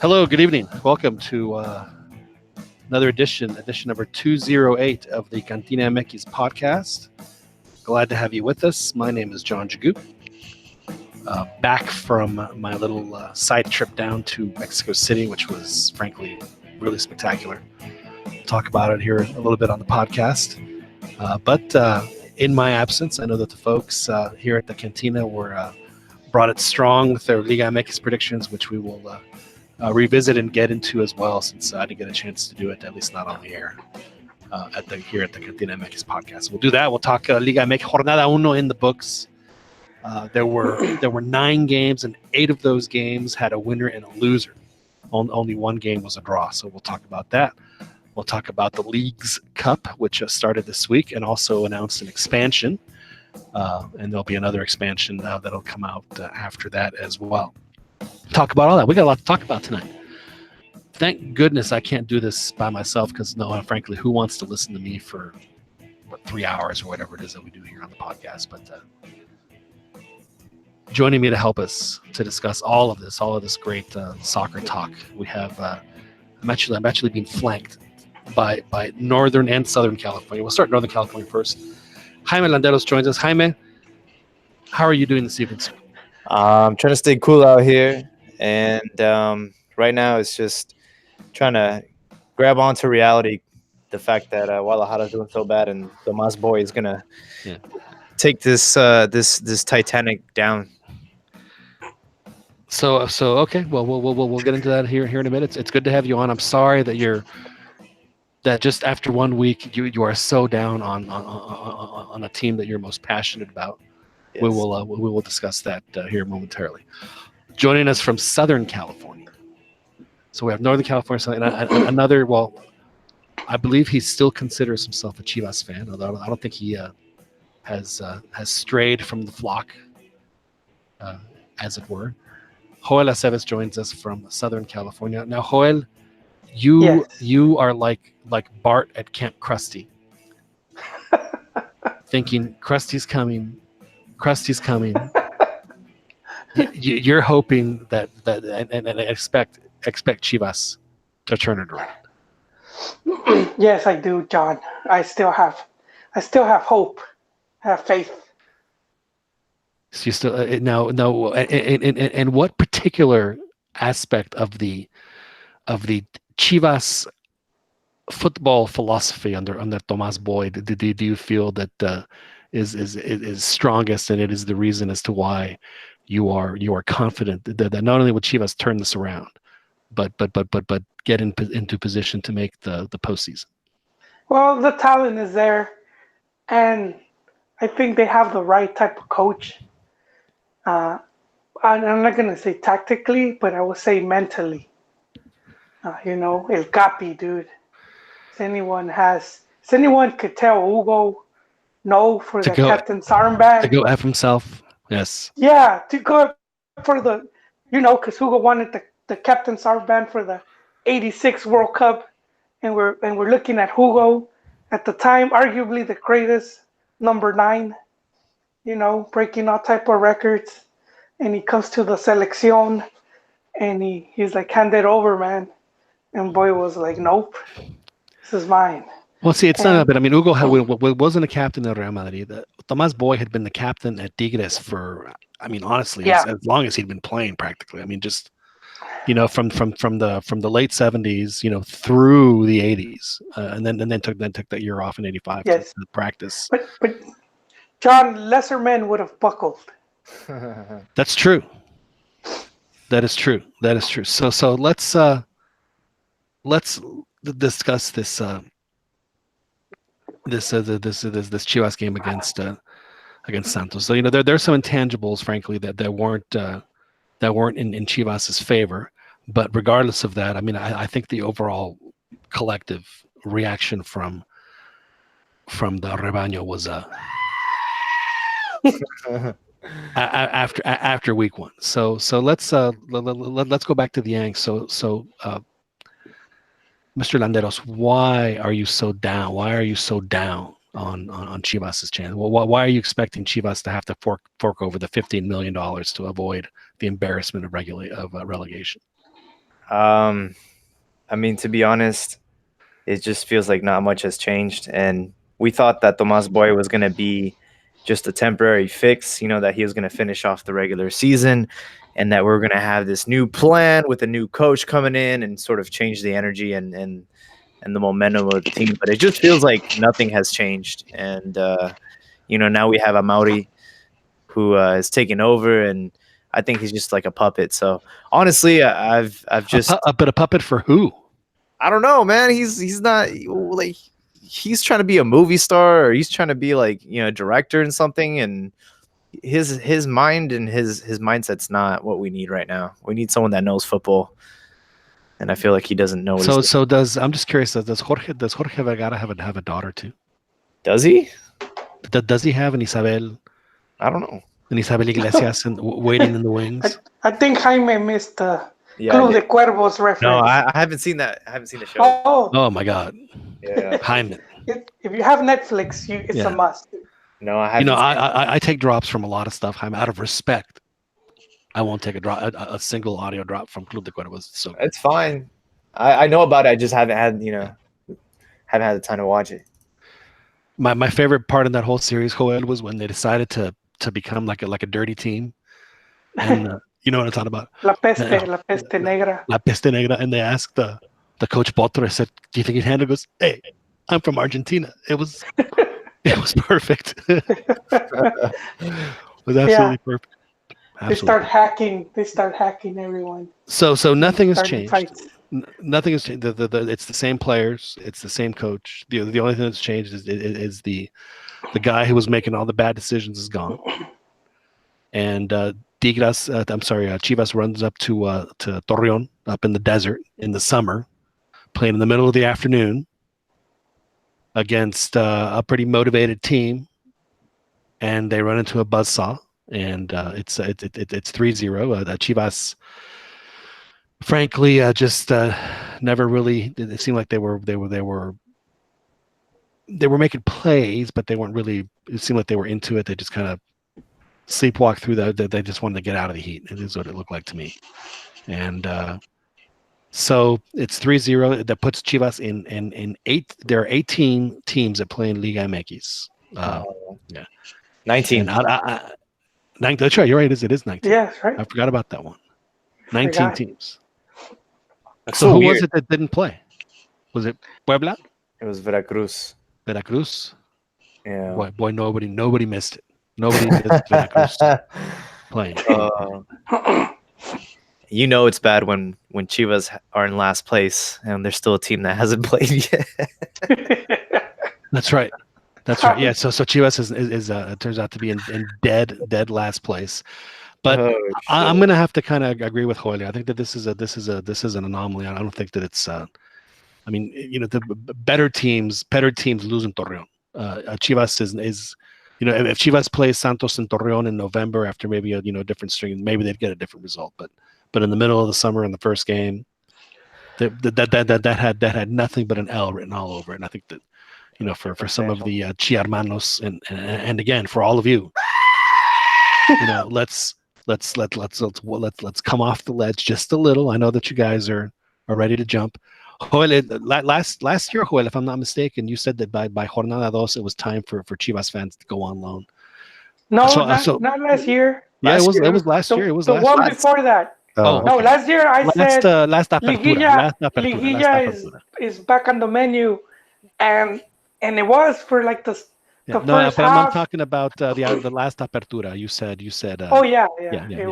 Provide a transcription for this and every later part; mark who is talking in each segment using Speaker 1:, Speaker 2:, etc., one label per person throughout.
Speaker 1: Hello, good evening. Welcome to another edition number 208 of the CantinaMX podcast. Glad to have you with us. My name is John Jagu. Back from my little side trip down to Mexico City, which was frankly really spectacular. We'll talk about it here a little bit on the podcast. But in my absence, I know that the folks here at the Cantina were brought it strong with their LigaMX predictions, which we will revisit and get into as well, since I didn't get a chance to do it, at least not on the air, here at the CantinaMX podcast. We'll do that. We'll talk LigaMX Jornada Uno in the books. There were 9 games, and 8 of those games had a winner and a loser. Only one game was a draw, so we'll talk about that. We'll talk about the Leagues Cup, which started this week and also announced an expansion, and there'll be another expansion that'll come out after that as well. Talk about all that. We got a lot to talk about tonight. Thank goodness I can't do this by myself, because frankly, who wants to listen to me for 3 hours or whatever it is that we do here on the podcast? But joining me to help us to discuss all of this great soccer talk, we have. I'm actually being flanked by Northern and Southern California. We'll start Northern California first. Jaime Landeros joins us. Jaime, how are you doing this evening, sir?
Speaker 2: I'm trying to stay cool out here, and right now it's just trying to grab onto reality. The fact that Guadalajara's doing so bad, and Tomas Boy is gonna take this Titanic down.
Speaker 1: So okay. Well, we'll get into that here in a minute. It's good to have you on. I'm sorry that just after 1 week you are so down on a team that you're most passionate about. Yes. We will discuss that here momentarily. Joining us from Southern California. So we have Northern California and another. Well, I believe he still considers himself a Chivas fan, although I don't think he has strayed from the flock, as it were. Joel Aceves joins us from Southern California. Now, Joel, you are like Bart at Camp Krusty, thinking Krusty's coming. You're hoping that and expect Chivas to turn it around.
Speaker 3: Yes, I do, John. I still have hope, have faith.
Speaker 1: So you still no, and what particular aspect of the Chivas football philosophy under Tomas Boy do you feel that is strongest, and it is the reason as to why you are confident that not only would Chivas turn this around, but get into position to make the postseason?
Speaker 3: Well, the talent is there, and I think they have the right type of coach. I'm not going to say tactically, but I will say mentally. El Capi, dude. If anyone could tell Hugo no for the captain's armband.
Speaker 1: To go F himself, yes.
Speaker 3: Yeah, to go for the, because Hugo wanted the captain's armband for the '86 World Cup, and we're looking at Hugo at the time, arguably the greatest number 9. Breaking all type of records, and he comes to the selección, and he's like, hand it over, man. And Boy was like, nope, this is mine.
Speaker 1: Well, see, it's not, but I mean, Hugo wasn't a captain of Real Madrid. Tomas Boy had been the captain at Tigres for, I mean, honestly, as long as he'd been playing, practically. I mean, just from the late '70s, through the '80s, and then took that year off in '85 to practice.
Speaker 3: But John, lesser men would have buckled.
Speaker 1: That's true. That is true. So let's discuss this Chivas game against Santos. So there's some intangibles, frankly, that weren't in Chivas's favor. But regardless of that, I mean, I think the overall collective reaction from the Rebaño was after week 1. So let's go back to the Yanks. So Mr. Landeros, why are you so down? Why are you so down on Chivas' chance? Well, why are you expecting Chivas to have to fork over the $15 million to avoid the embarrassment of relegation?
Speaker 2: Um, I mean, to be honest, it just feels like not much has changed. And we thought that Tomas Boy was going to be just a temporary fix, that he was going to finish off the regular season and that we're going to have this new plan with a new coach coming in and sort of change the energy and the momentum of the team. But it just feels like nothing has changed. And, now we have Amaury who is taking over, and I think he's just like a puppet. So honestly, I've just
Speaker 1: But a puppet for who?
Speaker 2: I don't know, man. He's not like he's trying to be a movie star or he's trying to be like a director and something, and his mind and his mindset's not what we need right now. We need someone that knows football, and I feel like he doesn't know what he's doing.
Speaker 1: So does I'm just curious. Does Jorge Vergara have a daughter too?
Speaker 2: Does he?
Speaker 1: Does he have an Isabel?
Speaker 2: I don't know.
Speaker 1: An Isabel Iglesias and waiting in the wings?
Speaker 3: I think Jaime missed the
Speaker 2: Yeah,
Speaker 3: Club de Cuervos reference.
Speaker 2: no, I haven't seen that. I haven't seen the show.
Speaker 1: Oh my God,
Speaker 2: Yeah,
Speaker 1: Jaime.
Speaker 3: If you have Netflix, it's a must.
Speaker 2: no, I haven't.
Speaker 1: I take drops from a lot of stuff. Jaime, out of respect, I won't take a single audio drop from Club de Cuervos. So
Speaker 2: It's fine. I know about it. I just haven't had haven't had the time to watch it.
Speaker 1: my favorite part of that whole series, Joel, was when they decided to become like a dirty team, and you know what I'm talking about?
Speaker 3: La peste negra.
Speaker 1: La Peste Negra, and they asked the coach Potro. I said, "Do you think he'd handle?" He goes, "Hey, I'm from Argentina." It was perfect. It was absolutely perfect. Absolutely.
Speaker 3: They start hacking everyone.
Speaker 1: So nothing has
Speaker 3: Starting
Speaker 1: changed.
Speaker 3: fights.
Speaker 1: Nothing has changed. It's the same players. It's the same coach. The only thing that's changed is the guy who was making all the bad decisions is gone. And Chivas runs up to Torreon up in the desert in the summer, playing in the middle of the afternoon against a pretty motivated team, and they run into a buzzsaw, and it's 3-0. Chivas, frankly, just never really. It seemed like they were making plays, but they weren't really. It seemed like they were into it. They just kind of sleepwalk through that. They just wanted to get out of the heat. It is what it looked like to me. And so it's 3-0. That puts Chivas in 8. There are 18 teams that play in LigaMX. Yeah,
Speaker 2: 19.
Speaker 1: That's right. You're right. It is 19.
Speaker 3: Yeah, that's right.
Speaker 1: I forgot about that one. 19 teams.
Speaker 2: That's
Speaker 1: So who
Speaker 2: weird.
Speaker 1: was it that didn't play? Was it Puebla?
Speaker 2: It was Veracruz.
Speaker 1: Veracruz?
Speaker 2: Yeah.
Speaker 1: Boy, nobody missed it. Nobody missed Veracruz playing.
Speaker 2: It's bad when Chivas are in last place and there's still a team that hasn't played yet.
Speaker 1: That's right. Yeah. So Chivas is turns out to be in dead last place. But I'm going to have to kind of agree with Joel. I think that this is an anomaly. I don't think that it's. The better teams lose in Torreon. Chivas is if Chivas plays Santos in Torreon in November after maybe a different string, maybe they'd get a different result. But in the middle of the summer in the first game, that had nothing but an L written all over it. And I think that for some of the Chiarmanos and again for all of you, let's come off the ledge just a little. I know that you guys are ready to jump. Joel, last year, Joel, if I'm not mistaken, you said that by Jornada 2, it was time for Chivas fans to go on loan.
Speaker 3: No, not last year.
Speaker 1: Yeah, it was last year. It was
Speaker 3: the
Speaker 1: last
Speaker 3: one
Speaker 1: year.
Speaker 3: before that.
Speaker 1: Oh,
Speaker 3: no,
Speaker 1: okay.
Speaker 3: last year I said
Speaker 1: Liguilla
Speaker 3: is back on the menu, and it was for like the first half.
Speaker 1: I'm talking about the last apertura. You said.
Speaker 3: Oh yeah. It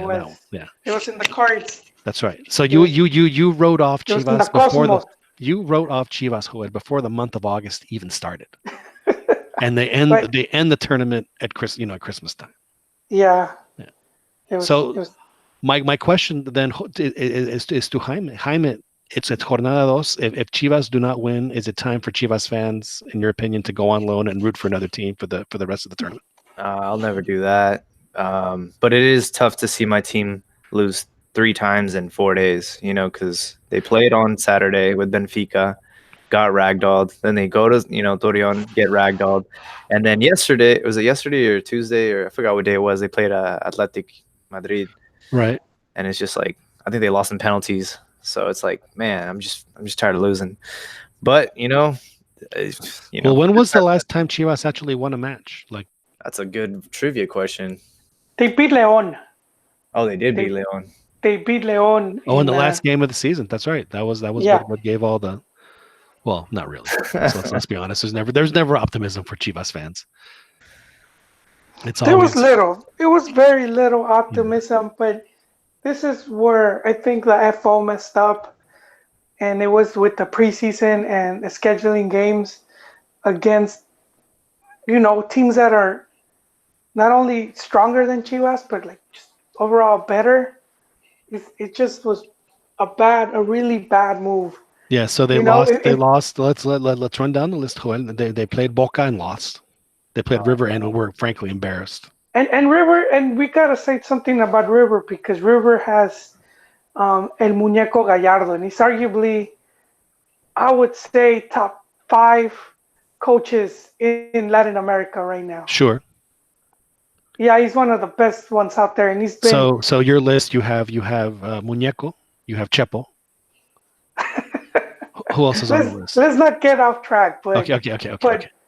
Speaker 3: was in the cards.
Speaker 1: That's right. So you wrote off Chivas before you wrote off Chivas, Joel, before the month of August even started, and they end the tournament at Christmas time.
Speaker 3: Yeah.
Speaker 1: My question then is to Jaime. Jaime, it's Jornada 2. If Chivas do not win, is it time for Chivas fans, in your opinion, to go on loan and root for another team for the rest of the tournament?
Speaker 2: I'll never do that. But it is tough to see my team lose 3 times in 4 days, because they played on Saturday with Benfica, got ragdolled. Then they go to, Torreon, get ragdolled. And then yesterday or Tuesday, or I forgot what day it was, they played Athletic Madrid.
Speaker 1: Right.
Speaker 2: And it's just like, I think they lost in penalties. So it's like, man, I'm just tired of losing. But uh,
Speaker 1: Well, when was the last time Chivas actually won a match? Like,
Speaker 2: that's a good trivia question.
Speaker 3: They beat Leon.
Speaker 2: Oh, they did beat
Speaker 3: They
Speaker 2: Leon.
Speaker 3: they beat Leon
Speaker 1: in
Speaker 3: in
Speaker 1: the last game of the season. That's right. That was
Speaker 3: yeah.
Speaker 1: what gave all the. Well, not really. Let's be honest. There's never optimism for Chivas fans. It's
Speaker 3: There was
Speaker 1: always
Speaker 3: little. It was very little optimism, but this is where I think the FO messed up, and it was with the preseason and scheduling games against teams that are not only stronger than Chivas, but like just overall better. It just was a really bad move.
Speaker 1: yeah. So they
Speaker 3: You know,
Speaker 1: lost. They lost. Let's run down the list. Joel. They played Boca and lost. They played River and were frankly embarrassed.
Speaker 3: and River, and we gotta say something about River because River has El Muñeco Gallardo, and he's arguably, I would say, top five coaches in Latin America right now.
Speaker 1: Sure.
Speaker 3: Yeah, he's one of the best ones out there, and he's been.
Speaker 1: So your list, you have Muñeco, you have Chepo. Who else is on the list?
Speaker 3: Let's not get off track, but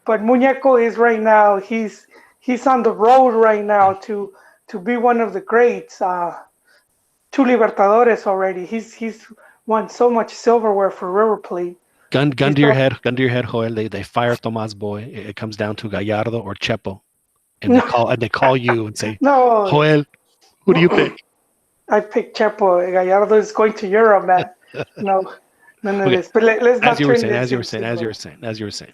Speaker 3: but Muñeco is right now. He's on the road right now to be one of the greats. Two Libertadores already. He's won so much silverware for River Plate.
Speaker 1: Gun to your head, Joel. They fire Tomas Boy. It comes down to Gallardo or Chepo, and they call you and say,
Speaker 3: no,
Speaker 1: Joel, who do you pick?
Speaker 3: I picked Chepo. Gallardo is going to Europe, man. No, none of this. But let's not turn this.
Speaker 1: As you were saying.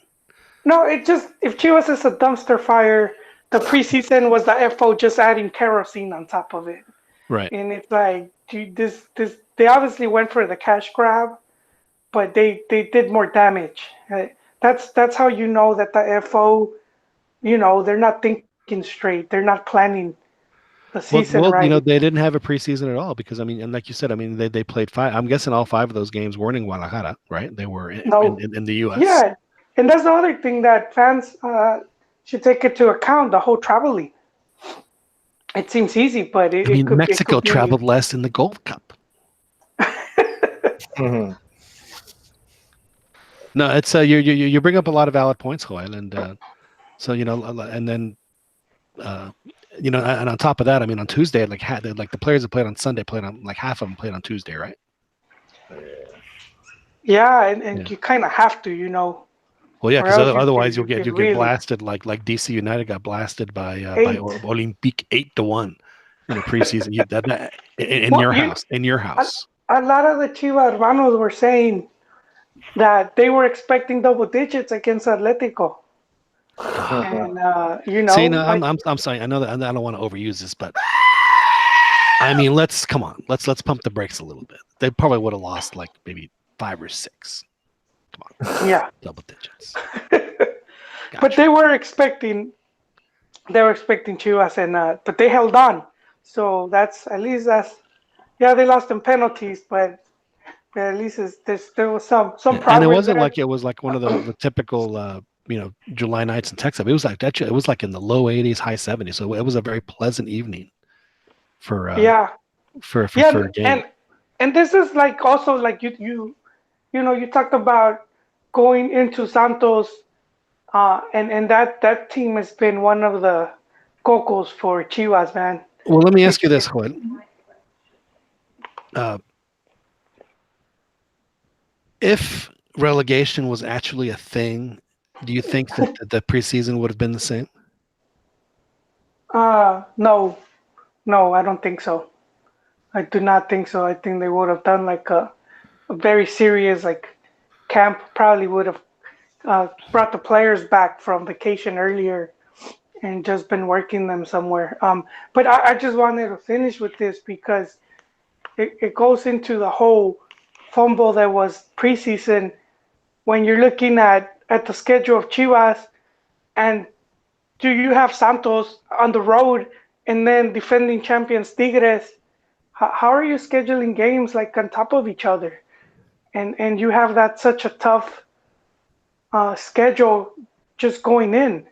Speaker 3: No, it just if Chivas is a dumpster fire, the preseason was the FO just adding kerosene on top of it.
Speaker 1: Right.
Speaker 3: And it's like this they obviously went for the cash grab, but they did more damage. That's how you know that the FO, they're not thinking straight. They're not planning the season right.
Speaker 1: They didn't have a preseason at all because and like you said, they played five. I'm guessing all five of those games weren't in Guadalajara, right? They were in the U.S.
Speaker 3: Yeah, and that's the other thing that fans should take into account: the whole traveling. It seems easy, but
Speaker 1: Mexico traveled less in the Gold Cup.
Speaker 2: Mm-hmm.
Speaker 1: No, it's you bring up a lot of valid points, Joel, and so and then and on top of that, on Tuesday, like the players that played on Sunday played on like half of them played on Tuesday, right?
Speaker 3: Yeah, and you kind of have to,
Speaker 1: Well, yeah, because otherwise you'll get blasted like DC United got blasted by Olympique 8-1 in the preseason. In your house.
Speaker 3: A lot of the Chivas hermanos were saying that they were expecting double digits against Atletico. And
Speaker 1: see, no, I'm sorry. I know that I don't want to overuse this, but let's pump the brakes a little bit. They probably would have lost like maybe 5 or 6. Come on.
Speaker 3: Yeah.
Speaker 1: Double digits.
Speaker 3: Gotcha. But they were expecting Chivas, and but they held on. So they lost in penalties, but at least there was some progress.
Speaker 1: And it wasn't like it was like one of the typical July nights in Texas. It was like it was like in the low 80s, high 70s. So it was a very pleasant evening for for a game.
Speaker 3: And this is like also like you talked about going into Santos, and that team has been one of the cocos for Chivas, man.
Speaker 1: Well, let me ask you this, Juan. If relegation was actually a thing, do you think that the preseason would have been the same?
Speaker 3: No, I don't think so. I do not think so. I think they would have done like a very serious camp. Probably would have brought the players back from vacation earlier and just been working them somewhere. But I just wanted to finish with this because it goes into the whole fumble that was preseason. When you're looking at the schedule of Chivas, and do you have Santos on the road and then defending champions Tigres? How are you scheduling games like on top of each other? And you have that such a tough schedule just going in.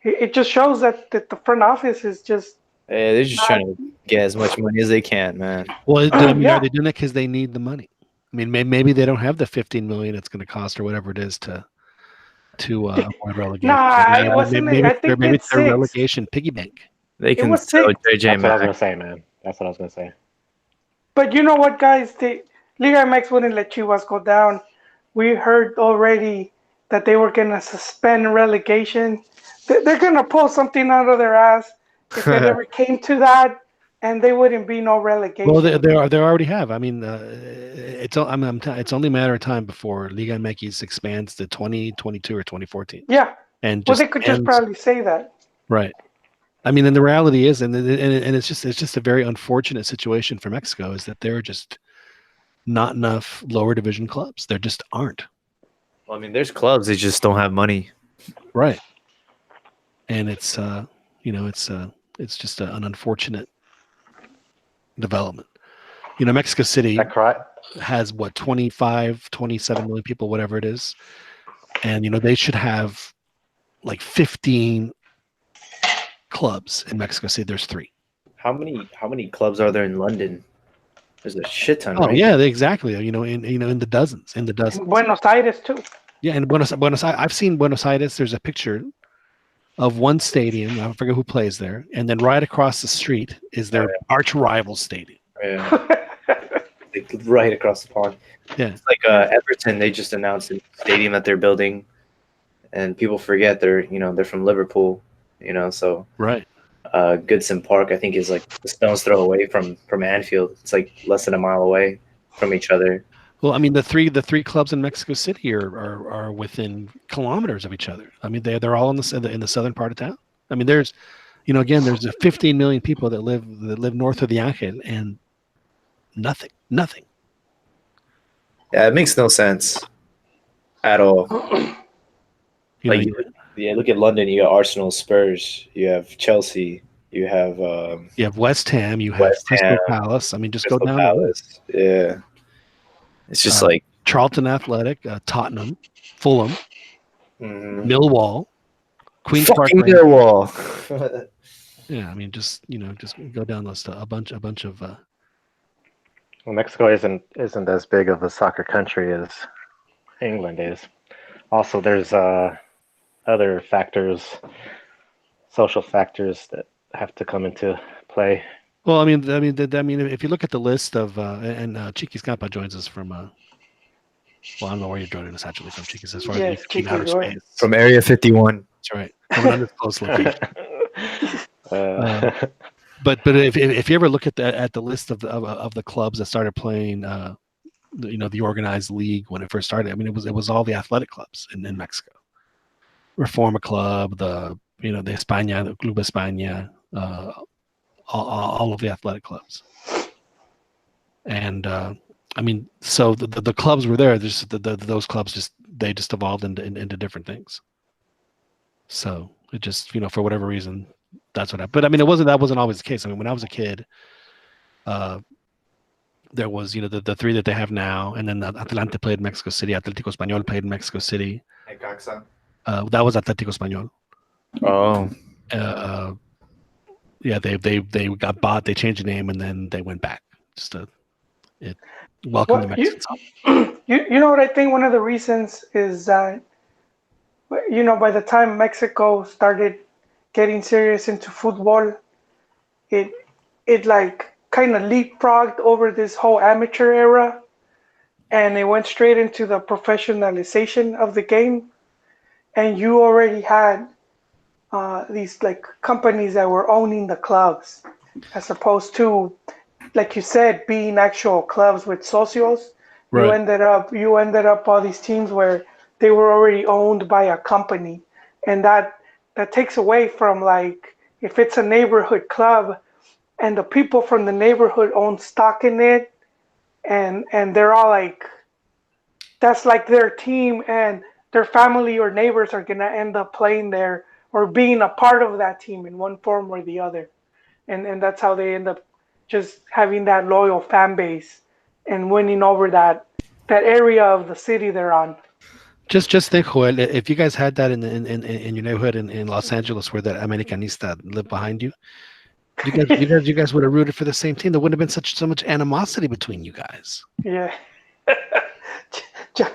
Speaker 3: It just shows that the front office is just.
Speaker 2: They're just trying to get as much money as they can, man.
Speaker 1: Well, are they doing it because they need the money? I mean, maybe they don't have the 15 million it's going to cost or whatever it is to avoid relegation.
Speaker 3: Nah, it wasn't. I
Speaker 1: Maybe
Speaker 3: think it's
Speaker 1: it's their
Speaker 3: 6.
Speaker 1: relegation piggy bank.
Speaker 2: They
Speaker 3: It
Speaker 2: can
Speaker 3: was
Speaker 2: sell
Speaker 3: 6.
Speaker 2: JJ
Speaker 4: That's what I was
Speaker 2: Mack.
Speaker 4: gonna say, man. That's what I was gonna say.
Speaker 3: But you know what, guys? LigaMX wouldn't let Chivas go down. We heard already that they were gonna suspend relegation. They're gonna pull something out of their ass if it ever came to that, and they wouldn't be no relegation.
Speaker 1: Well, they already have. I mean, it's only a matter of time before LigaMX expands to 2022 or 2014.
Speaker 3: Yeah.
Speaker 1: And
Speaker 3: Well,
Speaker 1: just
Speaker 3: they could just probably say that.
Speaker 1: right. I mean, and the reality is, and it's just a very unfortunate situation for Mexico is that there are just not enough lower division clubs. There just aren't.
Speaker 2: Well, I mean, there's clubs, they just don't have money.
Speaker 1: Right. And it's it's just an unfortunate development. Mexico City
Speaker 4: That correct?
Speaker 1: has what 25, 27 million people, whatever it is, and they should have like 15 clubs in Mexico City. There's 3.
Speaker 2: How many clubs are there in London? There's a shit ton,
Speaker 1: Oh
Speaker 2: right?
Speaker 1: yeah, exactly. In the dozens,
Speaker 3: In Buenos Aires too.
Speaker 1: Yeah, in Buenos Aires, I've seen Buenos Aires. There's a picture of one stadium. I forget who plays there, and then right across the street is their arch rival stadium.
Speaker 2: Yeah. Like right across the pond.
Speaker 1: Yeah,
Speaker 2: It's like Everton. They just announced a stadium that they're building, and people forget they're from Liverpool. So
Speaker 1: right.
Speaker 2: Goodson Park, I think, is like a stone's throw away from Anfield. It's like less than a mile away from each other.
Speaker 1: Well, I mean, the three clubs in Mexico City are within kilometers of each other. I mean, they're all in the southern part of town. I mean, there's, again, there's 15 million people that live north of the Angel, and nothing.
Speaker 2: Yeah, it makes no sense at all. Look at London. You got Arsenal, Spurs. You have Chelsea. You have
Speaker 1: West Ham. You have
Speaker 2: West
Speaker 1: Crystal
Speaker 2: Ham,
Speaker 1: Palace. I mean, just
Speaker 2: Crystal
Speaker 1: go down the list.
Speaker 2: Palace. Yeah, it's just like
Speaker 1: Charlton Athletic, Tottenham, Fulham, Millwall, Queens Park Rangers.
Speaker 2: Millwall.
Speaker 1: Yeah, I mean, just go down the list. A bunch of.
Speaker 4: Well, Mexico isn't as big of a soccer country as England is. Also, there's other factors, social factors that have to come into play.
Speaker 1: Well, I mean, if you look at the list of and Chiquis Campa joins us from well, I don't know where you're joining us actually from, Chiquis, as far as
Speaker 3: Chiquis,
Speaker 1: outer space.
Speaker 2: From Area 51.
Speaker 1: That's right, from an undisclosed location. But if you ever look at the list of the clubs that started playing, the organized league when it first started, I mean, it was all the athletic clubs in Mexico. Reforma Club, the España, the Club España, all of the athletic clubs. And I mean, so the clubs were there. Just those clubs they evolved into different things. So it just for whatever reason that's what happened. But I mean, that wasn't always the case. I mean, when I was a kid, there was the 3 that they have now, and then Atlante played in Mexico City. Atlético Español played in Mexico City. That was Atlético Español.
Speaker 2: Oh.
Speaker 1: Yeah, they got bought. They changed the name, and then they went back. Welcome to Mexico.
Speaker 3: You know what I think? One of the reasons is that by the time Mexico started getting serious into football, it like kind of leapfrogged over this whole amateur era, and it went straight into the professionalization of the game. And you already had these like companies that were owning the clubs, as opposed to, like you said, being actual clubs with socios. Right. You ended up all these teams where they were already owned by a company, and that takes away from, like, if it's a neighborhood club and the people from the neighborhood own stock in it, and they're all like, that's like their team, and their family or neighbors are gonna end up playing there or being a part of that team in one form or the other, and that's how they end up just having that loyal fan base and winning over that area of the city they're on.
Speaker 1: Just think, Joel, if you guys had that in your neighborhood in Los Angeles, where that Americanista lived behind you, you guys would have rooted for the same team. There wouldn't have been so much animosity between you guys.
Speaker 3: Yeah. John,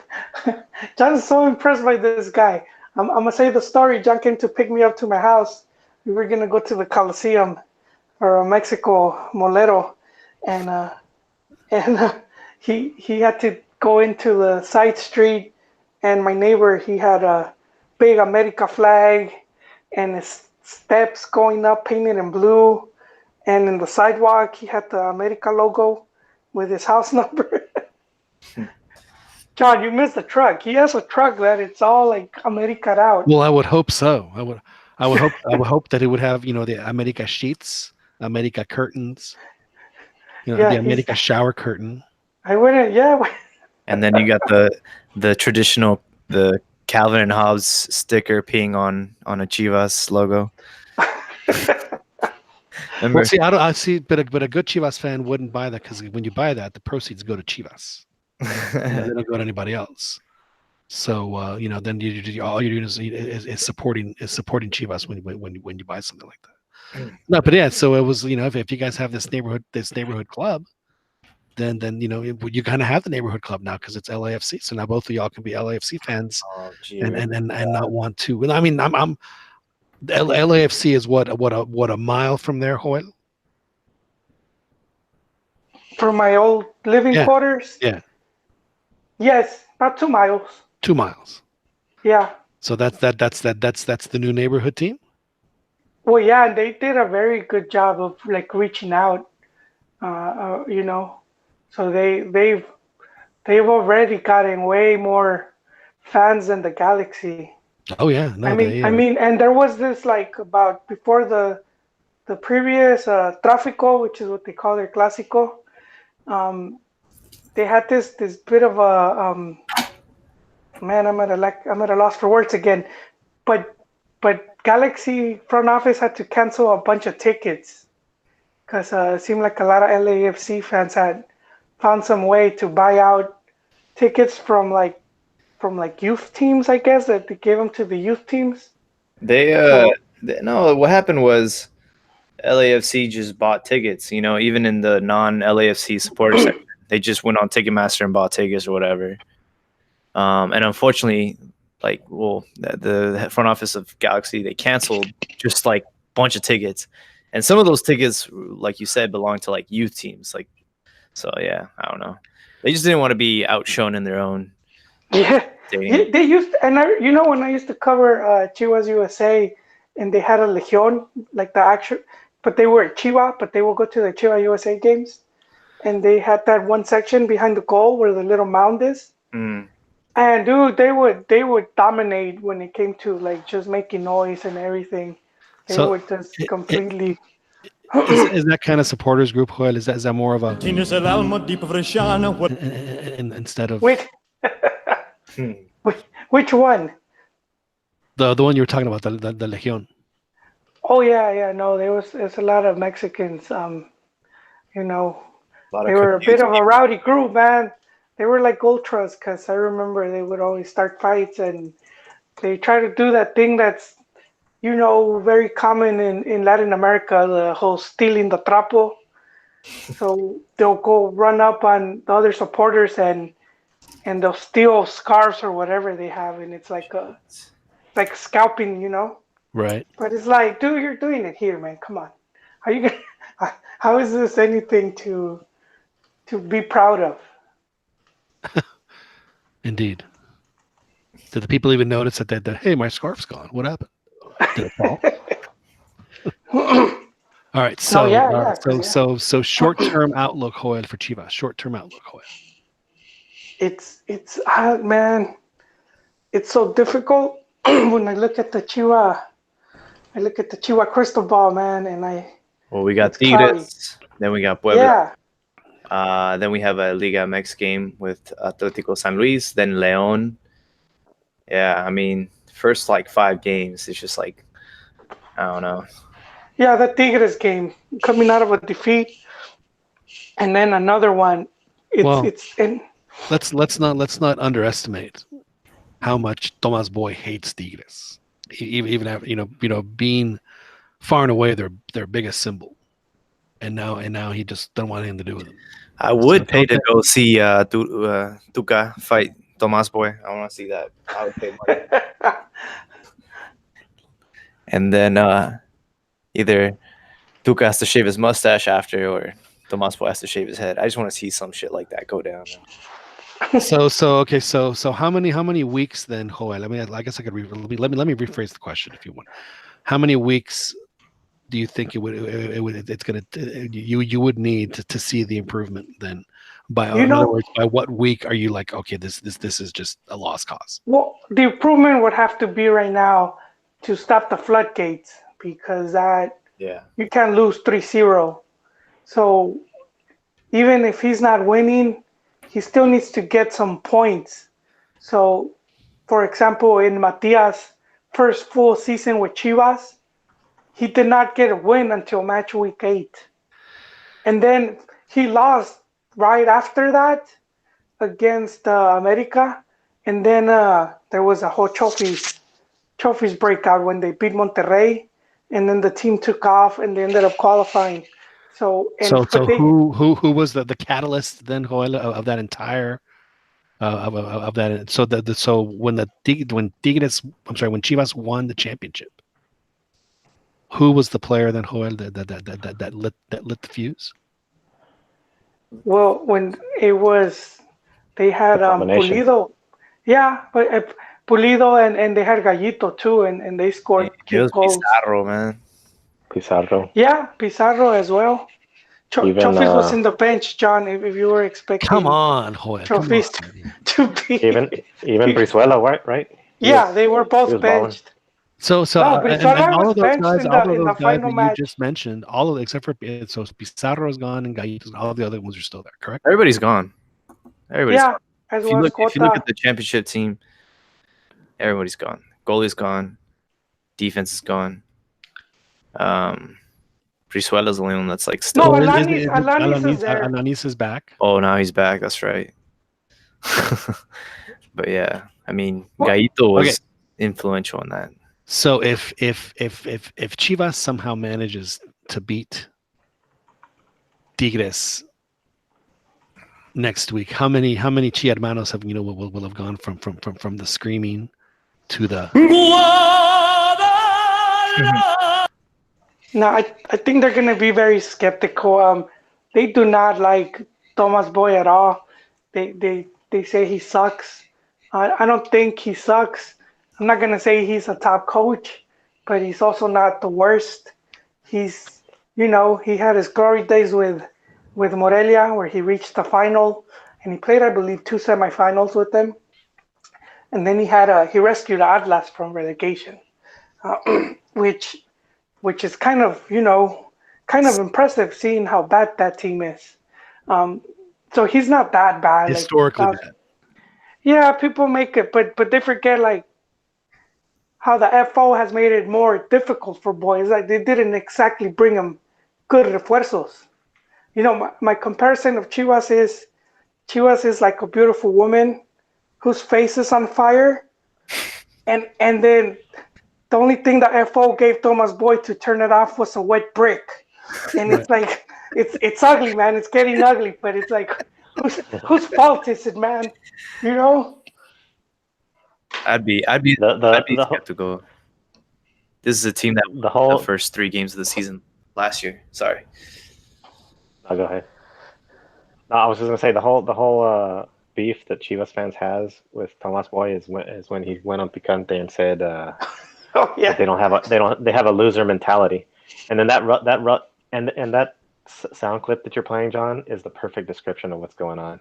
Speaker 3: John's so impressed by this guy. I'm gonna say the story. John came to pick me up to my house. We were gonna go to the Coliseum or Mexico Molero, and he had to go into the side street, and my neighbor, he had a big America flag and his steps going up painted in blue, and in the sidewalk he had the America logo with his house number. John, you missed the truck. He has a truck that it's all like America out.
Speaker 1: Well, I would hope so. I would hope that it would have, the America sheets, America curtains, the
Speaker 3: Yeah,
Speaker 1: America shower curtain.
Speaker 3: I wouldn't. Yeah.
Speaker 2: And then you got the traditional Calvin and Hobbes sticker peeing on a Chivas logo.
Speaker 1: Well, see, I see, but a good Chivas fan wouldn't buy that because when you buy that, the proceeds go to Chivas. They don't go to anybody else. So then all you're doing is supporting Chivas when you buy something like that. No, but yeah. So it was, if you guys have this neighborhood club, then you kind of have the neighborhood club now because it's LAFC. So now both of y'all can be LAFC fans and not want to. And I mean, I'm the LAFC is what a mile from there, Joel?
Speaker 3: From my old living quarters?
Speaker 1: Yeah.
Speaker 3: Yes, about 2 miles.
Speaker 1: 2 miles.
Speaker 3: Yeah.
Speaker 1: So that's the new neighborhood team?
Speaker 3: Well, yeah, and they did a very good job of like reaching out, So they've already gotten way more fans than the Galaxy.
Speaker 1: Oh yeah, no.
Speaker 3: I mean, and there was this like about before the previous Tráfico, which is what they call their Clásico. They had this bit of a man. I'm at a loss for words again, but Galaxy front office had to cancel a bunch of tickets because it seemed like a lot of LAFC fans had found some way to buy out tickets from youth teams, I guess, that they gave them to the youth teams.
Speaker 2: No, what happened was LAFC just bought tickets, even in the non-LAFC supporter section. They just went on Ticketmaster and bought tickets or whatever. And unfortunately, the front office of Galaxy, they canceled just like a bunch of tickets. And some of those tickets, like you said, belong to like youth teams. So yeah, I don't know. They just didn't want to be outshone in their own.
Speaker 3: Yeah, they used, and when I used to cover Chivas USA, and they had a Legion, like the actual, but they were Chiva, but they will go to the Chivas USA games, and they had that one section behind the goal where the little mound is.
Speaker 2: Mm.
Speaker 3: And dude, they would dominate when it came to like just making noise and everything. They would just completely.
Speaker 1: Is that kind of supporters group, Joel? Is that more of a instead of
Speaker 3: which one?
Speaker 1: The one you were talking about, the Legion.
Speaker 3: Oh yeah, no, there's a lot of Mexicans. They were a bit of a rowdy group, man. They were like ultras, because I remember they would always start fights, and they try to do that thing that's very common in Latin America, the whole stealing the trapo. So they'll go run up on the other supporters and they'll steal scarves or whatever they have, and it's like scalping,
Speaker 1: Right.
Speaker 3: But it's like, dude, you're doing it here, man. Come on. How is this anything to be proud of?
Speaker 1: Indeed. Did the people even notice that hey, my scarf's gone? What happened? Did it fall? All right. So so short-term outlook, Joel, for Chivas. Short-term outlook, Joel.
Speaker 3: It's man, it's so difficult when I look at the Chiva. I look at the Chiva crystal ball, man, and
Speaker 2: we got Tigres, then we got Puebla.
Speaker 3: Yeah.
Speaker 2: Then we have a LigaMX game with Atlético San Luis, then León. Yeah, I mean, first 5 games, it's just I don't know.
Speaker 3: Yeah, the Tigres game, coming out of a defeat, and then another one.
Speaker 1: Let's not underestimate how much Tomás Boy hates Tigres. Even after being far and away their biggest symbol, and now he just don't want anything to do with him.
Speaker 2: I would pay to
Speaker 1: okay.
Speaker 2: go see Tuca fight Tomas Boy. I want to see that. I would pay money. And then either Tuca has to shave his mustache after, or Tomas Boy has to shave his head. I just want to see some shit like that go down.
Speaker 1: So how many weeks then, Joel? I mean, I guess I could let me rephrase the question if you want. How many weeks do you think you would need to see the improvement then? In other words, by what week are you like, okay, this is just a lost cause?
Speaker 3: Well, the improvement would have to be right now to stop the floodgates, because you can't lose 3-0. So even if he's not winning, he still needs to get some points. So, for example, in Matias' first full season with Chivas, he did not get a win until match week 8. And then he lost right after that against America. And then there was a whole trophies breakout when they beat Monterrey. And then the team took off and they ended up qualifying. So
Speaker 1: who was the catalyst then, Joel, of that entire of that? So when Chivas won the championship, who was the player then, Joel, that lit the fuse?
Speaker 3: Well, when it was, they had Pulido. Yeah, but Pulido and they had Gallito too, and they scored
Speaker 2: It
Speaker 3: goals.
Speaker 2: Pizarro, man.
Speaker 4: Pizarro.
Speaker 3: Yeah, Pizarro as well. Trophies was in the bench, John, if you were expecting.
Speaker 1: Come on, Joel.
Speaker 3: Trophies to be.
Speaker 4: Even Brizuela, right?
Speaker 3: They were both benched.
Speaker 1: So
Speaker 3: Brizuela
Speaker 1: all
Speaker 3: was
Speaker 1: of those
Speaker 3: benched
Speaker 1: guys,
Speaker 3: in
Speaker 1: all of
Speaker 3: the
Speaker 1: those guys
Speaker 3: final
Speaker 1: that
Speaker 3: match.
Speaker 1: you just mentioned, all of except for Pizarro's gone and Gallito's, all of the other ones are still there, correct?
Speaker 2: Everybody's gone. Gone.
Speaker 3: As
Speaker 2: If you look at the championship team, everybody's gone. Goalie's gone. Defense is gone. Brizuela's the only one that's like still.
Speaker 3: No, Alanis is there.
Speaker 1: Alanis is back.
Speaker 2: Oh, now he's back. That's right. But yeah, I mean, Gallito was influential in that.
Speaker 1: So if Chivas somehow manages to beat Tigres next week, how many Chi hermanos have will have gone from the screaming to the
Speaker 3: No, I think they're gonna be very skeptical. They do not like Tomas Boy at all. They say he sucks. I don't think he sucks. I'm not gonna say he's a top coach, but he's also not the worst. He's he had his glory days with Morelia, where he reached the final, and he played, I believe, 2 semifinals with them. And then he rescued Atlas from relegation, which is kind of impressive, seeing how bad that team is. So he's not that bad.
Speaker 1: Historically bad.
Speaker 3: Yeah, people make it, but they forget like how the FO has made it more difficult for boys. Like they didn't exactly bring them good refuerzos. My comparison of Chivas is like a beautiful woman whose face is on fire, and then the only thing the FO gave Tomas Boy to turn it off was a wet brick. And it's like, it's ugly, man. It's getting ugly, but it's like, whose fault is it, man?
Speaker 2: I'd be skeptical. This is a team that won the first 3 games of the season last year. Sorry.
Speaker 4: I'll go ahead. No, I was just gonna say the whole beef that Chivas fans has with Tomas Boy is when he went on Picante and said, they have a loser mentality, and then that sound clip that you're playing, John, is the perfect description of what's going on.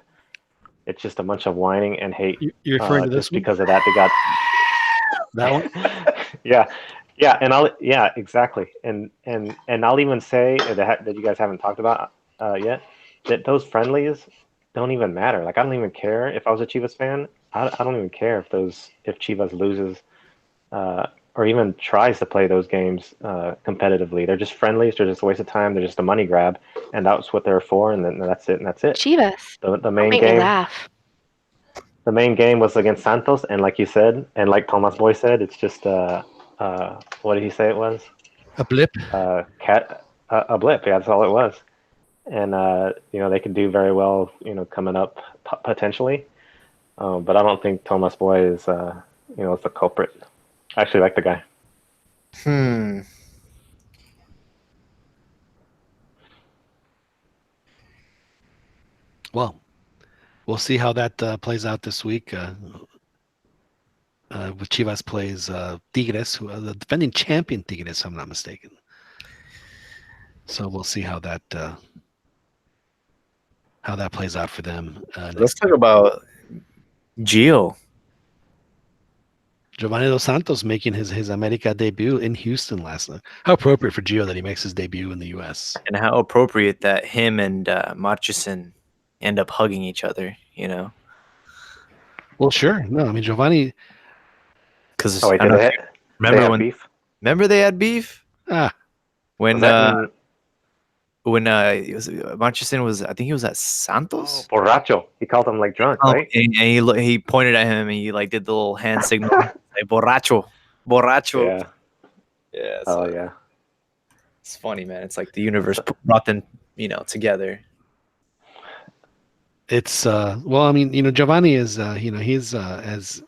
Speaker 4: It's just a bunch of whining and hate.
Speaker 1: You're referring to this
Speaker 4: just because of that they got
Speaker 1: that one.
Speaker 4: Yeah, exactly. And I'll even say that you guys haven't talked about yet, that those friendlies don't even matter. Like I don't even care if I was a Chivas fan. I don't even care if Chivas loses or even tries to play those games competitively. They're just friendlies. They're just a waste of time. They're just a money grab, and that's what they're for. And then that's it.
Speaker 5: Chivas.
Speaker 4: The main
Speaker 5: make
Speaker 4: game.
Speaker 5: Me laugh.
Speaker 4: The main game was against Santos, and like you said, and like Tomas Boy said, it's just what did he say it was?
Speaker 1: A blip.
Speaker 4: A blip. Yeah, that's all it was. and they could do very well, coming up potentially. But I don't think Thomas Boy is is the culprit. I actually like the guy.
Speaker 1: Well, we'll see how that plays out this week. With Chivas plays Tigres, who the defending champion Tigres, if I'm not mistaken. So we'll see how that plays out for them.
Speaker 2: Let's talk about Gio.
Speaker 1: Giovanni Dos Santos making his America debut in Houston last night. How appropriate for Gio that he makes his debut in the U.S.
Speaker 2: And how appropriate that him and Marchesen end up hugging each other,
Speaker 1: Well, sure. No, I mean, Giovanni.
Speaker 2: Because
Speaker 4: did they have beef?
Speaker 2: Remember they had beef? When Marchesen was, I think he was at Santos.
Speaker 4: Oh, borracho. He called him like drunk, right?
Speaker 2: And he pointed at him and he like did the little hand signal, like borracho.
Speaker 4: Yeah.
Speaker 2: Yeah.
Speaker 4: Oh yeah.
Speaker 2: It's funny, man. It's like the universe brought them, together.
Speaker 1: It's well, I mean, Giovanni is he's as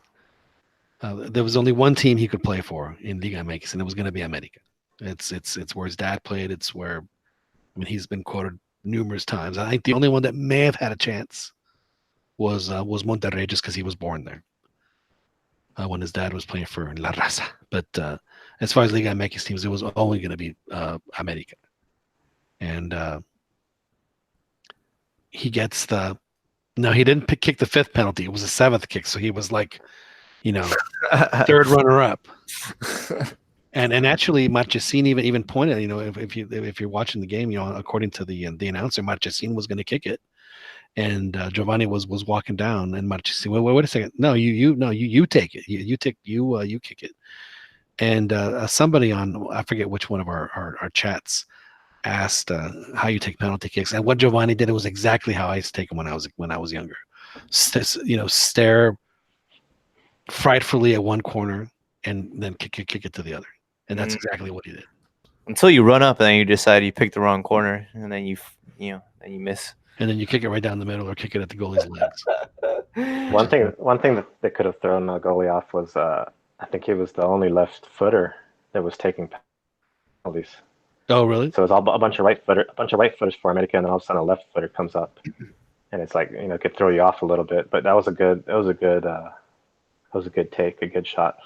Speaker 1: there was only one team he could play for in LigaMX, and it was going to be America. It's where his dad played. It's where, I mean, he's been quoted numerous times. I think the only one that may have had a chance was Monterrey, just because he was born there when his dad was playing for La Raza. But as far as LigaMX teams, it was only going to be America, and he gets the. No, he didn't kick the fifth penalty. It was a seventh kick, so he was like, third runner-up. And actually, Marchesín even pointed, if you're watching the game, according to the announcer, Marchesín was going to kick it, and Giovanni was walking down, and Marchesín, wait a second, no, you take it, you kick it, and somebody on, I forget which one of our chats asked how you take penalty kicks, and what Giovanni did, it was exactly how I used to take them when I was younger. Stare frightfully at one corner and then kick it to the other, and that's exactly what he did.
Speaker 2: Until you run up and then you decide you picked the wrong corner, and then you miss,
Speaker 1: and then you kick it right down the middle or kick it at the goalie's legs.
Speaker 4: One thing that could have thrown the goalie off was I think he was the only left footer that was taking penalties.
Speaker 1: Oh, really?
Speaker 4: So it was all a bunch of right footers for America, and then all of a sudden a left footer comes up, and it's like it could throw you off a little bit. But that was a good take, a good shot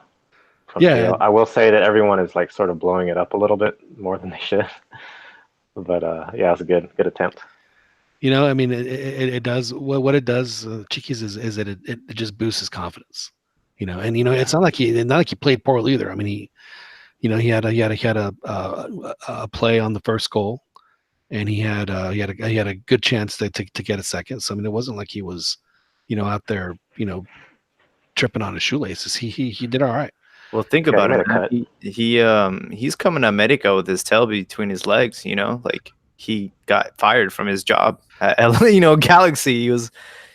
Speaker 4: from Gio. I will say that everyone is like sort of blowing it up a little bit more than they should. But it was a good attempt.
Speaker 1: I mean, it does what it does, Chiquis, is that it just boosts his confidence. And it's not like he played poorly either. I mean, he had a play on the first goal, and he had a good chance to get a second. So I mean, it wasn't like he was, out there, tripping on his shoelaces. He did all right.
Speaker 2: Well, think about it. He's coming to America with his tail between his legs. Like he got fired from his job at Galaxy.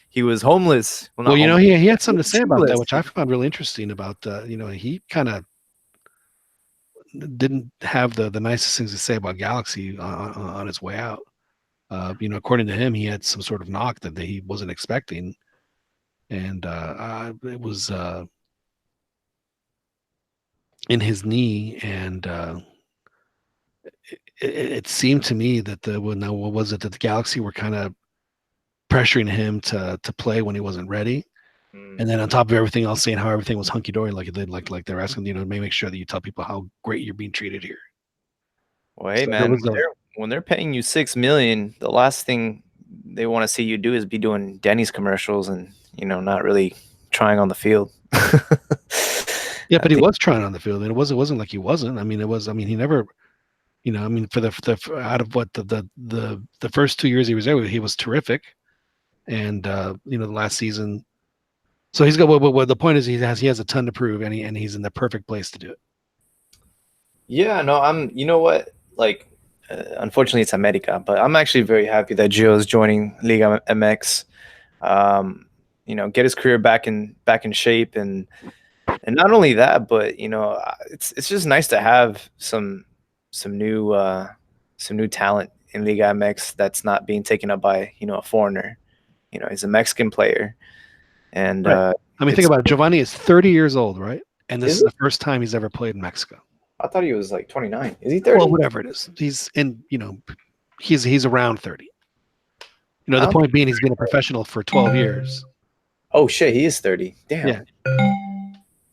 Speaker 2: He was homeless.
Speaker 1: Well, he had something to say about that, which I found really interesting. About he kind of didn't have the nicest things to say about Galaxy on his way out. According to him, he had some sort of knock that he wasn't expecting, and it was in his knee, and it seemed to me that that the Galaxy were kind of pressuring him to play when he wasn't ready. And then on top of everything else, saying how everything was hunky dory, like they're asking, make sure that you tell people how great you're being treated here.
Speaker 2: Well, hey, man, when they're paying you $6 million, the last thing they want to see you do is be doing Denny's commercials and not really trying on the field.
Speaker 1: Yeah, but he was trying on the field, and it wasn't like he wasn't. I mean, he never, for the out of what the first 2 years he was there, he was terrific, and the last season. So he's got. What the point is, he has a ton to prove, and he's in the perfect place to do it.
Speaker 2: Yeah, no, I'm. You know what? Like, unfortunately, it's America, but I'm actually very happy that Gio is joining LigaMX. Get his career back in shape, and not only that, but it's just nice to have some new talent in LigaMX that's not being taken up by a foreigner. He's a Mexican player, and
Speaker 1: Right. I mean, think
Speaker 2: it's-
Speaker 1: about it. Giovanni is 30 years old, right? And this
Speaker 2: Is
Speaker 1: is the first time he's ever played in Mexico.
Speaker 2: I thought he was like 29. Is he 30?
Speaker 1: Well, whatever it is, he's in. He's around 30. The
Speaker 2: I don't
Speaker 1: point being, he's been a professional for 12 years.
Speaker 2: Oh shit, he is 30. Damn.
Speaker 1: Yeah.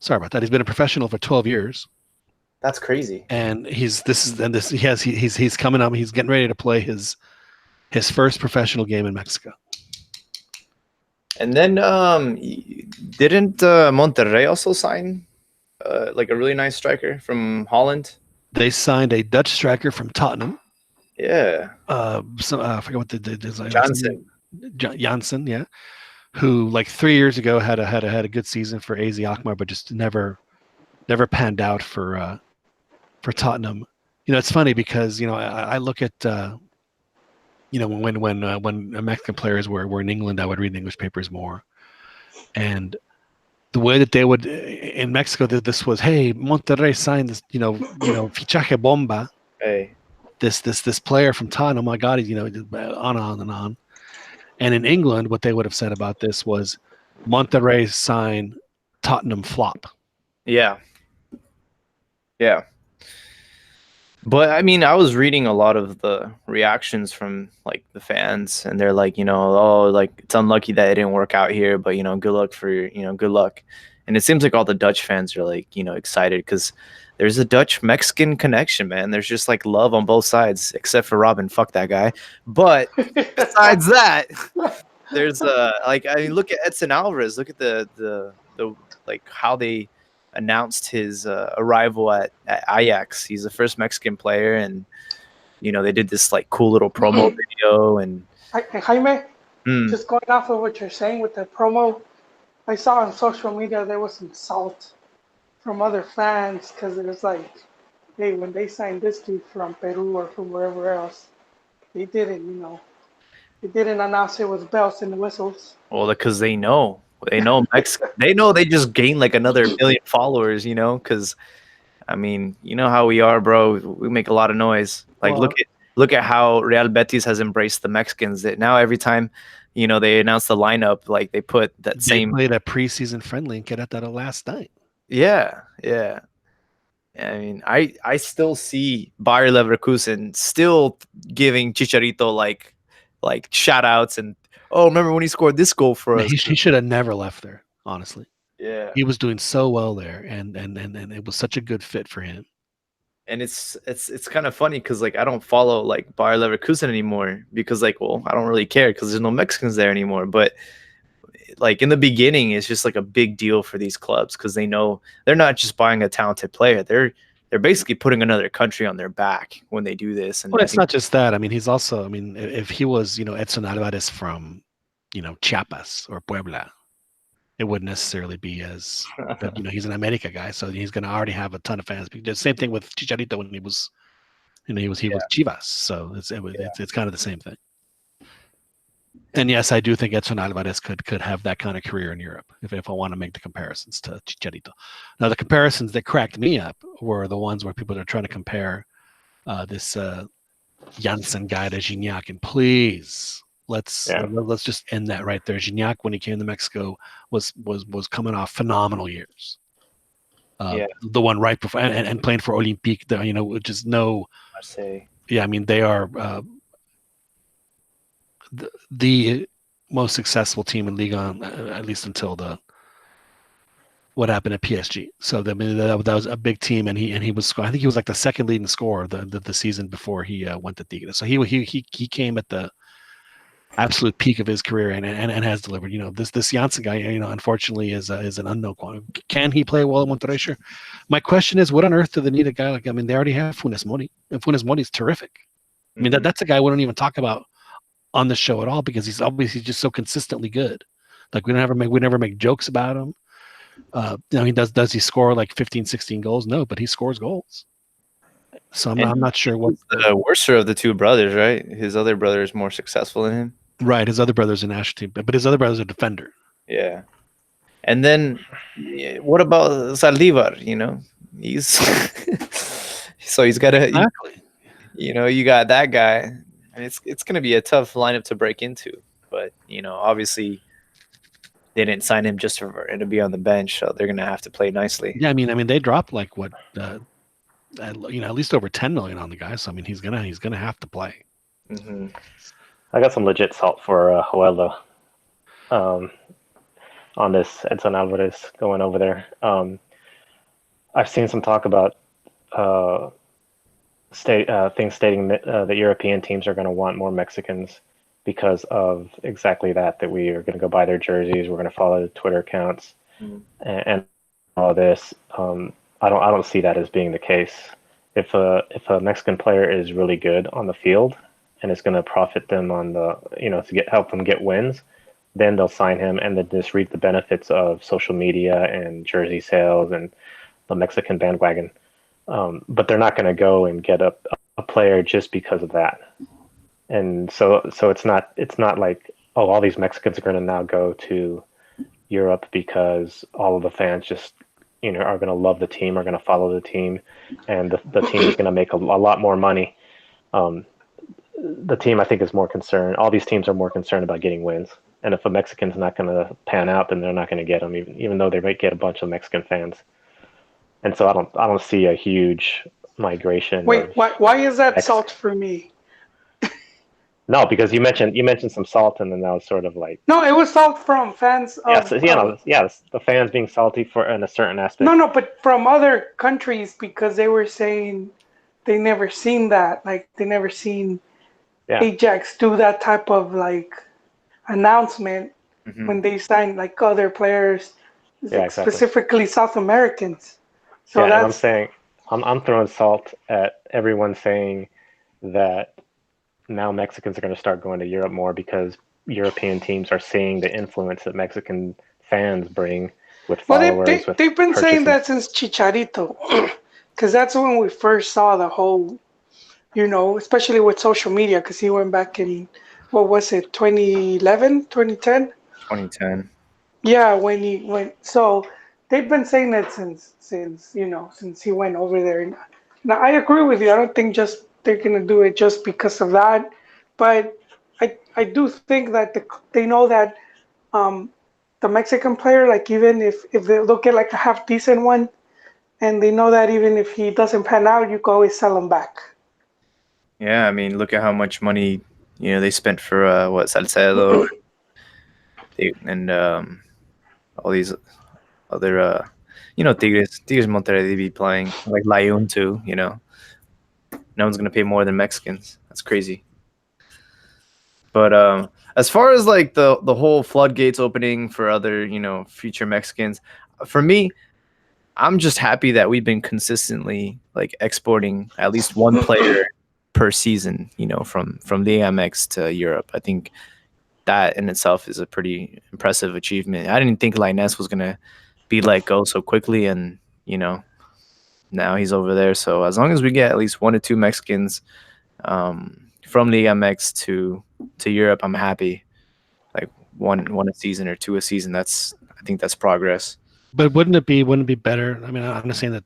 Speaker 1: Sorry about that. He's been a professional for 12 years,
Speaker 2: That's crazy.
Speaker 1: and he's coming up. He's getting ready to play his first professional game in Mexico.
Speaker 2: And then didn't Monterrey also sign like a really nice striker from Holland?
Speaker 1: They signed a Dutch striker from Tottenham.
Speaker 2: Yeah.
Speaker 1: I forget what the design.
Speaker 2: Janssen.
Speaker 1: Janssen, yeah, who like 3 years ago had a good season for AZ Alkmaar, but just never panned out for Tottenham. It's funny because I look at when Mexican players were in England, I would read the English papers more, and the way that they would in Mexico, this was, hey, Monterrey signed this, fichaje bomba.
Speaker 2: Hey.
Speaker 1: This player from Tottenham, oh my God, he's on and on. And in England, what they would have said about this was Monterrey sign, Tottenham flop.
Speaker 2: Yeah. Yeah. But I mean, I was reading a lot of the reactions from like the fans, and they're like, oh, like it's unlucky that it didn't work out here, but good luck for good luck. And it seems like all the Dutch fans are like, excited because there's a Dutch Mexican connection, man. There's just like love on both sides, except for Robin. Fuck that guy. But besides that, there's like, I mean, look at Edson Alvarez. Look at the like how they announced his arrival at Ajax. He's the first Mexican player, and they did this like cool little promo video. And
Speaker 3: Jaime, just going off of what you're saying with the promo, I saw on social media there was some salt from other fans because it was like, hey, when they signed this dude from Peru or from wherever else, they didn't announce it was bells and whistles.
Speaker 2: Well, because they know they just gained like another million followers, because I mean, how we are, bro. We make a lot of noise. Like, look at how Real Betis has embraced the Mexicans. That now every time they announce the lineup, like they put that
Speaker 1: they played a preseason friendly in Querétaro last night.
Speaker 2: Yeah. I mean, I still see Bayer Leverkusen still giving Chicharito like shout outs and, oh, remember when he scored this goal for us?
Speaker 1: He should have never left there, honestly.
Speaker 2: Yeah.
Speaker 1: He was doing so well there, and it was such a good fit for him.
Speaker 2: And it's kind of funny because like I don't follow like Bayer Leverkusen anymore because like, well, I don't really care because there's no Mexicans there anymore. But like in the beginning, it's just like a big deal for these clubs because they know they're not just buying a talented player. They're basically putting another country on their back when they do this. And
Speaker 1: well, it's not just that. I mean, he's also, I mean, if he was, Edson Alvarez from, Chiapas or Puebla, it wouldn't necessarily be as, he's an America guy, so he's going to already have a ton of fans. The same thing with Chicharito when he was, he was Chivas, so it's kind of the same thing. And yes, I do think Edson Alvarez could have that kind of career in Europe if I want to make the comparisons to Chicharito. Now, the comparisons that cracked me up were the ones where people are trying to compare this Janssen guy to Gignac. And please, let's just end that right there. Gignac, when he came to Mexico, was coming off phenomenal years. The one right before and playing for Olympique, which is no. Yeah, I mean they are. The most successful team in Liga, at least until what happened at PSG. So that was a big team, and he was. I think he was like the second leading scorer the season before he went to Liga. So he came at the absolute peak of his career and has delivered. This Janssen guy, unfortunately is an unknown quantity. Can he play well at Monterrey? Sure. My question is, what on earth do they need a guy like? I mean, they already have Funes Mori, and Funes Mori is terrific. I mean, that's a guy we don't even talk about on the show at all because he's obviously just so consistently good. Like we never make jokes about him. Does he score like 15, 16 goals? No, but he scores goals. So I'm not sure what
Speaker 2: the worser of the two brothers, right? His other brother is more successful than him.
Speaker 1: Right, his other brother's a national team, but his other brother's a defender.
Speaker 2: Yeah. And then what about Saldivar? He's so he's got a
Speaker 1: exactly.
Speaker 2: You got that guy. And it's going to be a tough lineup to break into. But obviously they didn't sign him just for him to be on the bench, so they're going to have to play nicely.
Speaker 1: Yeah, I mean, they dropped like what, at least over 10 million on the guy. So I mean, he's gonna have to play.
Speaker 2: Mm-hmm.
Speaker 4: I got some legit salt for Joella on this Edson Alvarez going over there. I've seen some talk about things stating that the European teams are going to want more Mexicans because of exactly that we are going to go buy their jerseys, we're going to follow the Twitter accounts, and all this. I don't see that as being the case. If a Mexican player is really good on the field and it's going to profit them on the to help them get wins, then they'll sign him and then just reap the benefits of social media and jersey sales and the Mexican bandwagon. But they're not going to go and get a player just because of that. And so it's not like, oh, all these Mexicans are going to now go to Europe because all of the fans just are going to love the team, are going to follow the team, and the team is going to make a lot more money. The team, I think, is more concerned. All these teams are more concerned about getting wins. And if a Mexican's not going to pan out, then they're not going to get them, even though they might get a bunch of Mexican fans. And so I don't see a huge migration.
Speaker 3: Wait, why is that salt for me?
Speaker 4: No, because you mentioned some salt, and then that was sort of like,
Speaker 3: no, it was salt from fans.
Speaker 4: The fans being salty for in a certain aspect.
Speaker 3: No, but from other countries, because they were saying they never seen that, like they never seen Ajax do that type of like announcement when they signed like other players, specifically South Americans. So
Speaker 4: and I'm saying I'm throwing salt at everyone saying that now Mexicans are going to start going to Europe more because European teams are seeing the influence that Mexican fans bring with followers.
Speaker 3: They've been saying that since Chicharito, because that's when we first saw the whole, especially with social media, because he went back in, what was it, 2011, 2010?
Speaker 2: 2010.
Speaker 3: Yeah, when he went. So they've been saying that since he went over there. Now I agree with you. I don't think just they're gonna do it just because of that, but I do think that they know that the Mexican player, like even if they look at like a half decent one, and they know that even if he doesn't pan out, you can always sell him back.
Speaker 2: Yeah, I mean, look at how much money they spent for Salcedo and all these other Tigres Monterrey, they be playing like Layun too. No one's gonna pay more than Mexicans. That's crazy. But as far as like the whole floodgates opening for other future Mexicans, for me, I'm just happy that we've been consistently like exporting at least one player per season, from LigaMX to Europe. I think that in itself is a pretty impressive achievement. I didn't think Lainez was gonna be let go so quickly, and now he's over there. So as long as we get at least 1 or 2 Mexicans from LigaMX to Europe, I'm happy. Like one a season or 2 a season. I think that's progress.
Speaker 1: But wouldn't it be better? I mean, I'm not saying that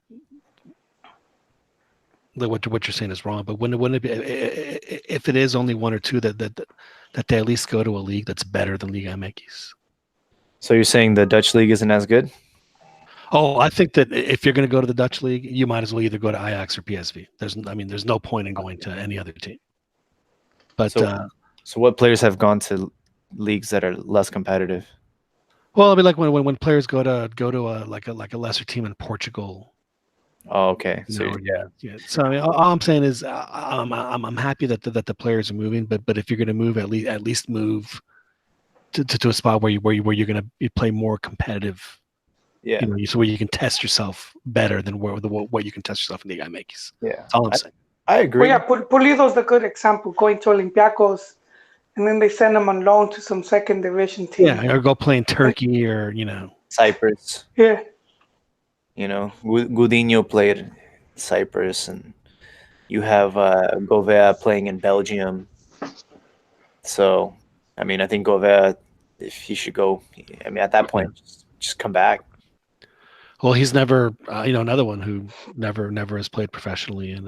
Speaker 1: what you're saying is wrong, but wouldn't it be, if it is only 1 or 2 that they at least go to a league that's better than LigaMX?
Speaker 2: So you're saying the Dutch league isn't as good?
Speaker 1: Oh, I think that if you're going to go to the Dutch league, you might as well either go to Ajax or PSV. There's no point in going to any other team. But
Speaker 2: so what players have gone to leagues that are less competitive?
Speaker 1: Well, I mean, like when players go to a lesser team in Portugal.
Speaker 2: Oh, okay.
Speaker 1: So yeah. So I mean, all I'm saying is I'm happy that the players are moving, but if you're going to move, at least move to a spot where you're going to play more competitive.
Speaker 2: Yeah.
Speaker 1: So where you can test yourself better than what you can test yourself in the LigaMX.
Speaker 2: Yeah.
Speaker 1: That's all I'm saying.
Speaker 2: I agree.
Speaker 3: Well, yeah, Pulido's the good example, going to Olympiacos, and then they send him on loan to some second division team.
Speaker 1: Yeah, or go play in Turkey or
Speaker 2: Cyprus.
Speaker 3: Yeah.
Speaker 2: Gudinho played Cyprus, and you have Govea playing in Belgium. So, I mean, I think Govea, if he should go, I mean, at that point, just come back.
Speaker 1: Well, he's never, another one who never has played professionally in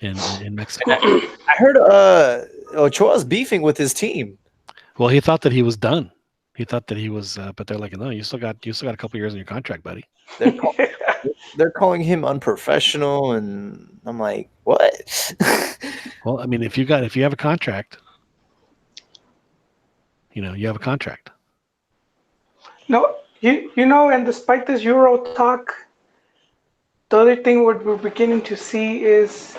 Speaker 1: in Mexico.
Speaker 2: I heard Ochoa's beefing with his team.
Speaker 1: Well, he thought that he was done. He thought that he was, but they're like, no, you still got a couple years on your contract, buddy.
Speaker 2: They're calling him unprofessional, and I'm like, what?
Speaker 1: Well, I mean, if you have a contract, you have a contract.
Speaker 3: No, and despite this Euro talk, the other thing we're beginning to see is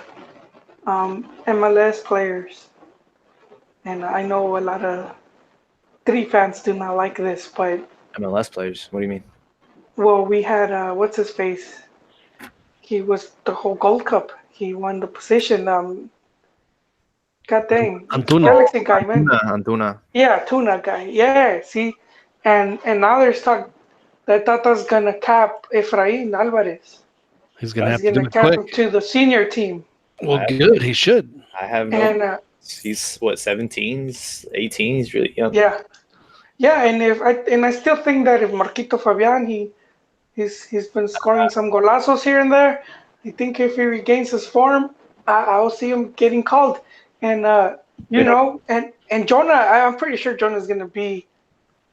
Speaker 3: MLS players. And I know a lot of Three fans do not like this, but
Speaker 2: MLS players. What do you mean?
Speaker 3: well, we had what's his face? He was the whole Gold Cup. He won the position. God dang,
Speaker 1: Antuna.
Speaker 3: Galaxy guy, man.
Speaker 2: Antuna.
Speaker 3: Yeah, Tuna guy. Yeah, see, and now there's talk that Tata's gonna cap Efrain Alvarez.
Speaker 1: He's gonna have
Speaker 3: He's
Speaker 1: to do
Speaker 3: gonna
Speaker 1: it
Speaker 3: cap him
Speaker 1: quick.
Speaker 3: to the senior team.
Speaker 1: Well, good. He should.
Speaker 2: I have no.
Speaker 3: And
Speaker 2: He's what, 17, 18? He's really young.
Speaker 3: yeah, and I still think that if Marquito Fabian he's been scoring some golazos here and there. I think if he regains his form, I'll see him getting called. And and Jonah, I'm pretty sure Jonah is gonna be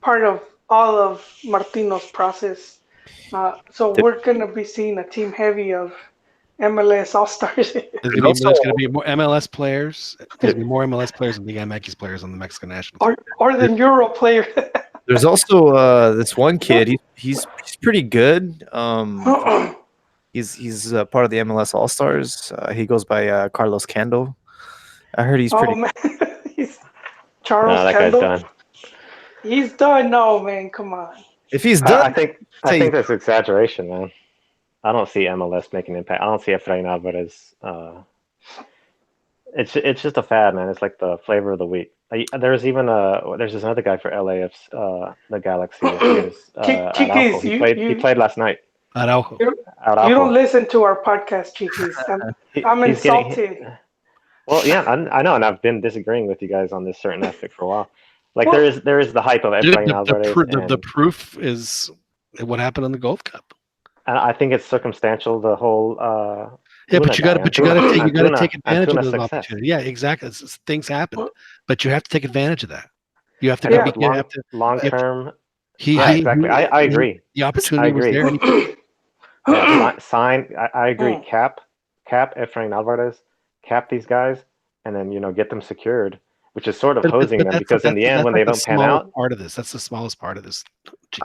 Speaker 3: part of all of Martino's process. So we're gonna be seeing a team heavy of MLS All Stars.
Speaker 1: There's going to be more MLS players. There's going to be more MLS players than LigaMX players on the Mexican national team.
Speaker 3: or the Euro player.
Speaker 2: There's also this one kid. He's pretty good. He's part of the MLS All Stars. He goes by Carlos Cando. I heard he's pretty.
Speaker 3: Oh man, he's Charles
Speaker 4: No, that
Speaker 3: Kendall.
Speaker 4: guy's done.
Speaker 3: He's done. No man, come on.
Speaker 2: If he's done,
Speaker 4: I think that's exaggeration, man. I don't see MLS making impact. I don't see Efrain Alvarez. It's just a fad, man. It's like the flavor of the week. There's this another guy for LAF's the Galaxy.
Speaker 3: Chiquis,
Speaker 4: he played last night.
Speaker 1: Araujo.
Speaker 3: You don't listen to our podcast, Chiquis. I'm insulted.
Speaker 4: Well, yeah, I know, and I've been disagreeing with you guys on this certain aspect for a while. Like there is the hype of Efrain Alvarez.
Speaker 1: The proof is what happened in the Gold Cup.
Speaker 4: I think it's circumstantial. The whole
Speaker 1: but you got to take advantage of
Speaker 4: Antuna
Speaker 1: those
Speaker 4: success.
Speaker 1: opportunities. Yeah, exactly. Things happen, but you have to take advantage of that. You have to
Speaker 4: long term.
Speaker 1: Exactly.
Speaker 4: I agree.
Speaker 1: The opportunity was there.
Speaker 4: I agree. Cap Efrain Alvarez, cap these guys, and then get them secured, which is sort of hosing them because in the end, when they don't pan out,
Speaker 1: that's the smallest part of this.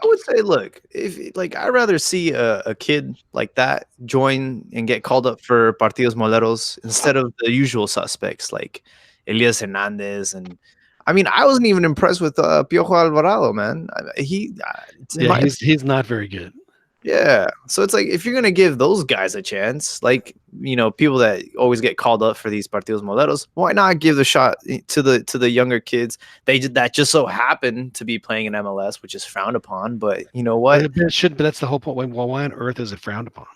Speaker 2: I would say, look, if I'd rather see a kid like that join and get called up for Partidos Moleros instead of the usual suspects like Elias Hernandez. And I mean, I wasn't even impressed with Piojo Alvarado, man.
Speaker 1: He's not very good.
Speaker 2: Yeah, so it's like if you're gonna give those guys a chance, like people that always get called up for these Partidos Moleros, why not give the shot to the younger kids? That just so happen to be playing in MLS, which is frowned upon. But you know what?
Speaker 1: It should, but that's the whole point. Well, why on earth is it frowned upon?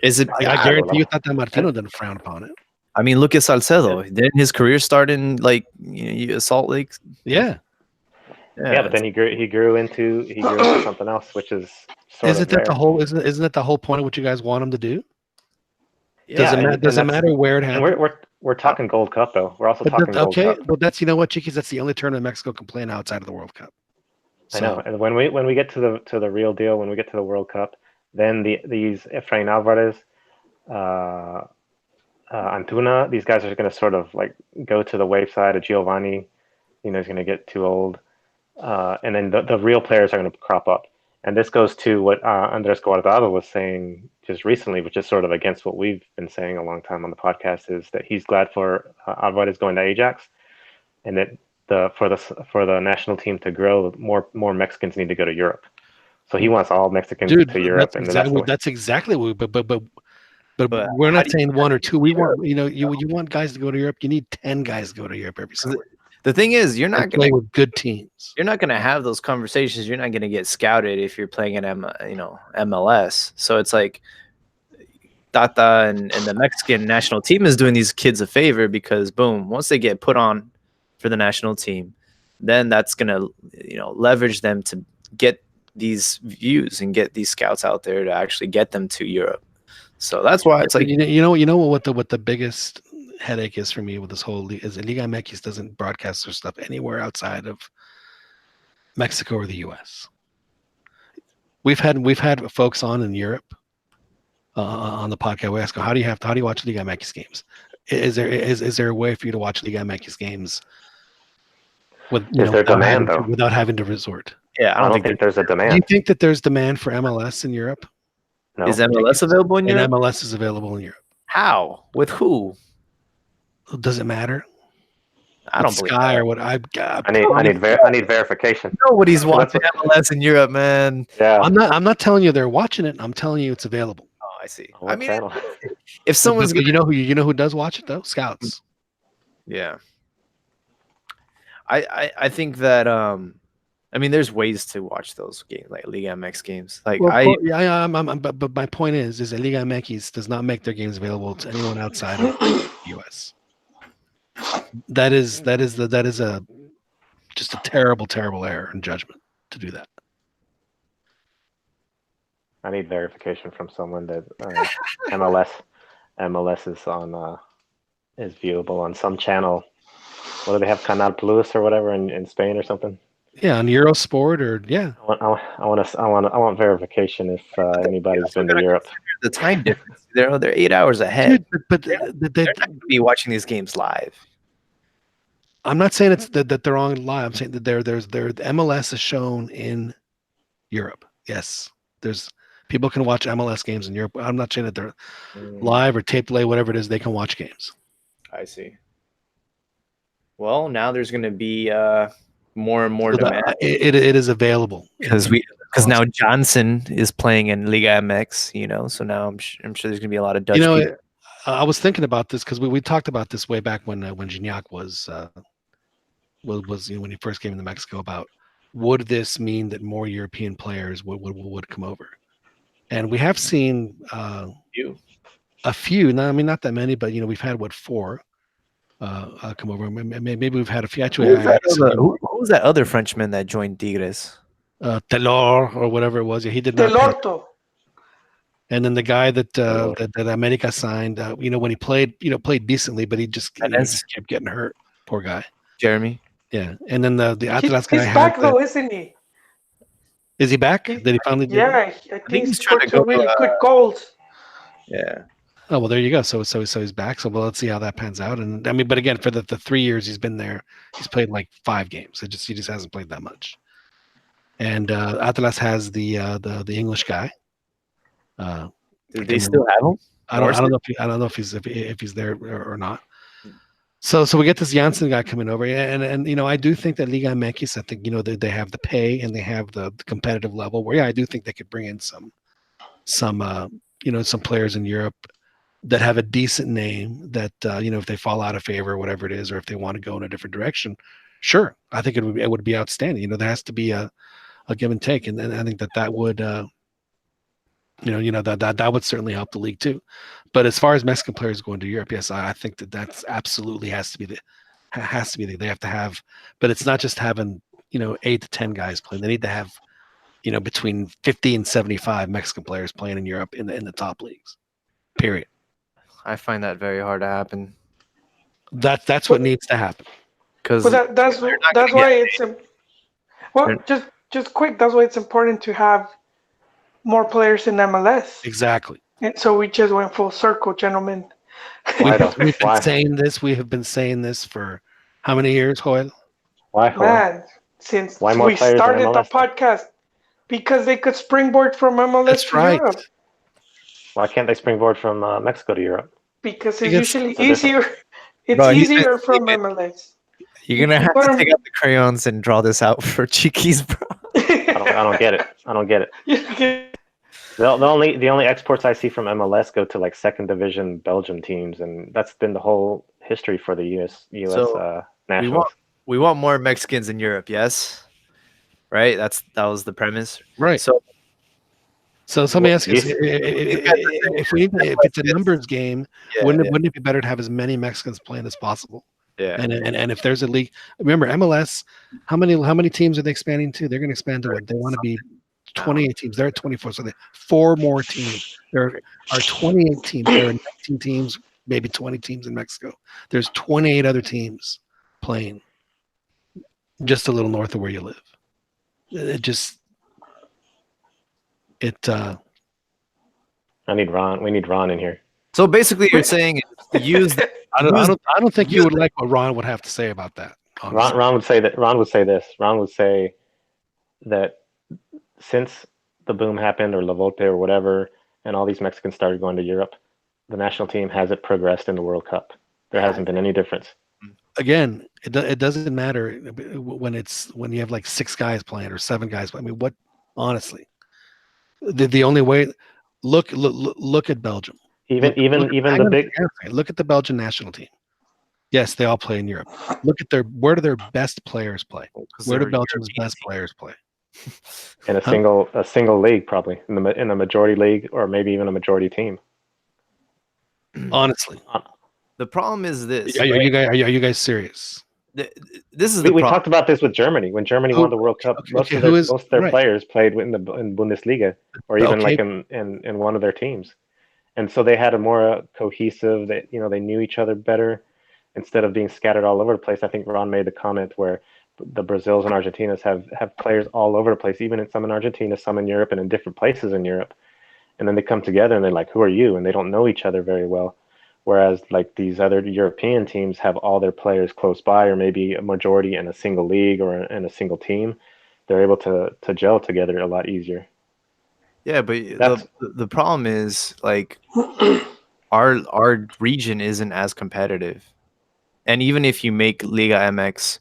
Speaker 2: Is it?
Speaker 1: I guarantee you thought that Martino didn't frown upon it.
Speaker 2: I mean, look at Salcedo. Didn't his career start in Salt Lake?
Speaker 1: Yeah.
Speaker 4: Yeah, but then he grew into something else, which is
Speaker 1: isn't that the whole point of what you guys want him to do?
Speaker 2: Yeah,
Speaker 1: does it matter where it happens?
Speaker 4: We're talking Gold Cup though. We're also talking Gold Cup.
Speaker 1: But that's Chiquis, that's the only tournament Mexico can play in outside of the World Cup.
Speaker 4: So. I know, and when we get to the real deal, when we get to the World Cup, then these Efrain Alvarez, Antuna, these guys are going to sort of like go to the wayside of Giovanni. He's going to get too old. And then the real players are going to crop up. And this goes to what Andres Guardado was saying just recently, which is sort of against what we've been saying a long time on the podcast, is that he's glad for Alvarez going to Ajax, and that for the national team to grow, more Mexicans need to go to Europe. So he wants all Mexicans to Europe.
Speaker 1: That's exactly what. But we're not saying one or two. We want you want guys to go to Europe. You need 10 guys to go to Europe every summer.
Speaker 2: The thing is, you're not going to
Speaker 1: play with good teams.
Speaker 2: You're not going to have those conversations. You're not going to get scouted if you're playing in MLS. So it's like Tata and the Mexican national team is doing these kids a favor because boom, once they get put on for the national team, then that's going to leverage them to get these views and get these scouts out there to actually get them to Europe. So that's why it's like
Speaker 1: you know what the biggest headache is for me with this whole league is that LigaMX doesn't broadcast their stuff anywhere outside of Mexico or the U.S. We've had folks on in Europe on the podcast. We ask them, how do you watch LigaMX games? Is there a way for you to watch LigaMX games with
Speaker 4: Is there demand though?
Speaker 1: without having to resort?
Speaker 2: yeah,
Speaker 4: I don't think there's a
Speaker 1: Do you
Speaker 4: demand.
Speaker 1: think that there's demand for MLS in Europe?
Speaker 4: No.
Speaker 2: is MLS available in
Speaker 1: And
Speaker 2: Europe?
Speaker 1: MLS is available in Europe.
Speaker 2: How? With who?
Speaker 1: Does it matter?
Speaker 2: I don't
Speaker 1: With
Speaker 2: believe
Speaker 1: Sky
Speaker 2: that.
Speaker 1: or what? I
Speaker 4: need verification.
Speaker 2: Nobody's
Speaker 4: Let's-
Speaker 2: watching MLS in Europe, man.
Speaker 4: Yeah.
Speaker 1: I'm not telling you they're watching it. I'm telling you it's available.
Speaker 2: Oh, I see.
Speaker 4: On what
Speaker 2: I mean,
Speaker 4: channel?
Speaker 2: if someone's
Speaker 1: But
Speaker 2: gonna,
Speaker 1: you know who does watch it though? Scouts.
Speaker 2: yeah. I think that I mean, there's ways to watch those games, like LigaMX games. Like
Speaker 1: Well, of course, yeah, but my point is that Liga MX does not make their games available to anyone outside of the U.S. That is a just a terrible error in judgment to do that.
Speaker 4: I need verification from someone that MLS is on is viewable on some channel. What do they have? Canal Plus or whatever in Spain or something.
Speaker 1: Yeah, on Eurosport or yeah.
Speaker 4: I want verification if anybody's been to Europe.
Speaker 2: the time difference. They're 8 hours ahead.
Speaker 1: Dude, but
Speaker 2: They're not going to be watching these games live.
Speaker 1: I'm not saying it's that they're on live. I'm saying that the MLS is shown in Europe. Yes, there's people can watch MLS games in Europe. I'm not saying that they're live or tape delay, whatever it is. They can watch games.
Speaker 2: I see. Well, now there's going to be more and more
Speaker 1: So
Speaker 2: demand
Speaker 1: it is available
Speaker 2: because now Johnson is playing in Liga MX. You know, so now I'm sure there's going to be a lot of Dutch people.
Speaker 1: I was thinking about this because we talked about this way back when Gignac was when he first came into Mexico about would this mean that more European players would come over, and we have seen a few. No, I mean not that many, but we've had 4 come over. Maybe we've had a few. Actually,
Speaker 2: who was that other Frenchman that joined Tigres?
Speaker 1: Taylor or whatever it was. Yeah, he did not.
Speaker 3: Delorto.
Speaker 1: And then the guy that America signed, when he played decently, but he just kept getting hurt. Poor guy.
Speaker 2: Jeremy.
Speaker 1: Yeah, and then the Atlas guy.
Speaker 3: He's back though, isn't he?
Speaker 1: Is he back? Did he finally?
Speaker 3: Yeah, I think
Speaker 2: he's trying to
Speaker 3: some
Speaker 2: go.
Speaker 3: really good goals.
Speaker 2: Yeah.
Speaker 1: Oh well, there you go. So he's back. So let's see how that pans out. And I mean, but again, for the 3 years he's been there, he's played like 5 games. He just hasn't played that much. And Atlas has the English guy.
Speaker 2: Do they still have him?
Speaker 1: I don't know if he's there or not. So we get this Janssen guy coming over, and I do think that Liga MX, I think they have the pay and they have the competitive level where I do think they could bring in some players in Europe that have a decent name that if they fall out of favor or whatever it is, or if they want to go in a different direction, sure, I think it would be outstanding. There has to be a give and take, and I think that would that would certainly help the league too. But as far as Mexican players going to Europe, yes, I think that's absolutely has to be they have to have, but it's not just having 8 to 10 guys playing. They need to have between 50 and 75 Mexican players playing in Europe in the top leagues. Period.
Speaker 2: I find that very hard to happen.
Speaker 1: That's what needs to happen.
Speaker 2: Because
Speaker 3: that's why it's just quick. That's why it's important to have more players in MLS.
Speaker 1: Exactly.
Speaker 3: And so we just went full circle, gentlemen.
Speaker 1: We've been saying this. We have been saying this for how many years, Joel?
Speaker 4: Why?
Speaker 3: Man, since
Speaker 4: Why more
Speaker 3: we
Speaker 4: players in
Speaker 3: started the
Speaker 4: MLS?
Speaker 3: podcast, because they could springboard from MLS
Speaker 1: That's
Speaker 3: to
Speaker 1: right.
Speaker 3: Europe.
Speaker 4: Why can't they springboard from Mexico to Europe?
Speaker 3: Because it's usually
Speaker 4: it's
Speaker 3: easier. It's
Speaker 2: Bro, he's
Speaker 3: easier
Speaker 2: been
Speaker 3: from
Speaker 2: sleeping.
Speaker 3: MLS.
Speaker 2: You're gonna have to take out the crayons and draw this out for Chiquis, bro.
Speaker 4: I don't get it. I don't get it. The only exports I see from MLS go to like second division Belgium teams, and that's been the whole history for the US nationals.
Speaker 2: We want more Mexicans in Europe, yes, right? That was the premise,
Speaker 1: right?
Speaker 2: So
Speaker 1: let me ask you: if it's a numbers game, wouldn't it be better to have as many Mexicans playing as possible?
Speaker 2: Yeah.
Speaker 1: And if there's a league, remember MLS, how many teams are they expanding to? They're going to expand to what they want to be 28 teams. They're at 24, so 4 more teams. There are 28 teams. There are 19 teams, maybe 20 teams in Mexico. There's 28 other teams playing just a little north of where you live.
Speaker 4: I need Ron. We need Ron in here.
Speaker 2: So basically, you're saying use.
Speaker 1: I don't think you would like what Ron would have to say about that. Honestly.
Speaker 4: Ron would say that. Ron would say this. Ron would say that since the boom happened, or La Volpe or whatever, and all these Mexicans started going to Europe, the national team hasn't progressed in the World Cup. There hasn't been any difference.
Speaker 1: Again, it doesn't matter when you have like 6 guys playing or 7 guys. I mean, what? Honestly, the only way. Look at Belgium.
Speaker 4: Even the big.
Speaker 1: Look at the Belgian national team. Yes, they all play in Europe. Look at where do their best players play? Where do Belgium's best players play?
Speaker 4: In a single league, probably in the majority league, or maybe even a majority team.
Speaker 1: Honestly,
Speaker 2: the problem is this.
Speaker 1: Are you guys serious?
Speaker 2: This is
Speaker 4: we talked about this with Germany. When Germany won the World Cup, most of their players played in Bundesliga, or even like in one of their teams, and so they had a more cohesive. They knew each other better instead of being scattered all over the place. I think Ron made the comment where the Brazils and Argentinas have players all over the place, even some in Argentina, some in Europe, and in different places in Europe, and then they come together and they're like, "Who are you?" and they don't know each other very well. Whereas like these other European teams have all their players close by, or maybe a majority in a single league or in a single team, they're able to gel together a lot easier.
Speaker 2: Yeah, but the problem is like our region isn't as competitive, and even if you make LigaMX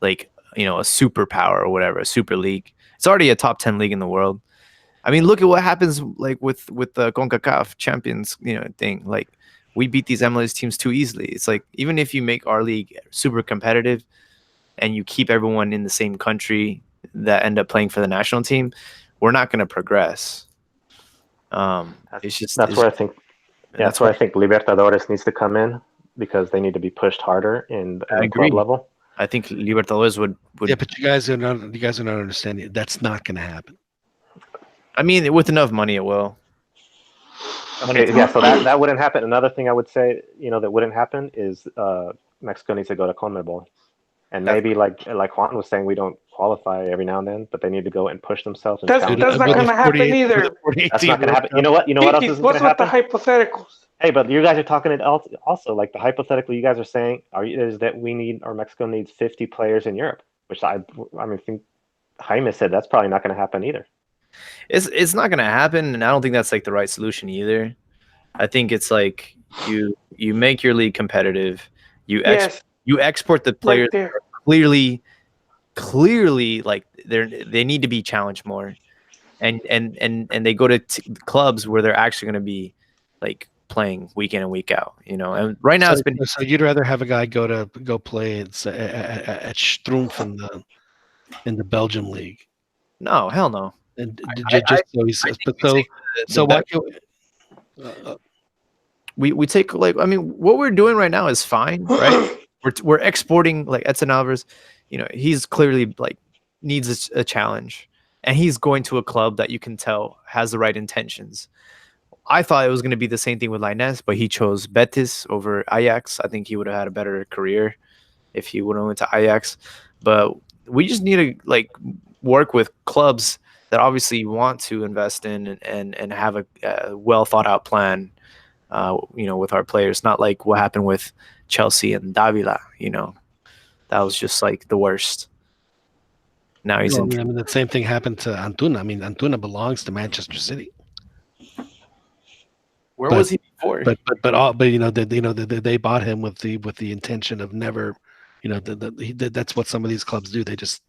Speaker 2: like a superpower or whatever, a super league, it's already a top 10 league in the world. I mean, look at what happens like with the CONCACAF Champions thing. Like, we beat these MLS teams too easily. It's like, even if you make our league super competitive and you keep everyone in the same country that end up playing for the national team, we're not going to progress.
Speaker 4: That's where I think Libertadores needs to come in, because they need to be pushed harder in the club level.
Speaker 2: I think Libertadores would.
Speaker 1: Yeah, but you guys are not understanding. That's not going to happen. I
Speaker 2: mean, with enough money, it will.
Speaker 4: Okay, yeah, so that wouldn't happen. Another thing I would say, that wouldn't happen is Mexico needs to go to CONMEBOL. And maybe like Juan was saying, we don't qualify every now and then, but they need to go and push themselves.
Speaker 3: That's not going to happen either.
Speaker 4: That's not going to happen. You know what else is going to happen?
Speaker 3: What's with the hypotheticals?
Speaker 4: Hey, but you guys are talking it also, like the hypothetical you guys are saying is that Mexico needs 50 players in Europe, which I think Jaime said that's probably not going to happen either.
Speaker 2: It's not going to happen, and I don't think that's like the right solution either. I think it's like you make your league competitive. You export the players that are clearly like they need to be challenged more, and they go to clubs where they're actually going to be like playing week in and week out. And right now it's been.
Speaker 1: So you'd rather have a guy go play at Strumpf in the Belgium league?
Speaker 2: No, hell no.
Speaker 1: And
Speaker 2: we take like, I mean, what we're doing right now is fine, right? we're exporting like Edson Alvarez. He's clearly like needs a challenge, and he's going to a club that you can tell has the right intentions. I thought it was going to be the same thing with Lainez, but he chose Betis over Ajax. I think he would have had a better career if he would have went to Ajax. But we just need to like work with clubs that obviously want to invest in and have a well thought out plan, with our players. Not like what happened with Chelsea and Davila. That was just like the worst. Now he's in.
Speaker 1: I mean, the same thing happened to Antuna. I mean, Antuna belongs to Manchester City.
Speaker 2: Where was he before?
Speaker 1: But they bought him with the intention of never, that's what some of these clubs do. They just,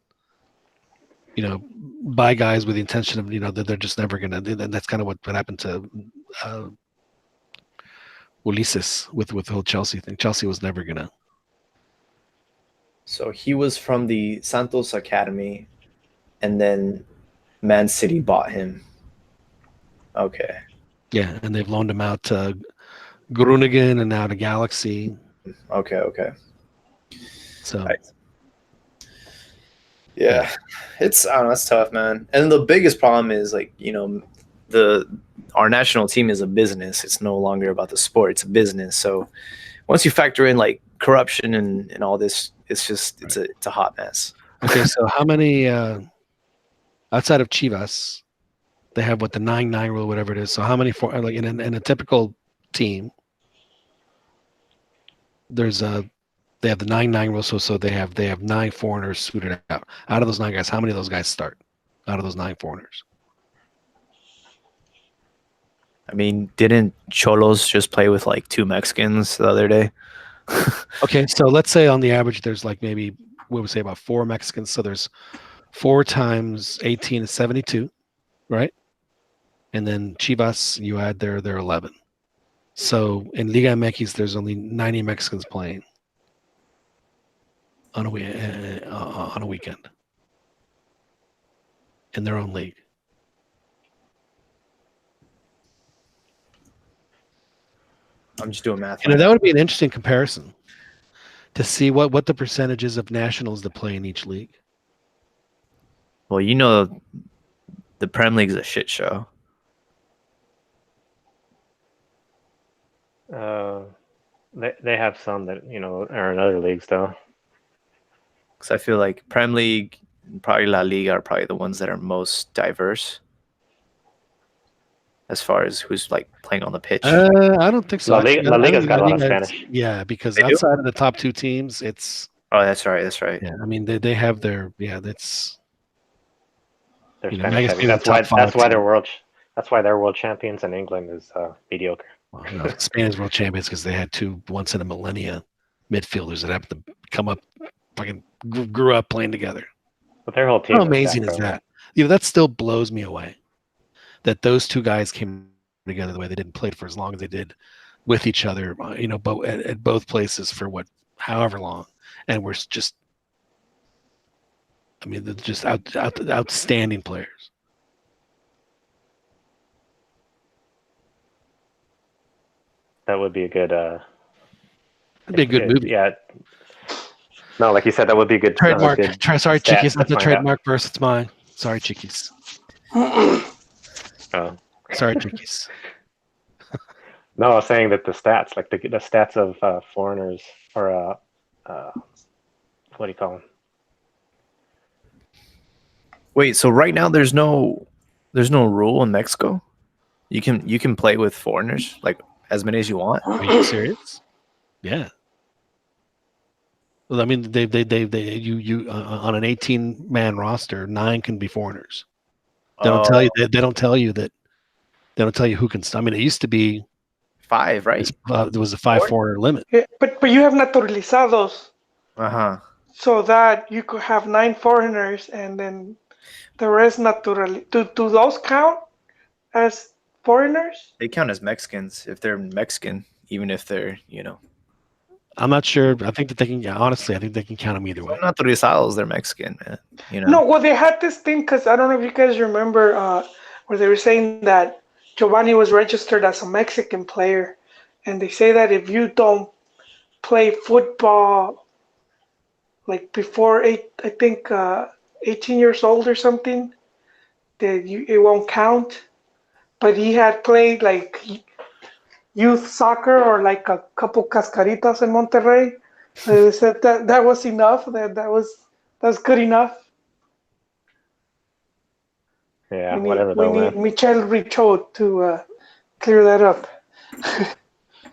Speaker 1: buy guys with the intention of, that they're just never gonna. That's kind of what happened to Ulises with the whole Chelsea thing. Chelsea was never gonna.
Speaker 2: So he was from the Santos Academy, and then Man City bought him. Okay.
Speaker 1: Yeah, and they've loaned him out to Groningen and now to Galaxy.
Speaker 2: Okay.
Speaker 1: So,
Speaker 2: Yeah, it's I don't know, it's tough, man. And the biggest problem is like our national team is a business. It's no longer about the sport; it's a business. So once you factor in like corruption and all this, it's a hot mess.
Speaker 1: Okay, so how many outside of Chivas, they have what the 9-9 rule, whatever it is. So how many for like in a typical team, there's they have the 9-9 rule, so they have 9 foreigners suited out. Out of those 9 guys, how many of those guys start? Out of those 9 foreigners.
Speaker 2: I mean, didn't Cholos just play with like 2 Mexicans the other day?
Speaker 1: Okay, so let's say on the average, there's like maybe we would say about 4 Mexicans. So there's 4 times 18 is 72, right? And then Chivas, you add their 11. So in LigaMX, there's only 90 Mexicans playing on a weekend in their own league.
Speaker 2: I'm just doing math.
Speaker 1: That would be an interesting comparison to see what the percentages of nationals that play in each league.
Speaker 2: Well, the Prem League's a shit show.
Speaker 4: They have some that are in other leagues though.
Speaker 2: Because I feel like Prem League and probably La Liga are probably the ones that are most diverse as far as who's like playing on the pitch.
Speaker 1: I don't think so.
Speaker 4: La Liga's got a lot of Spanish.
Speaker 1: Yeah, because
Speaker 2: They do?
Speaker 1: outside of the top 2 teams, it's
Speaker 2: Oh, that's right.
Speaker 1: yeah. I mean, they have their that's
Speaker 4: They're
Speaker 1: I
Speaker 4: Spanish
Speaker 1: guess
Speaker 4: heavy.
Speaker 1: maybe the top 5
Speaker 4: That's why
Speaker 1: teams.
Speaker 4: That's why they're world champions and England is mediocre.
Speaker 1: Well, no, Spain is world champions because they had 2 once in a millennia midfielders that happened to come up, fucking grew up playing together.
Speaker 4: But their whole team.
Speaker 1: How amazing is that? That still blows me away. That those 2 guys came together the way they didn't play for as long as they did with each other, at both places for however long, and we're just, I mean, they're just outstanding players.
Speaker 4: That would be a good.
Speaker 1: That'd be a good movie.
Speaker 4: Yeah. No, like you said, that would be a good
Speaker 1: trademark.
Speaker 4: Good
Speaker 1: Sorry, Chiquis, that's a
Speaker 4: find
Speaker 1: trademark verse. It's mine. Sorry, Chiquis.
Speaker 4: Oh.
Speaker 1: Sorry, Chiquis.
Speaker 4: No, I was saying that the stats, like the stats of foreigners, or what do you call them?
Speaker 2: Wait, so right now there's no rule in Mexico. You can play with foreigners like as many as you want.
Speaker 1: Are you serious? Yeah. Well, I mean, they you on an 18-man roster, 9 can be foreigners. They don't tell you that. They don't tell you that. They don't tell you who can. I mean, it used to be
Speaker 2: 5, right?
Speaker 1: There was a 5 foreigner limit.
Speaker 3: Yeah, but you have naturalizados, so that you could have 9 foreigners and then the rest natural. Do those count as foreigners?
Speaker 2: They count as Mexicans if they're Mexican, even if they're
Speaker 1: I'm not sure. I think that they can. Yeah, honestly, I think they can count them either way.
Speaker 2: Naturalizados, they're Mexican, man.
Speaker 3: No, well, they had this thing because I don't know if you guys remember where they were saying that Giovanni was registered as a Mexican player, and they say that if you don't play football like before 18 years old or something, that it won't count. But he had played like youth soccer or like a couple cascaritas in Monterrey. They said that was enough. That's good enough.
Speaker 4: Yeah,
Speaker 3: We
Speaker 4: whatever.
Speaker 3: need Michel Richaud to clear that up.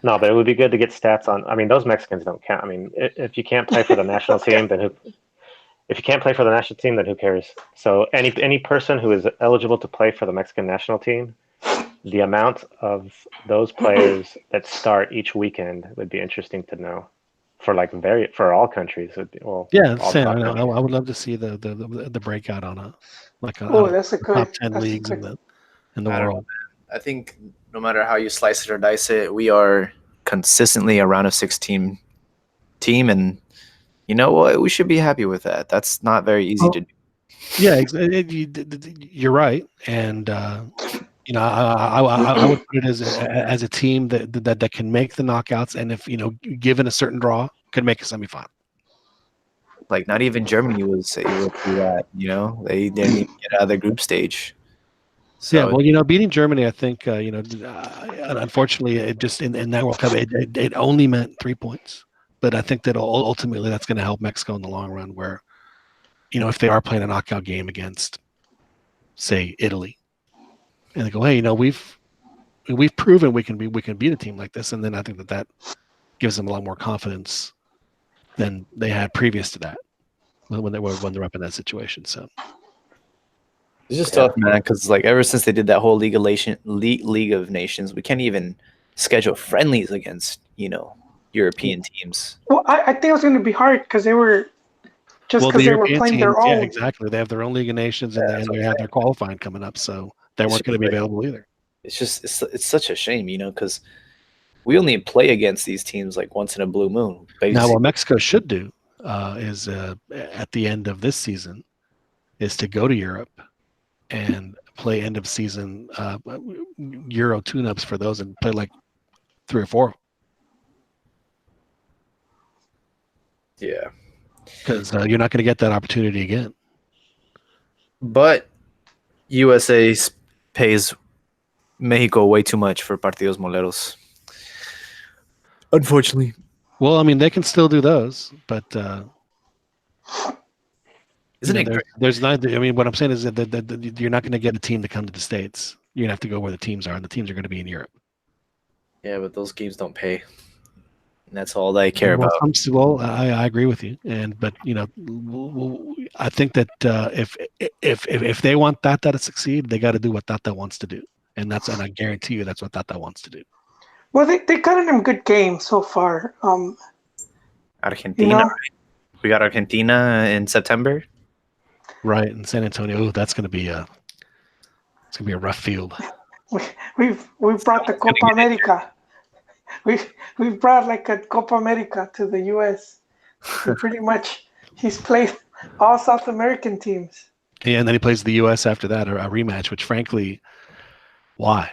Speaker 4: No, but it would be good to get stats on. I mean, those Mexicans don't count. I mean, if you can't play for the national team, then who? If you can't play for the national team, then who cares? So any person who is eligible to play for the Mexican national team, the amount of those players that start each weekend would be interesting to know. For all countries,
Speaker 1: Yeah,
Speaker 4: all
Speaker 1: Sam,
Speaker 4: top
Speaker 1: I
Speaker 4: countries.
Speaker 1: would love to see the breakout on a
Speaker 3: That's a good
Speaker 1: top 10 leagues in the world.
Speaker 2: I think no matter how you slice it or dice it, we are consistently a round of 16 team, and you know what? We should be happy with that. That's not very easy to do.
Speaker 1: Yeah, you're right, and I would put it as a team that can make the knockouts, and if given a certain draw, could make a semifinal.
Speaker 2: Like not even Germany was able to do that. They didn't even get out of the group stage. So
Speaker 1: Yeah, well, beating Germany, I think, unfortunately, it just in that World Cup, it only meant 3 points. But I think that ultimately that's going to help Mexico in the long run. Where, if they are playing a knockout game against, say, Italy, and they go, hey, we've proven we can beat a team like this, and then I think that gives them a lot more confidence than they had previous to that when they're up in that situation. So
Speaker 2: it's just tough, man, because like ever since they did that whole League of Nations, we can't even schedule friendlies against European teams.
Speaker 3: Well, I think it was going to be hard because they were
Speaker 1: the
Speaker 3: they were
Speaker 1: European
Speaker 3: playing
Speaker 1: teams,
Speaker 3: their own.
Speaker 1: yeah, exactly. They have their own League of Nations, and they have their qualifying coming up, so they weren't going to be available either.
Speaker 2: It's just it's such a shame, because we only play against these teams like once in a blue moon. Basically.
Speaker 1: Now, what Mexico should do is at the end of this season is to go to Europe and play end of season Euro tune-ups for those and play like 3 or 4.
Speaker 2: Yeah,
Speaker 1: because you're not going to get that opportunity again.
Speaker 2: But USA pays Mexico way too much for partidos moleros. Unfortunately.
Speaker 1: Well, I mean, they can still do those, but
Speaker 2: isn't it great?
Speaker 1: There's not. I mean, what I'm saying is that you're not going to get a team to come to the States. You're going to have to go where the teams are, and the teams are going to be in Europe.
Speaker 2: Yeah, but those games don't pay. And that's all they care about.
Speaker 1: I agree with you, but I think that if they want Tata to succeed, they got to do what Tata wants to do, and I guarantee you that's what Tata wants to do.
Speaker 3: Well, they got them good games so far.
Speaker 2: Argentina, right? We got Argentina in September,
Speaker 1: right? In San Antonio. Ooh, that's going to be a rough field.
Speaker 3: We've brought the Copa America. We've brought like a Copa America to the U.S. So pretty much he's played all South American teams.
Speaker 1: Yeah, and then he plays the U.S. after that, or a rematch. Which, frankly, why?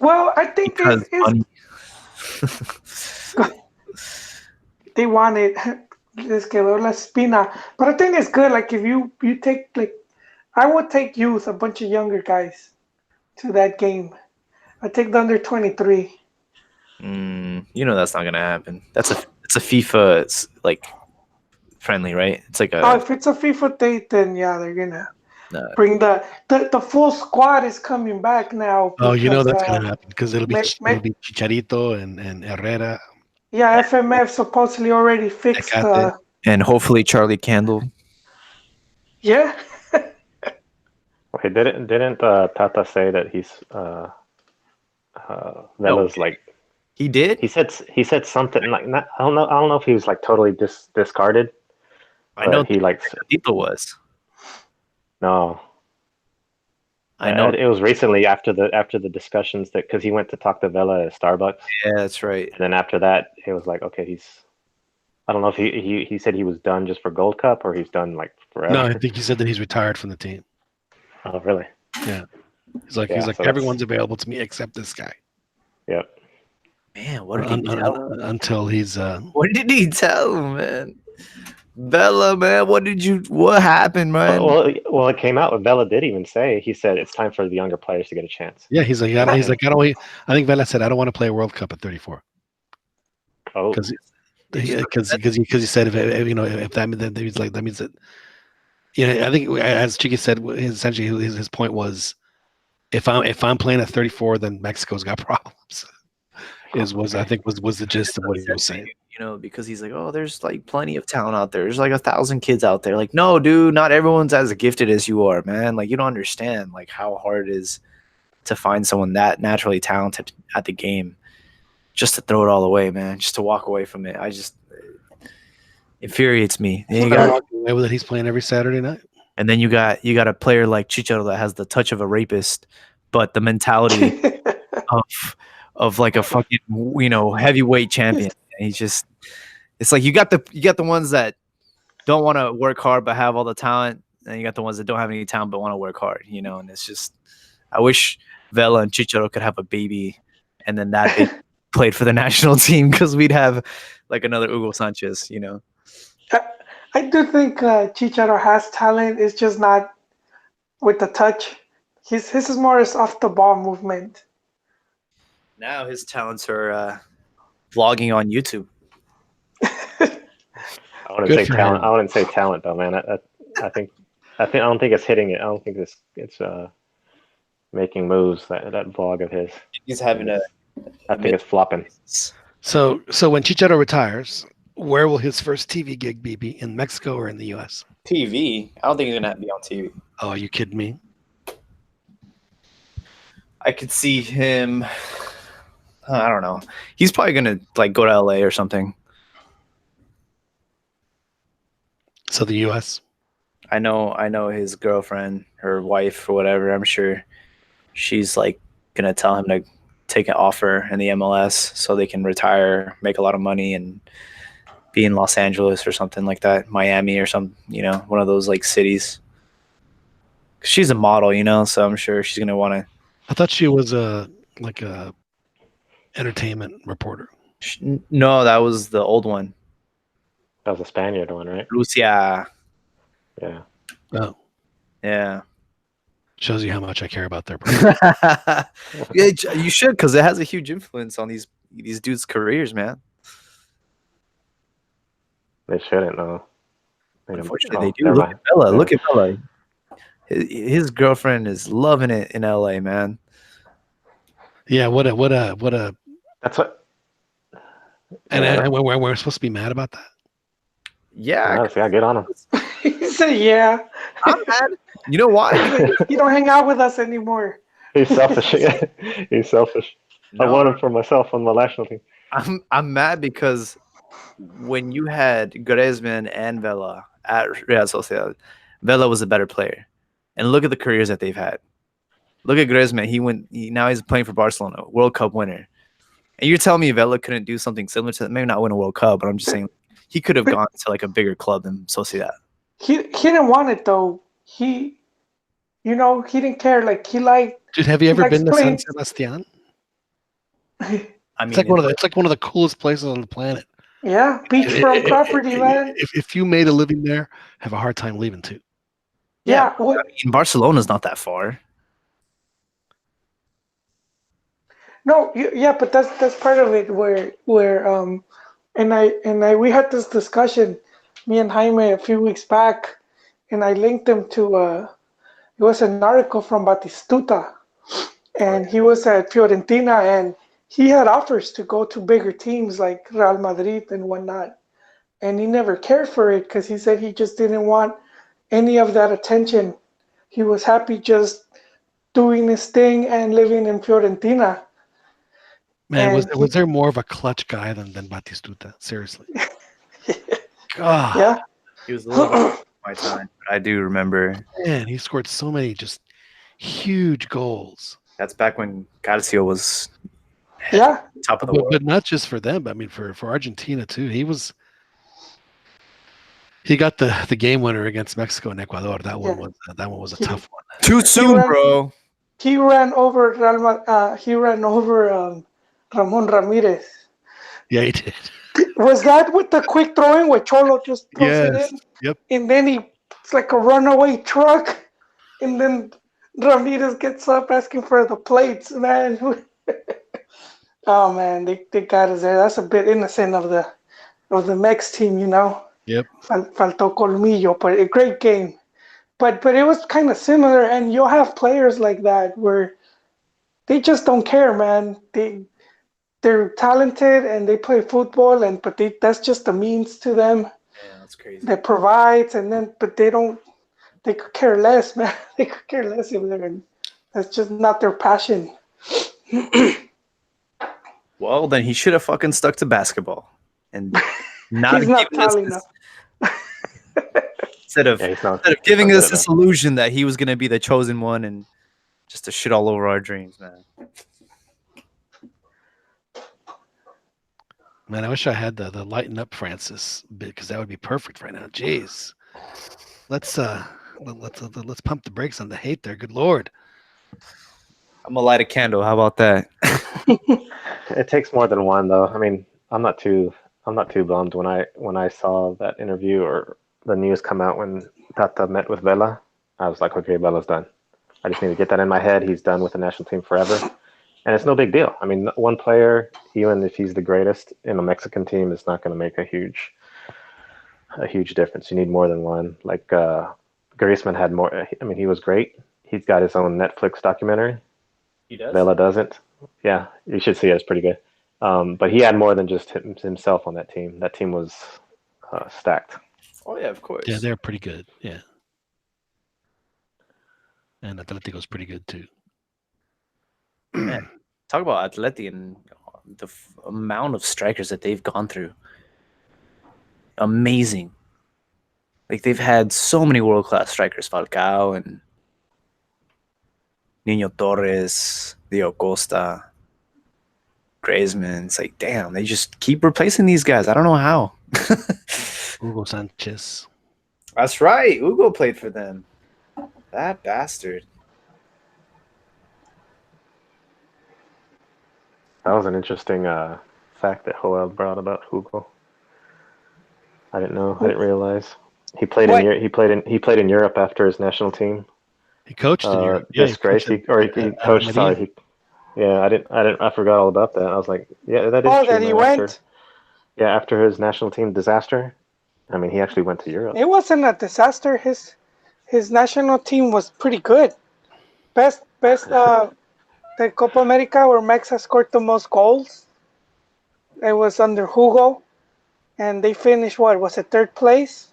Speaker 3: Well, I think they wanted les quedó la espina, but I think it's good. Like if you take I would take youth, a bunch of younger guys, to that game. I take the under 23.
Speaker 2: That's not gonna happen. It's a FIFA friendly, right? It's like
Speaker 3: if it's a FIFA date, then yeah, they're gonna bring the full squad is coming back now.
Speaker 1: Because, that's gonna happen because it'll be Chicharito and Herrera.
Speaker 3: Yeah, FMF supposedly already fixed.
Speaker 2: And hopefully Charlie Candle.
Speaker 3: Yeah.
Speaker 4: Okay, didn't Tata say that he's Vela's like?
Speaker 2: He did.
Speaker 4: He said something like I don't know if he was like totally discarded.
Speaker 2: I know
Speaker 4: he
Speaker 2: Tito was.
Speaker 4: No.
Speaker 2: I know
Speaker 4: it was recently after the discussions because he went to talk to Vela at Starbucks.
Speaker 2: Yeah, that's right.
Speaker 4: And then after that, it was like, okay, I don't know if he said he was done just for Gold Cup or he's done like forever.
Speaker 1: No, I think he said that he's retired from the team.
Speaker 4: Oh, really?
Speaker 1: Yeah. He's like everyone's available to me except this guy.
Speaker 4: Yep.
Speaker 2: Man, what did he tell him?
Speaker 1: Until he's
Speaker 2: What did he tell him, man? Bella, man, what happened, man?
Speaker 4: Well, it came out. Vela did even say, he said it's time for the younger players to get a chance.
Speaker 1: Yeah, he's like, I think Vela said, I don't want to play a World Cup at 34.
Speaker 4: Oh,
Speaker 1: because he said if that means that means that I think as Chiqui said, essentially his point was if I'm playing at 34, then Mexico's got problems. Was the gist of what he was saying.
Speaker 2: Because he's like, oh, there's like plenty of talent out there. There's like 1,000 kids out there. Like, no, dude, not everyone's as gifted as you are, man. Like, you don't understand like how hard it is to find someone that naturally talented at the game, just to throw it all away, man. Just to walk away from it. Infuriates me. And you got
Speaker 1: walking away with it. He's playing every Saturday night.
Speaker 2: And then you got a player like Chicharo that has the touch of a rapist, but the mentality of like a fucking heavyweight champion. And it's like you got the ones that don't want to work hard but have all the talent, and you got the ones that don't have any talent but want to work hard. And it's just, I wish Vela and Chicharo could have a baby, and then that baby played for the national team because we'd have like another Hugo Sanchez.
Speaker 3: I do think Chicharo has talent. It's just not with the touch. His is more off the ball movement.
Speaker 2: Now his talents are vlogging on YouTube.
Speaker 4: I wouldn't
Speaker 1: Good
Speaker 4: say
Speaker 1: for
Speaker 4: talent.
Speaker 1: him.
Speaker 4: I wouldn't say talent though, man. I don't think it's hitting it. I don't think it's making moves. That vlog of his.
Speaker 2: He's having a.
Speaker 4: I think it's flopping.
Speaker 1: So when Chicharito retires, where will his first TV gig be? Be in Mexico or in the U.S.?
Speaker 2: TV. I don't think he's gonna be on TV.
Speaker 1: Oh, are you kidding me?
Speaker 2: I could see him. I don't know. He's probably gonna like go to LA or something.
Speaker 1: So the U.S.
Speaker 2: I know his girlfriend, her wife, or whatever. I'm sure she's like gonna tell him to take an offer in the MLS so they can retire, make a lot of money, and be in Los Angeles or something like that, Miami or some, one of those like cities. She's a model, so I'm sure she's gonna want
Speaker 1: I thought she was a entertainment reporter.
Speaker 2: to. No, that was the old one,
Speaker 4: That was a Spaniard one, right?
Speaker 2: Lucia.
Speaker 4: Yeah.
Speaker 1: Oh,
Speaker 2: Yeah.
Speaker 1: shows you how much I care about their brand.
Speaker 2: Yeah, you should, because it has a huge influence on these dudes' careers, man.
Speaker 4: They shouldn't though.
Speaker 2: Unfortunately, they do.
Speaker 4: Never
Speaker 2: Look
Speaker 4: mind.
Speaker 2: at Bella.
Speaker 4: Yeah.
Speaker 2: Look at Bella. His girlfriend is loving it in LA, man.
Speaker 1: Yeah, what a.
Speaker 4: That's what.
Speaker 1: And we're supposed to be mad about that.
Speaker 2: Yeah,
Speaker 4: Honestly, I get on him.
Speaker 3: He said, "Yeah,
Speaker 2: I'm mad. You know why?
Speaker 3: you don't hang out with us anymore."
Speaker 4: He's selfish. He's selfish. I
Speaker 2: No,
Speaker 4: want him for myself on the national team.
Speaker 2: I'm mad because when you had Griezmann and Vela at Real Sociedad, Vela was a better player. And look at the careers that they've had. Look at Griezmann. Now he's playing for Barcelona, World Cup winner. And you're telling me Vela couldn't do something similar to that? Maybe not win a World Cup, but I'm just saying he could have gone to like a bigger club than Sociedad.
Speaker 3: He didn't want it though. He didn't care. Like he liked.
Speaker 1: Dude, have you ever
Speaker 3: likes
Speaker 1: been to
Speaker 3: playing-
Speaker 1: San Sebastian?
Speaker 2: I mean,
Speaker 1: It's like one of the coolest places on the planet.
Speaker 3: Yeah, beachfront property, man.
Speaker 1: If you made a living there, have a hard time leaving too.
Speaker 3: Yeah,
Speaker 2: I mean, Barcelona's not that far.
Speaker 3: no, yeah, but that's part of it. Where we had this discussion, me and Jaime a few weeks back, and I linked him to it was an article from Batistuta, and he was at Fiorentina, and he had offers to go to bigger teams like Real Madrid and whatnot, and he never cared for it because he said he just didn't want any of that attention. He was happy just doing his thing and living in Fiorentina.
Speaker 1: Man,
Speaker 3: And
Speaker 1: was there more of a clutch guy than Batistuta? Seriously. God.
Speaker 3: Yeah.
Speaker 2: He was a little bit of my time, but I do remember.
Speaker 1: Man, he scored so many just huge goals.
Speaker 2: That's back when Garcia was
Speaker 3: Yeah.
Speaker 2: top of the
Speaker 1: But,
Speaker 2: world.
Speaker 1: but not just for them. I mean, for Argentina too. He got the game winner against Mexico and Ecuador. That one was a tough one.
Speaker 2: Too soon, bro.
Speaker 3: He ran over Ramon Ramirez.
Speaker 1: Yeah, he did.
Speaker 3: Was that with the quick throwing where Cholo just throws it
Speaker 1: Yes.
Speaker 3: in?
Speaker 1: Yep.
Speaker 3: And then it's like a runaway truck. And then Ramirez gets up asking for the plates, man. Oh man, they got us there. That's a bit innocent of the Mex team,
Speaker 1: Yep.
Speaker 3: Faltó colmillo, but a great game. But it was kind of similar, and you'll have players like that where they just don't care, man. They're talented and they play football, but that's just a means to them
Speaker 2: Yeah, that's crazy.
Speaker 3: that provides, but they could care less, man. They could care less if that's just not their passion.
Speaker 2: Well, then he should have fucking stuck to basketball and not
Speaker 3: He's not
Speaker 2: given us
Speaker 3: tall
Speaker 2: this-
Speaker 3: enough.
Speaker 2: instead of
Speaker 4: Yeah,
Speaker 2: instead of giving us this illusion that he was gonna be the chosen one and just to shit all over our dreams, man.
Speaker 1: Man, I wish I had the lighten up Francis bit because that would be perfect right now. Jeez. Let's pump the brakes on the hate there. Good Lord.
Speaker 2: I'm gonna light a candle. How about that?
Speaker 4: It takes more than one, though. I mean, I'm not too bummed when I saw that interview or the news come out when Tata met with Vela, I was like, okay, Vela's done. I just need to get that in my head. He's done with the national team forever. And it's no big deal. I mean, one player, even if he's the greatest in a Mexican team, is not going to make a huge difference. You need more than one. Like Griezmann had more. I mean, he was great. He's got his own Netflix documentary.
Speaker 2: He does.
Speaker 4: Vela doesn't. Yeah, you should see it. It's pretty good. But he had more than just himself on that team. That team was stacked.
Speaker 2: Oh yeah, of course.
Speaker 1: Yeah, they're pretty good. Yeah. And Atletico's pretty good too.
Speaker 2: Man, talk about Atleti and the amount of strikers that they've gone through. Amazing. Like they've had so many world-class strikers, Falcao and Niño Torres, Diego Costa, Griezmann. It's like, damn, they just keep replacing these guys. I don't know how.
Speaker 1: Hugo Sanchez.
Speaker 2: That's right. Hugo played for them. That bastard.
Speaker 4: That was an interesting fact that Joel brought about Hugo. I didn't know. I didn't realize he played he played in Europe after his national team.
Speaker 1: He coached in Europe. Yeah,
Speaker 4: disgrace. He coached. Sorry. I forgot all about that. I was like, yeah, that is true.
Speaker 3: That he went.
Speaker 4: Yeah, after his national team disaster. I mean, he actually went to Europe.
Speaker 3: It wasn't a disaster. His national team was pretty good. Best the Copa America where Mexa scored the most goals. It was under Hugo, and they finished what was it, third place?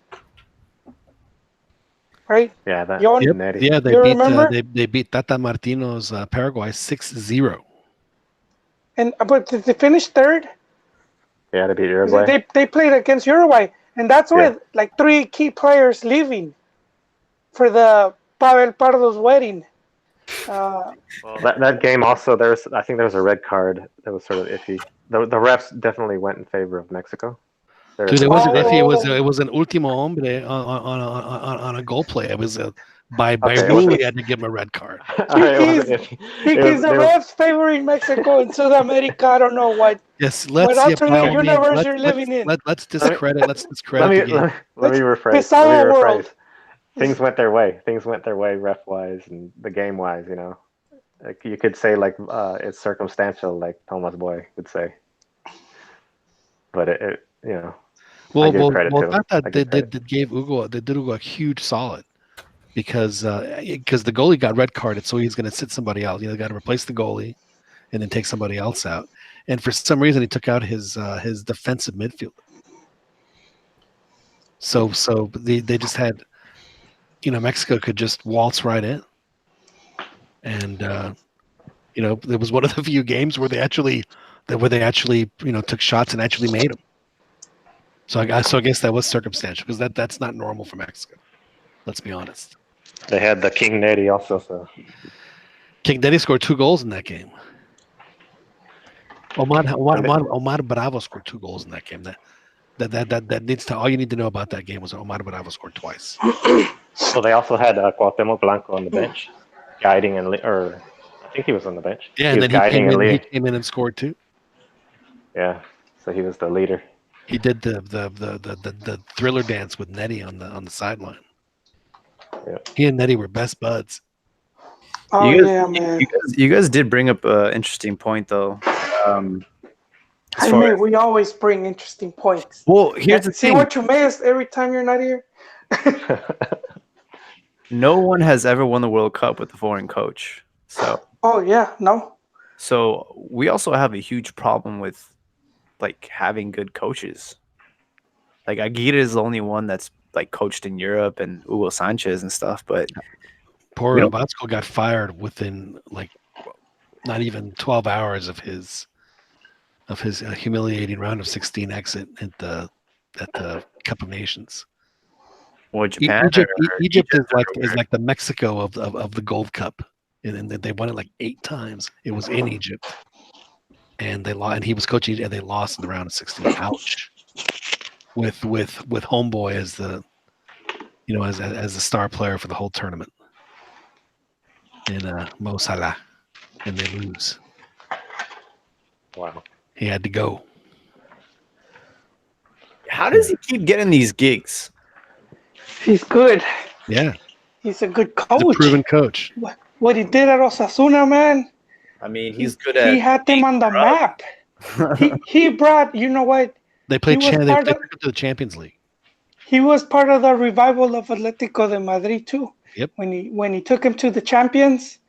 Speaker 3: Right?
Speaker 4: Yeah, that.
Speaker 1: Yep. Yeah, they beat Tata Martino's Paraguay 6-0.
Speaker 3: But did they finish third?
Speaker 4: Yeah, they beat Uruguay.
Speaker 3: They played against Uruguay, and that's with like 3 key players leaving for the Pavel Pardo's wedding.
Speaker 4: That game also, I think there was a red card that was sort of iffy. The refs definitely went in favor of Mexico.
Speaker 1: Dude, it wasn't iffy. It was an ultimo hombre on a goal play. It was by rule he had to give him a red card.
Speaker 3: Because the refs favoring Mexico in South America. I don't know what.
Speaker 1: Yes,
Speaker 3: what alternate universe you're living in.
Speaker 1: Let's discredit. Let's discredit.
Speaker 4: Let me rephrase. Things went their way. Ref wise and the game wise. You know, like you could say like it's circumstantial, like Thomas Boy would say. But it you know.
Speaker 1: Well, Tata did Hugo a huge solid because the goalie got red carded, so he's going to sit somebody else. You know, got to replace the goalie and then take somebody else out. And for some reason, he took out his defensive midfielder. So they just had, you know, Mexico could just waltz right in, and you know, it was one of the few games where they actually you know took shots and actually made them. So I guess that was circumstantial because that's not normal for Mexico. Let's be honest.
Speaker 4: They had the King Neri also. So
Speaker 1: King Neri scored 2 goals in that game. Omar Bravo scored 2 goals in that game. That needs to all you need to know about that game was Omar Bravo scored twice.
Speaker 4: So they also had Cuauhtemoc Blanco on the bench, guiding or I think he was on the bench.
Speaker 1: Yeah, and then he came in and scored 2.
Speaker 4: Yeah, so he was the leader.
Speaker 1: He did the thriller dance with Nettie on the sideline.
Speaker 4: Yeah.
Speaker 1: He and Nettie were best buds.
Speaker 3: Oh man!
Speaker 2: You guys did bring up an interesting point though.
Speaker 3: We always bring interesting points.
Speaker 2: Well, here's the thing.
Speaker 3: See what you missed every time you're not here.
Speaker 2: No one has ever won the World Cup with a foreign coach. So.
Speaker 3: Oh yeah, no.
Speaker 2: So we also have a huge problem with like having good coaches. Like Aguirre is the only one that's like coached in Europe, and Hugo Sanchez and stuff. But
Speaker 1: poor Obatsko got fired within like not even 12 hours of his humiliating round of 16 exit at the Cup of Nations.
Speaker 2: Well, Japan
Speaker 1: Egypt is like the Mexico of the Gold Cup, and they won it like 8 times. It was in Egypt. And they lost, and he was coaching, and they lost in the round of 16. Ouch! With Homeboy as the, you know, as the star player for the whole tournament, and Mo Salah, and they lose.
Speaker 4: Wow!
Speaker 1: He had to go.
Speaker 2: How does he keep getting these gigs?
Speaker 3: He's good.
Speaker 1: Yeah,
Speaker 3: He's a good
Speaker 1: he's a
Speaker 3: coach.
Speaker 1: proven coach.
Speaker 3: What he did at Osasuna, man.
Speaker 2: I mean, he's good
Speaker 3: He
Speaker 2: at.
Speaker 3: had them on the map. He brought. You know what?
Speaker 1: They
Speaker 3: He
Speaker 1: played.
Speaker 3: was
Speaker 1: They
Speaker 3: part of.
Speaker 1: took it to the Champions League.
Speaker 3: He was part of the revival of Atletico de Madrid too.
Speaker 1: Yep.
Speaker 3: When he took him to the Champions,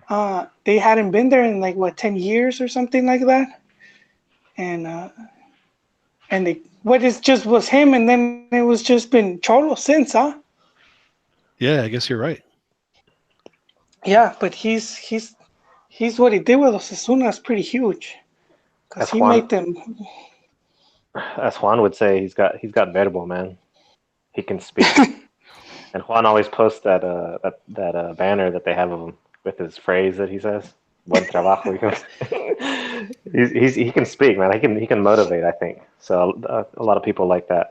Speaker 3: they hadn't been there in like what 10 years or something like that, and they what is just was him, and then it was just been Cholo since, huh?
Speaker 1: Yeah, I guess you're right.
Speaker 3: Yeah, but he's what he did with Osasuna is pretty huge, because
Speaker 4: As
Speaker 3: he
Speaker 4: Juan,
Speaker 3: made them.
Speaker 4: as Juan would say, he's got verbo, man. He can speak. And Juan always posts that banner that they have of him with his phrase that he says. Buen trabajo. He goes. He can speak, man. He can motivate. I think so. A lot of people like that.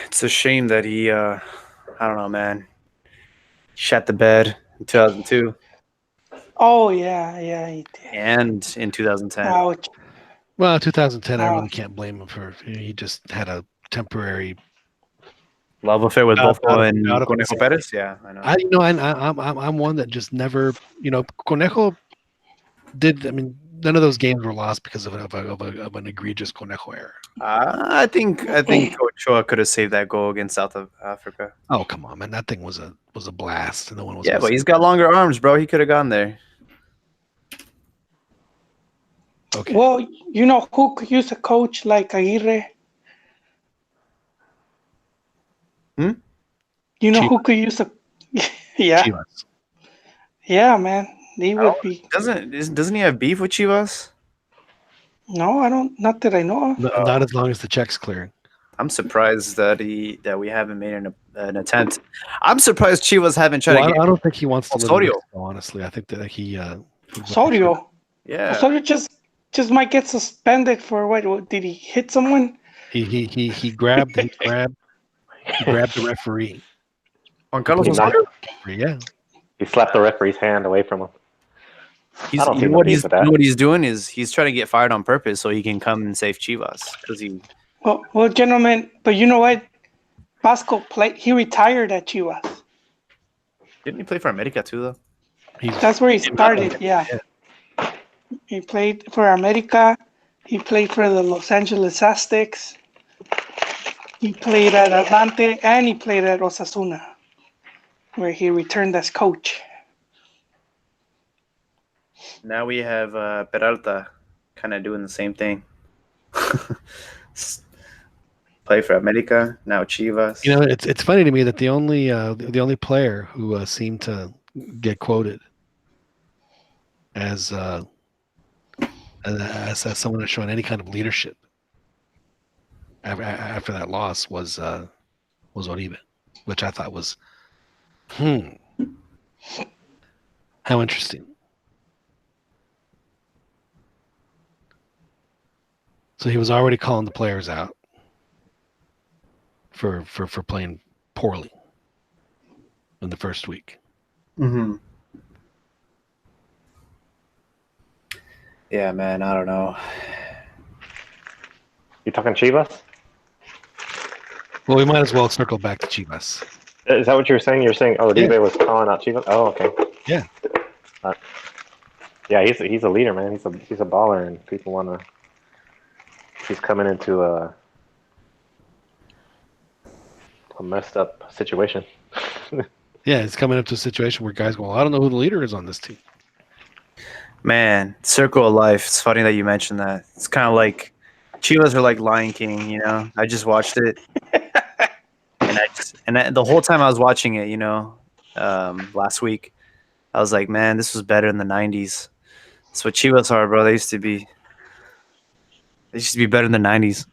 Speaker 2: It's a shame that he, I don't know, man. Shot the bed in 2002
Speaker 3: Oh yeah, he did.
Speaker 2: and in 2010.
Speaker 3: Ouch.
Speaker 1: Well, 2010, I
Speaker 3: Oh.
Speaker 1: really can't blame him for. He just had a temporary.
Speaker 2: Love affair with
Speaker 1: Out
Speaker 2: Bofo
Speaker 1: of-
Speaker 2: and
Speaker 1: out of
Speaker 2: Conejo
Speaker 1: insanity.
Speaker 2: Perez. Yeah, I know.
Speaker 1: I'm one that just never. Conejo did. I mean, none of those games were lost because of an egregious Conejo error.
Speaker 2: I think Ochoa could have saved that goal against South of Africa.
Speaker 1: Oh come on, man! That thing was a blast. No one was.
Speaker 2: Yeah, but
Speaker 1: missing.
Speaker 2: he's got longer arms, bro. He could have gone there.
Speaker 1: Okay.
Speaker 3: Well, you know who could use a coach like Aguirre?
Speaker 2: Hmm?
Speaker 3: You know
Speaker 1: Chivas.
Speaker 3: who could use a yeah,
Speaker 1: Chivas.
Speaker 3: yeah, man. He would be
Speaker 2: Doesn't he have beef with Chivas?
Speaker 3: no, I don't. Not that I know of.
Speaker 1: Not as long as the check's clearing.
Speaker 2: I'm surprised that we haven't made an attempt. I'm surprised Chivas haven't tried
Speaker 1: Well,
Speaker 2: to
Speaker 1: I
Speaker 2: get
Speaker 1: don't think he wants to live in
Speaker 2: Osorio.
Speaker 1: Mexico, honestly. I think that he.
Speaker 3: Osorio.
Speaker 2: Yeah.
Speaker 3: Osorio just might get suspended for what? Did he hit someone?
Speaker 1: He grabbed the referee.
Speaker 2: Juan Carlos
Speaker 4: He
Speaker 2: Osorio?
Speaker 1: Yeah.
Speaker 4: He slapped the referee's hand away from him. I don't see
Speaker 2: You know
Speaker 4: the
Speaker 2: what
Speaker 4: beef
Speaker 2: he's
Speaker 4: with that.
Speaker 2: you know what he's doing is he's trying to get fired on purpose so he can come and save Chivas because he.
Speaker 3: Well, gentlemen, but you know what? Vasco played. He retired at Chivas.
Speaker 2: Didn't he play for America too though?
Speaker 3: That's where he started. Yeah. He played for America. He played for the Los Angeles Aztecs. He played at Atlante, and he played at Osasuna, where he returned as coach.
Speaker 2: Now we have Peralta kind of doing the same thing. Play for America, now Chivas.
Speaker 1: It's funny to me that the only player who seemed to get quoted as someone that's showing any kind of leadership after that loss was Oribe, which I thought was how interesting. So he was already calling the players out for playing poorly in the first week.
Speaker 2: Mm-hmm. Yeah, man, I don't know.
Speaker 4: You talking Chivas?
Speaker 1: Well, we might as well circle back to Chivas.
Speaker 4: Is that what you were saying? You're saying Oribe was calling out Chivas? Oh, okay.
Speaker 1: Yeah.
Speaker 4: Yeah, he's a leader, man. He's a baller, and people want to. He's coming into a messed up situation.
Speaker 1: Yeah, it's coming up to a situation where guys go, well, I don't know who the leader is on this team.
Speaker 2: Man, circle of life. It's funny that you mentioned that. It's kind of like Chivas are like Lion King, you know. I just watched it, and the whole time I was watching it, last week, I was like, man, this was better in the '90s. That's what Chivas are, bro. They used to be better in the '90s.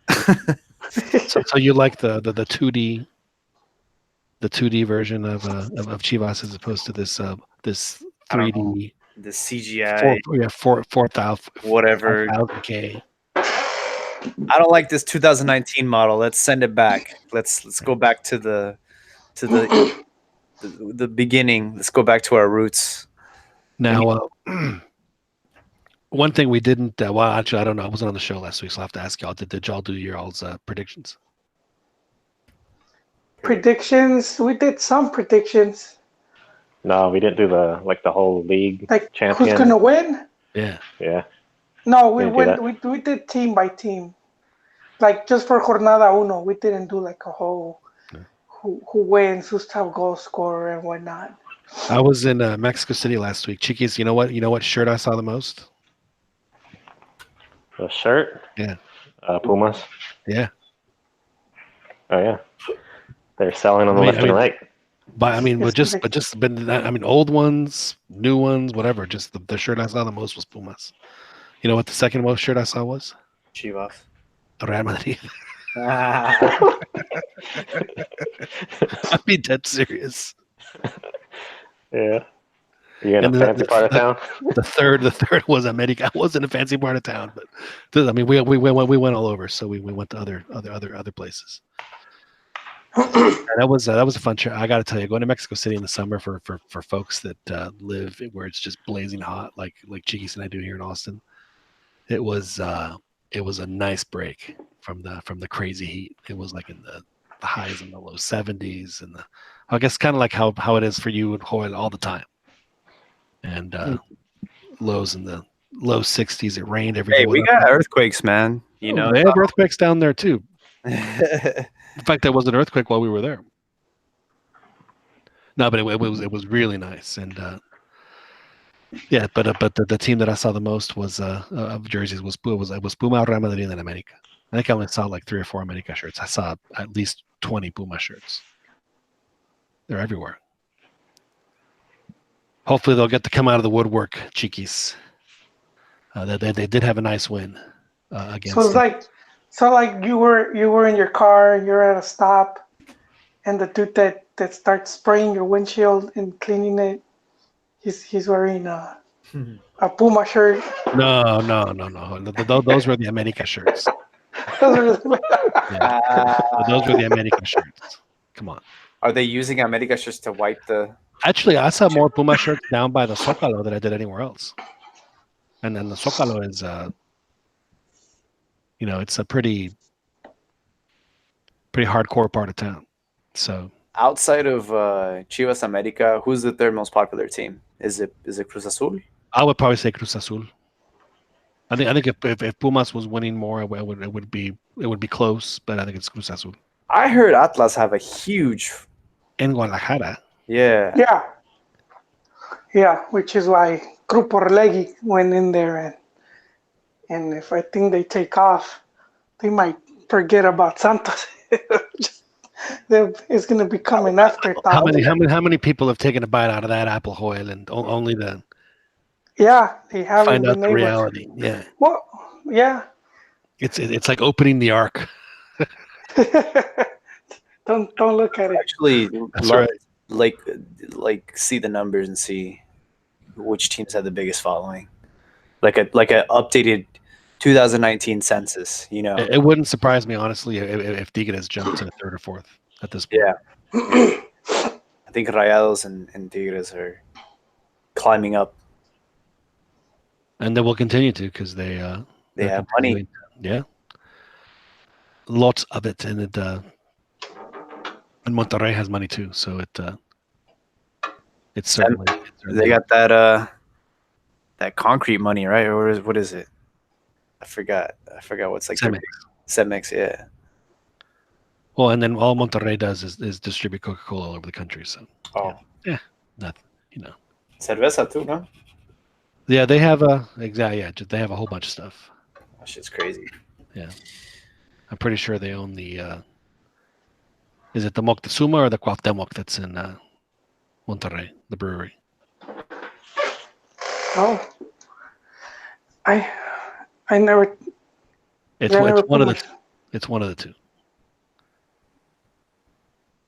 Speaker 1: So you like the 2D, the 2D version of Chivas as opposed to this 3D.
Speaker 2: The CGI,
Speaker 1: 4,000
Speaker 2: whatever.
Speaker 1: 4,000K.
Speaker 2: I don't like this 2019 model. Let's send it back. Let's go back to the beginning. Let's go back to our roots.
Speaker 1: Now, one thing we didn't. Well, actually, I don't know. I wasn't on the show last week, so I will have to ask y'all. Did y'all do your all's predictions?
Speaker 3: predictions. We did some predictions,
Speaker 4: No, we didn't do the whole league
Speaker 3: like who's
Speaker 4: champion.
Speaker 3: gonna win.
Speaker 1: Yeah.
Speaker 4: Yeah.
Speaker 3: No, we
Speaker 4: Didn't do
Speaker 3: went.
Speaker 4: that.
Speaker 3: We did team by team, like just for jornada uno. We didn't do like a whole who wins, who's top goal scorer and whatnot.
Speaker 1: I was in Mexico City last week. Chiquis, you know what? You know what shirt I saw the most?
Speaker 4: The shirt.
Speaker 1: Yeah.
Speaker 4: Pumas.
Speaker 1: Yeah.
Speaker 4: Oh yeah. They're selling on the left and right.
Speaker 1: But I mean,
Speaker 3: It's
Speaker 1: I mean, old ones, new ones, whatever. Just the shirt I saw the most was Pumas. You know what the second most shirt I saw was?
Speaker 2: Chivas.
Speaker 1: Real Madrid.
Speaker 2: Ah.
Speaker 1: I mean, dead serious.
Speaker 4: Yeah. You in
Speaker 1: And
Speaker 4: a fancy part of town?
Speaker 1: The third was America. I wasn't a fancy part of town, but I mean, we went all over. So we went to other places. And that was a fun trip. I got to tell you, going to Mexico City in the summer for folks that live where it's just blazing hot, like Chiquis and I do here in Austin. It was a nice break from the crazy heat. It was like in the highs in the low 70s, and I guess kind of like how it is for you in Hoyle all the time. And lows in the low 60s. It rained every day.
Speaker 5: Hey, we got earthquakes, man. You know,
Speaker 1: they have earthquakes down there too. In fact, there was an earthquake while we were there. No, but it was really nice, and yeah. But the team that I saw the most was of jerseys was Puma, Real Madrid, and America. I think I only saw like 3 or 4 America shirts. I saw at least 20 Puma shirts. They're everywhere. Hopefully, they'll get to come out of the woodwork, Chiquis. They did have a nice win against.
Speaker 3: So like you were in your car, you're at a stop, and the dude that starts spraying your windshield and cleaning it, he's wearing a Puma shirt.
Speaker 1: No. Those were the America shirts.
Speaker 3: Those
Speaker 1: Yeah. Those were the America shirts. Come on.
Speaker 5: are they using America shirts to wipe the?
Speaker 1: Actually, I saw more Puma shirts down by the Zócalo than I did anywhere else. And then the Zócalo is, it's a pretty hardcore part of town. So
Speaker 5: Outside of Chivas America, who's the third most popular team? Is it Cruz Azul?
Speaker 1: I would probably say Cruz Azul. I think if Pumas was winning more, it would be close, but I think it's Cruz Azul.
Speaker 5: I heard Atlas have a huge.
Speaker 1: In Guadalajara.
Speaker 5: Yeah.
Speaker 3: Yeah, which is why Grupo Orlegui went in there, and if I think they take off, they might forget about Santos. It's going to be coming after.
Speaker 1: How many people have taken a bite out of that apple, Hoyle, and only to
Speaker 3: they haven't
Speaker 1: find out
Speaker 3: been
Speaker 1: the
Speaker 3: able
Speaker 1: reality?
Speaker 3: to.
Speaker 1: Yeah.
Speaker 3: Well, yeah.
Speaker 1: It's like opening the ark.
Speaker 3: Don't look at it.
Speaker 5: Actually,
Speaker 1: That's right.
Speaker 5: Like see the numbers and see which teams have the biggest following. Like a updated 2019 census. You know.
Speaker 1: It wouldn't surprise me, honestly, if Tigres jumped to 3rd or 4th at this point.
Speaker 5: Yeah. I think Rayados and Tigres are climbing up.
Speaker 1: And they will continue to because they
Speaker 5: have money.
Speaker 1: Yeah. Lots of it. And and Monterrey has money too. So it's certainly.
Speaker 5: They got that concrete money, right? Or what is it? I forgot what's like CentMX, yeah.
Speaker 1: Well, and then all Monterrey does is distribute Coca-Cola all over the country. So yeah, nothing,
Speaker 5: Cerveza too, no?
Speaker 1: Yeah, they have they have a whole bunch of stuff.
Speaker 5: That shit's crazy.
Speaker 1: Yeah, I'm pretty sure they own the. Is it the Moctezuma or the Cuauhtémoc that's in Monterrey, the brewery?
Speaker 3: Oh, I never.
Speaker 1: It's one of the. It's one of the two.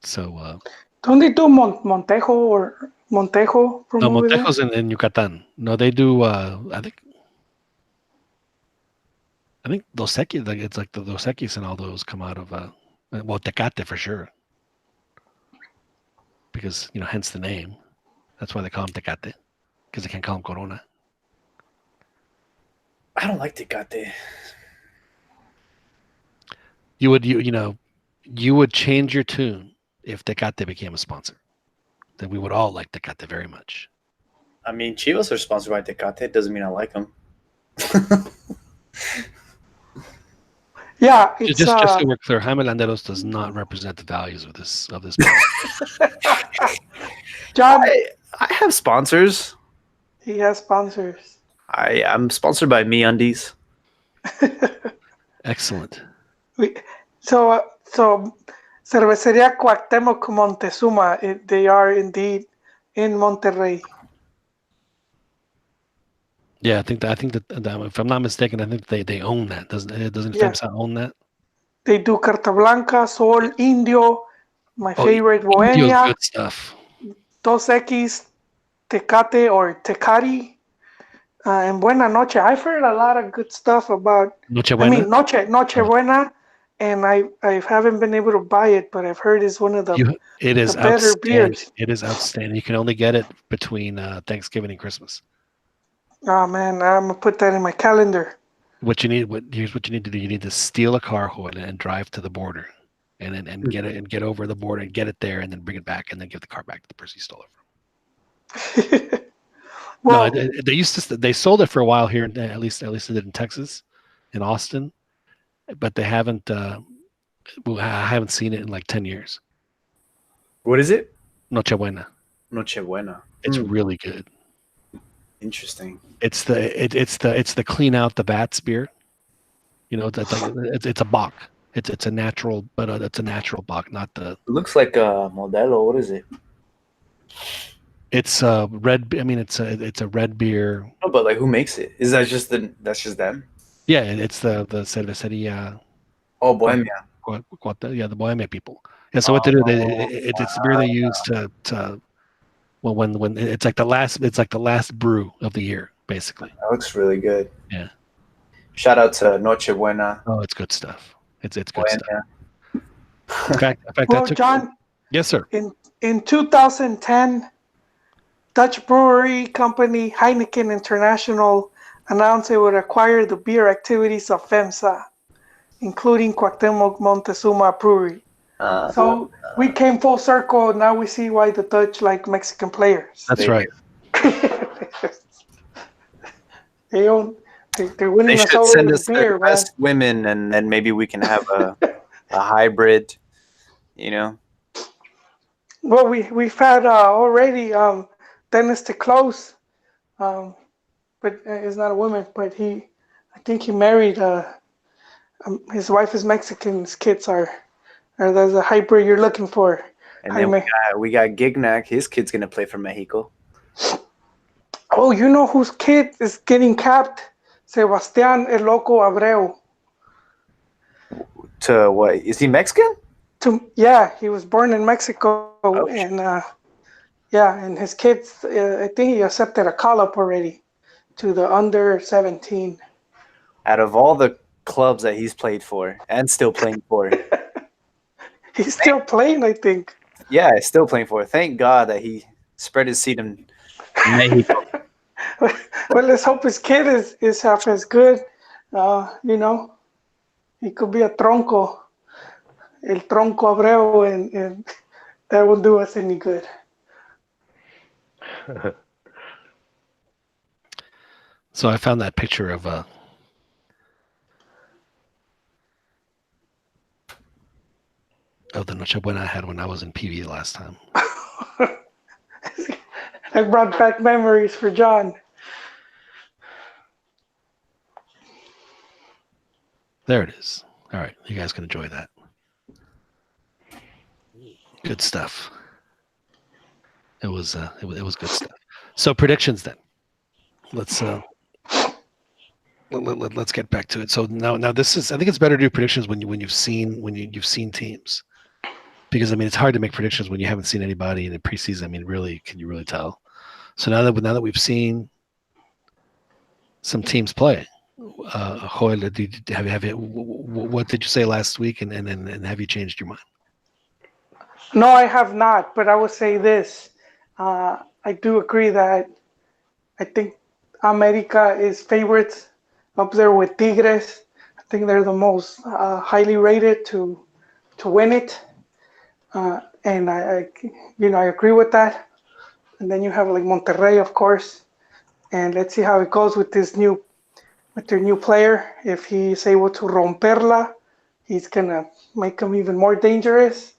Speaker 1: So.
Speaker 3: Don't they do Montejo from
Speaker 1: no,
Speaker 3: over there?
Speaker 1: Montejo's in Yucatan. No, they do. I think Dos Equis, like it's like the Dos Equis and all those come out of Tecate for sure. Because hence the name. That's why they call them Tecate, because they can't call them Corona.
Speaker 5: I don't like Tecate.
Speaker 1: You would change your tune if Tecate became a sponsor. Then we would all like Tecate very much.
Speaker 5: I mean, Chivas are sponsored by Tecate. Doesn't mean I like them.
Speaker 3: Yeah, it's
Speaker 1: Just so we're clear, Jaime Landeros does not represent the values of this podcast.
Speaker 3: John.
Speaker 5: I have sponsors.
Speaker 3: He has sponsors.
Speaker 5: I'm sponsored by MeUndies.
Speaker 1: Excellent.
Speaker 3: So Cervecería Cuauhtémoc Montezuma, they are indeed in Monterrey.
Speaker 1: Yeah, I think that if I'm not mistaken, I think they own that. Doesn't
Speaker 3: Yeah.
Speaker 1: FEMSA own that?
Speaker 3: They do Carta Blanca, Sol, Indio, my favorite
Speaker 1: Indio's
Speaker 3: Bohemia,
Speaker 1: good stuff.
Speaker 3: Dos X, Tecate or Tecari, and Buena Noche. I've heard a lot of good stuff about.
Speaker 1: Nochebuena?
Speaker 3: I mean, Noche Buena, and I haven't been able to buy it, but I've heard it's one of the
Speaker 1: it is
Speaker 3: better
Speaker 1: outstanding.
Speaker 3: beers.
Speaker 1: It is outstanding. You can only get it between Thanksgiving and Christmas.
Speaker 3: Oh man, I'm gonna put that in my calendar.
Speaker 1: Here's what you need to do. You need to steal a car, and drive to the border, and get it and get over the border and get it there, and then bring it back, and then give the car back to the person you stole it from.
Speaker 3: Well,
Speaker 1: no, they sold it for a while here. At least they did in Texas, in Austin, but they haven't. I haven't seen it in like 10 years.
Speaker 5: What is it?
Speaker 1: Nochebuena.
Speaker 5: Nochebuena.
Speaker 1: It's really good.
Speaker 5: Interesting.
Speaker 1: It's the clean out the vats beer. You know, it's a bock. It's a natural, but it's a natural bock, not the.
Speaker 5: It looks like a Modelo. What is it?
Speaker 1: It's a red. I mean, it's a red beer.
Speaker 5: No, but like, who makes it? Is that just that's just them?
Speaker 1: Yeah, it's the Cervecería.
Speaker 5: Oh, Bohemia.
Speaker 1: The Bohemia people. Yeah. So what they do? It's the beer they use to. Well, when it's like the last brew of the year, basically.
Speaker 5: That looks really good.
Speaker 1: Yeah.
Speaker 5: Shout out to Nochebuena.
Speaker 1: Oh, it's good stuff. It's good
Speaker 5: Bohemia.
Speaker 1: stuff. In fact,
Speaker 3: well, John.
Speaker 1: Yes, sir.
Speaker 3: In 2010, Dutch brewery company Heineken International announced it would acquire the beer activities of FEMSA, including Cuauhtémoc Montezuma Brewery. So we came full circle. Now we see why the Dutch like Mexican players.
Speaker 1: That's right.
Speaker 3: They're winning us
Speaker 5: should
Speaker 3: over
Speaker 5: send
Speaker 3: with
Speaker 5: us
Speaker 3: beer,
Speaker 5: their
Speaker 3: man.
Speaker 5: best women, and then maybe we can have a hybrid. You know.
Speaker 3: Well, we've had already Dennis to close, but he's not a woman. But I think he married. His wife is Mexican. His kids are. There's a hybrid you're looking for.
Speaker 5: And then we got Gignac. His kid's gonna play for Mexico.
Speaker 3: Oh, you know whose kid is getting capped? Sebastián El Loco Abreu.
Speaker 5: To what? Is he Mexican?
Speaker 3: Yeah, he was born in Mexico, and and his kids. I think he accepted a call-up already to the under 17.
Speaker 5: Out of all the clubs that he's played for and still playing for,
Speaker 3: he's still playing, I think.
Speaker 5: Yeah, he's still playing for. Thank God that he spread his seed in Mexico.
Speaker 3: Well, let's hope his kid is half as good. You know, he could be a tronco, el tronco Abreu, and that won't do us any good.
Speaker 1: So I found that picture of the Nochebuena I had when I was in PV last time.
Speaker 3: I brought back memories for John.
Speaker 1: There it is. All right, you guys can enjoy that. Good stuff. It was good stuff. So predictions then. Let's get back to it. So now this is, I think it's better to do predictions when you've seen teams, because I mean it's hard to make predictions when you haven't seen anybody in the preseason. I mean, really, can you really tell? So now that we've seen some teams play, Joel, what did you say last week, and have you changed your mind?
Speaker 3: No, I have not, but I would say this. I do agree that I think America is favorites up there with Tigres. I think they're the most highly rated to win it. and I agree with that. And then you have like Monterrey, of course, and let's see how it goes with their new player. If he's able to romperla, he's gonna make him even more dangerous.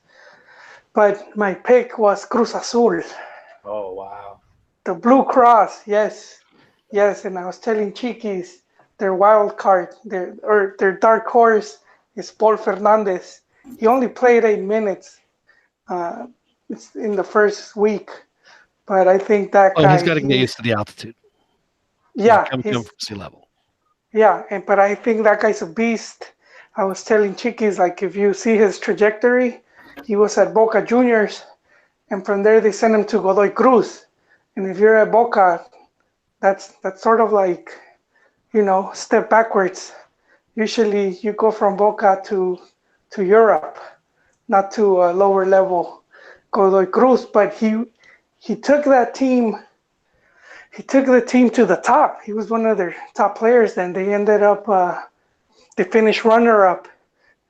Speaker 3: But my pick was Cruz Azul,
Speaker 5: Oh wow.
Speaker 3: the Blue Cross. Yes, yes. And I was telling Chiquis, their wild card, their dark horse is Paul Fernandez. He only played 8 minutes. It's in the first week, but I think that
Speaker 1: Oh,
Speaker 3: guy.
Speaker 1: he's got to get used to the altitude.
Speaker 3: Yeah,
Speaker 1: come
Speaker 3: he's
Speaker 1: from sea level.
Speaker 3: yeah, but I think that guy's a beast. I was telling Chiquis, like, if you see his trajectory, he was at Boca Juniors, and from there they sent him to Godoy Cruz. And if you're at Boca, that's sort of like, step backwards. Usually you go from Boca to Europe, not to a lower level Godoy Cruz. But he took that team. He took the team to the top. He was one of their top players. Then they ended up. They finished runner up,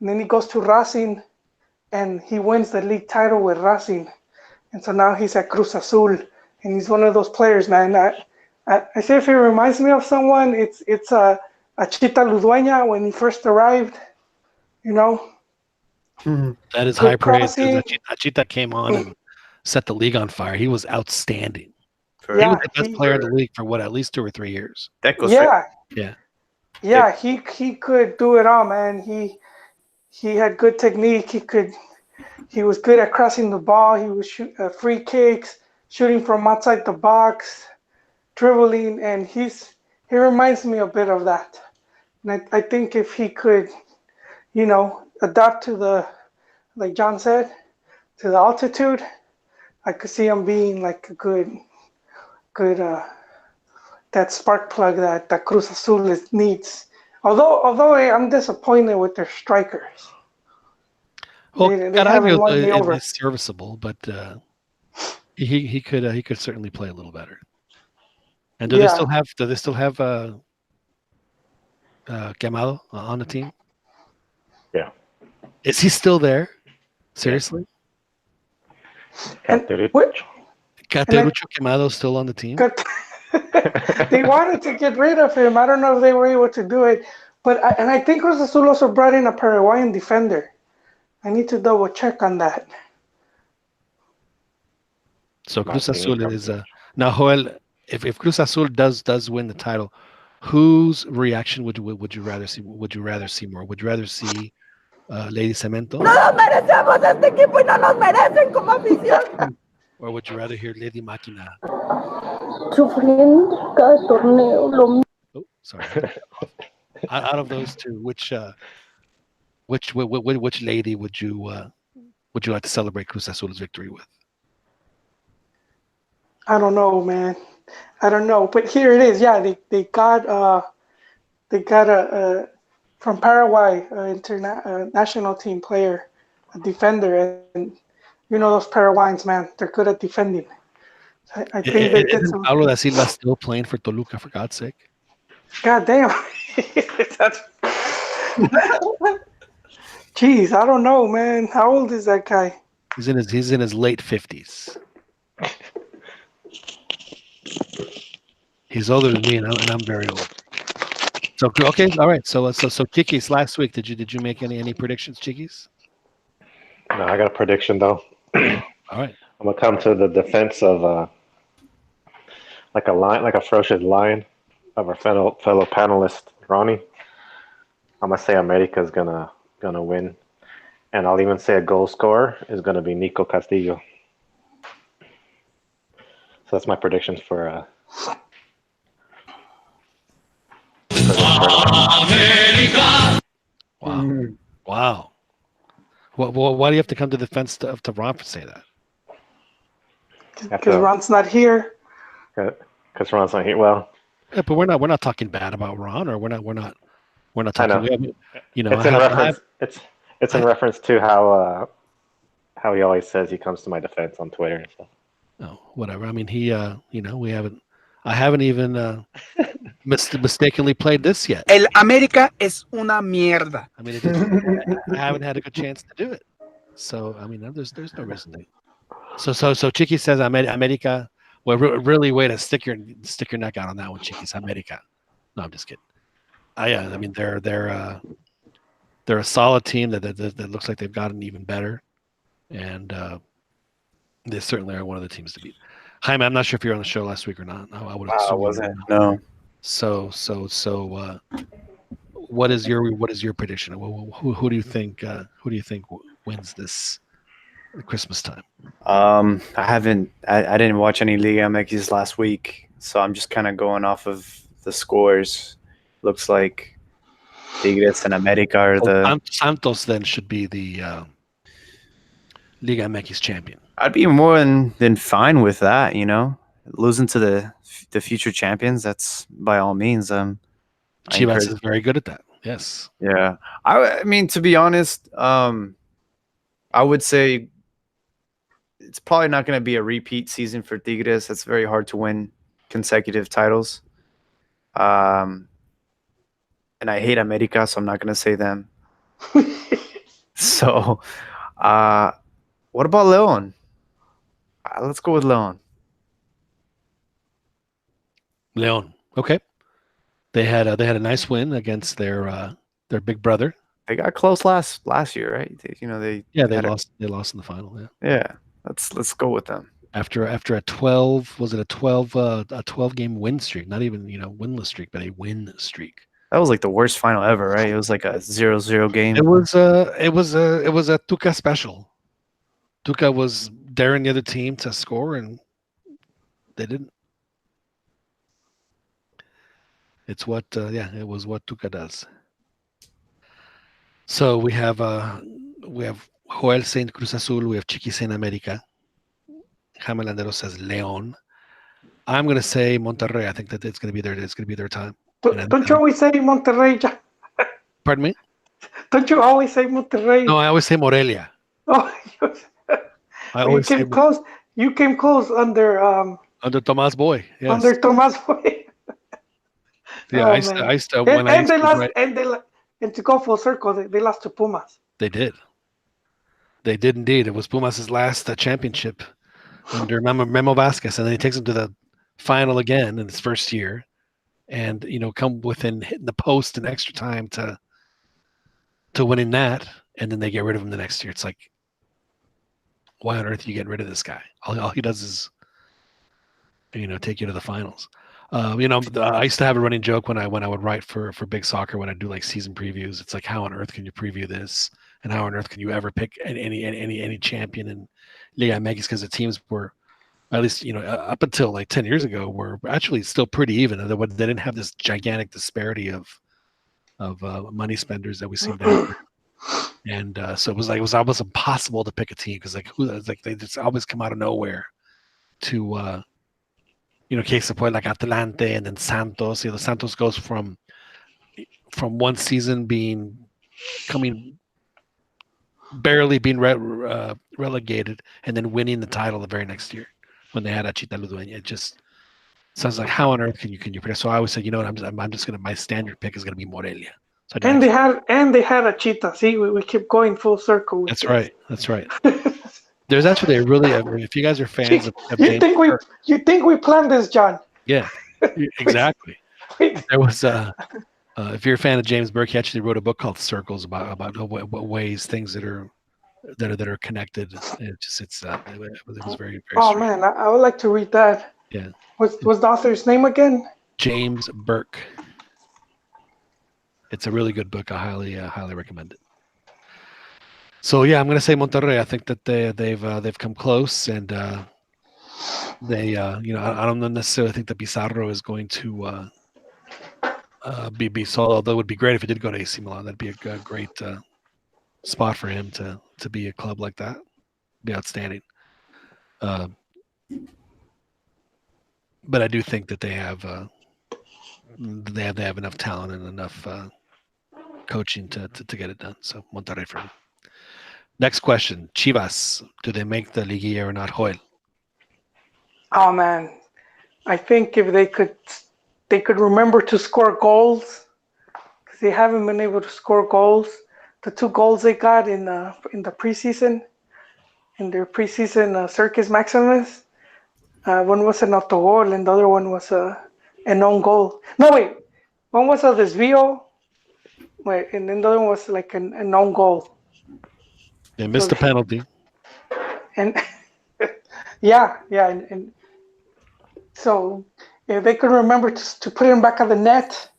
Speaker 3: and then he goes to Racing, and he wins the league title with Racing. And so now he's at Cruz Azul, and he's one of those players, man. I say if he reminds me of someone, it's Chita Ludueña when he first arrived.
Speaker 1: That is
Speaker 3: Good
Speaker 1: high praise because
Speaker 3: crossing.
Speaker 1: Achita came on and set the league on fire. He was outstanding.
Speaker 5: For
Speaker 1: He
Speaker 3: Yeah,
Speaker 1: was the best player in the league for at least 2 or 3 years.
Speaker 5: that goes for
Speaker 1: Yeah.
Speaker 3: Yeah, he could do it all, man. He had good technique. He was good at crossing the ball. He was free kicks, shooting from outside the box, dribbling, and he reminds me a bit of that. And I think if he could, adapt to like John said, to the altitude, I could see him being like a good that spark plug that Cruz Azul needs. Although I'm disappointed with their strikers.
Speaker 1: Well,
Speaker 3: They haven't won me over.
Speaker 1: is serviceable, but he could certainly play a little better. And do they still have Quemado on the team?
Speaker 4: Yeah.
Speaker 1: Is he still there? Seriously? Caterucho Quemado still on the team?
Speaker 3: They wanted to get rid of him. I don't know if they were able to do it, but I think Cruz Azul also brought in a Paraguayan defender. I need to double check on that.
Speaker 1: So Cruz Azul is now Joel. If Cruz Azul does win the title, whose reaction would you rather see? Would you rather see more? Would you rather see Lady Cemento?
Speaker 6: No nos merecemos este equipo y no nos merecen como afición.
Speaker 1: Or would you rather hear Lady Máquina?
Speaker 6: Sufriendo cada torneo lo mismo.
Speaker 1: Oh, sorry. Out of those two, which lady would you like to celebrate Cruz Azul's victory with?
Speaker 3: I don't know, man. I don't know, but here it is. Yeah, they got a from Paraguay national team player, a defender, and those Paraguayans, man, they're good at defending. I think they did some.
Speaker 1: Pablo da Silva still playing for Toluca, for God's sake?
Speaker 3: God damn. Jeez, I don't know, man. How old is that guy?
Speaker 1: He's in his late 50s. He's older than me, and I'm very old. So okay, all right. So Chiquis, last week, did you make any predictions, Chiquis?
Speaker 4: No, I got a prediction though.
Speaker 1: All right.
Speaker 4: I'm gonna come to the defense of like a ferocious lion of our fellow panelist Ronnie. I'm gonna say America's gonna win, and I'll even say a goal scorer is gonna be Nico Castillo. So that's my predictions for.
Speaker 1: Wow. Why do you have to come to the defense to Ron to say that?
Speaker 3: Because Ron's not here.
Speaker 4: Because Ron's not here. Well,
Speaker 1: yeah, but we're not talking bad about Ron, or we're not talking.
Speaker 4: I know.
Speaker 1: It's
Speaker 4: in reference. It's in reference to how he always says he comes to my defense on Twitter and stuff.
Speaker 1: No, whatever. I mean, I haven't even mistakenly played this yet.
Speaker 7: El América es una mierda.
Speaker 1: I mean, I haven't had a good chance to do it. So I mean, there's no reason to. So Chiqui says America. Well, really, way to stick your neck out on that one, Chiquis. America. No, I'm just kidding. I mean, they're a solid team that looks like they've gotten even better, and they certainly are one of the teams to beat. Jaime, I'm not sure if you were on the show last week or not. I would
Speaker 5: Wow,
Speaker 1: assume you
Speaker 5: wasn't
Speaker 1: were.
Speaker 5: no.
Speaker 1: So what is your prediction? Who do you think wins this Christmas time?
Speaker 5: I didn't watch any LigaMX last week, so I'm just kind of going off of the scores. Looks like Tigres and America are the.
Speaker 1: Santos then should be the Liga MX champion.
Speaker 5: I'd be more than fine with that. Losing to the future champions. That's by all means.
Speaker 1: Chivas is very good at that. Yes.
Speaker 5: Yeah. I mean, to be honest, I would say it's probably not going to be a repeat season for Tigres. It's very hard to win consecutive titles. And I hate America, so I'm not going to say them. So, what about Leon? Let's go with Leon.
Speaker 1: Leon. Okay. They had a nice win against their big brother.
Speaker 5: They got close last year, right? They
Speaker 1: lost. They lost in the final. Yeah.
Speaker 5: Yeah. Let's go with them.
Speaker 1: After a 12 game win streak, not even winless streak, but a win streak.
Speaker 5: That was like the worst final ever, right? It was like a 0-0 game.
Speaker 1: It was a Tuca special. Tuca was daring the other team to score, and they didn't. It's what it was what Tuca does. So we have Joel Saint Cruz Azul, we have Chiqui Saint America. Jaime Landero says Leon. I'm going to say Monterrey. I think that it's going to be their time.
Speaker 3: Don't you always say Monterrey?
Speaker 1: Pardon me?
Speaker 3: Don't you always say Monterrey?
Speaker 1: No, I always say Morelia.
Speaker 3: Oh, you came close. You came close under
Speaker 1: Tomás Boy. Yes.
Speaker 3: Under Tomás Boy.
Speaker 1: Yeah, I used to when I
Speaker 3: and to go full circle, they lost to Pumas.
Speaker 1: They did. They did indeed. It was Pumas' last championship under Memo Vasquez, and then he takes them to the final again in his first year, and come within hitting the post in extra time to winning that, and then they get rid of him the next year. It's like, why on earth are you getting rid of this guy? All he does is take you to the finals. I used to have a running joke when I would write for Big Soccer, when I do like season previews. It's like, how on earth can you preview this, and how on earth can you ever pick any champion in LigaMX? Because the teams were, at least up until like 10 years ago, were actually still pretty even. They didn't have this gigantic disparity of money spenders that we seem to have. And so it was almost impossible to pick a team, because they just always come out of nowhere to. Case in point, like Atlante and then Santos. Santos goes from one season barely being relegated, and then winning the title the very next year when they had Achita Ludueña. It just sounds like, how on earth can you pick? So I always say, I'm just gonna, my standard pick is gonna be Morelia. So
Speaker 3: they had Achita. See, we keep going full circle.
Speaker 1: That's right. There's actually a really, if you guys are fans of
Speaker 3: you think we planned this, John?
Speaker 1: Yeah, exactly. There was if you're a fan of James Burke, he actually wrote a book called Circles about what ways things that are connected. It was very, very.
Speaker 3: Oh
Speaker 1: strange.
Speaker 3: Man, I would like to read that.
Speaker 1: Yeah.
Speaker 3: What's the author's name again?
Speaker 1: James Burke. It's a really good book. I highly recommend it. So yeah, I'm going to say Monterrey. I think that they've come close, and they I don't necessarily think that Pizarro is going to be solid. Although it would be great if he did go to AC Milan. That'd be a great spot for him to be a club like that. Be outstanding. But I do think that they have enough talent and enough coaching to get it done. So Monterrey for me. Next question. Chivas, do they make the Liguilla or not, Joel?
Speaker 3: Oh man, I think if they could remember to score goals, because they haven't been able to score goals. two goals they got in the preseason, in their preseason Circus Maximus. One was an autogol and the other one was an own goal. No, wait. One was a desvío, wait, and then the other one was like an own goal.
Speaker 1: They missed the penalty.
Speaker 3: And yeah, and so if they could remember to put him back on the net,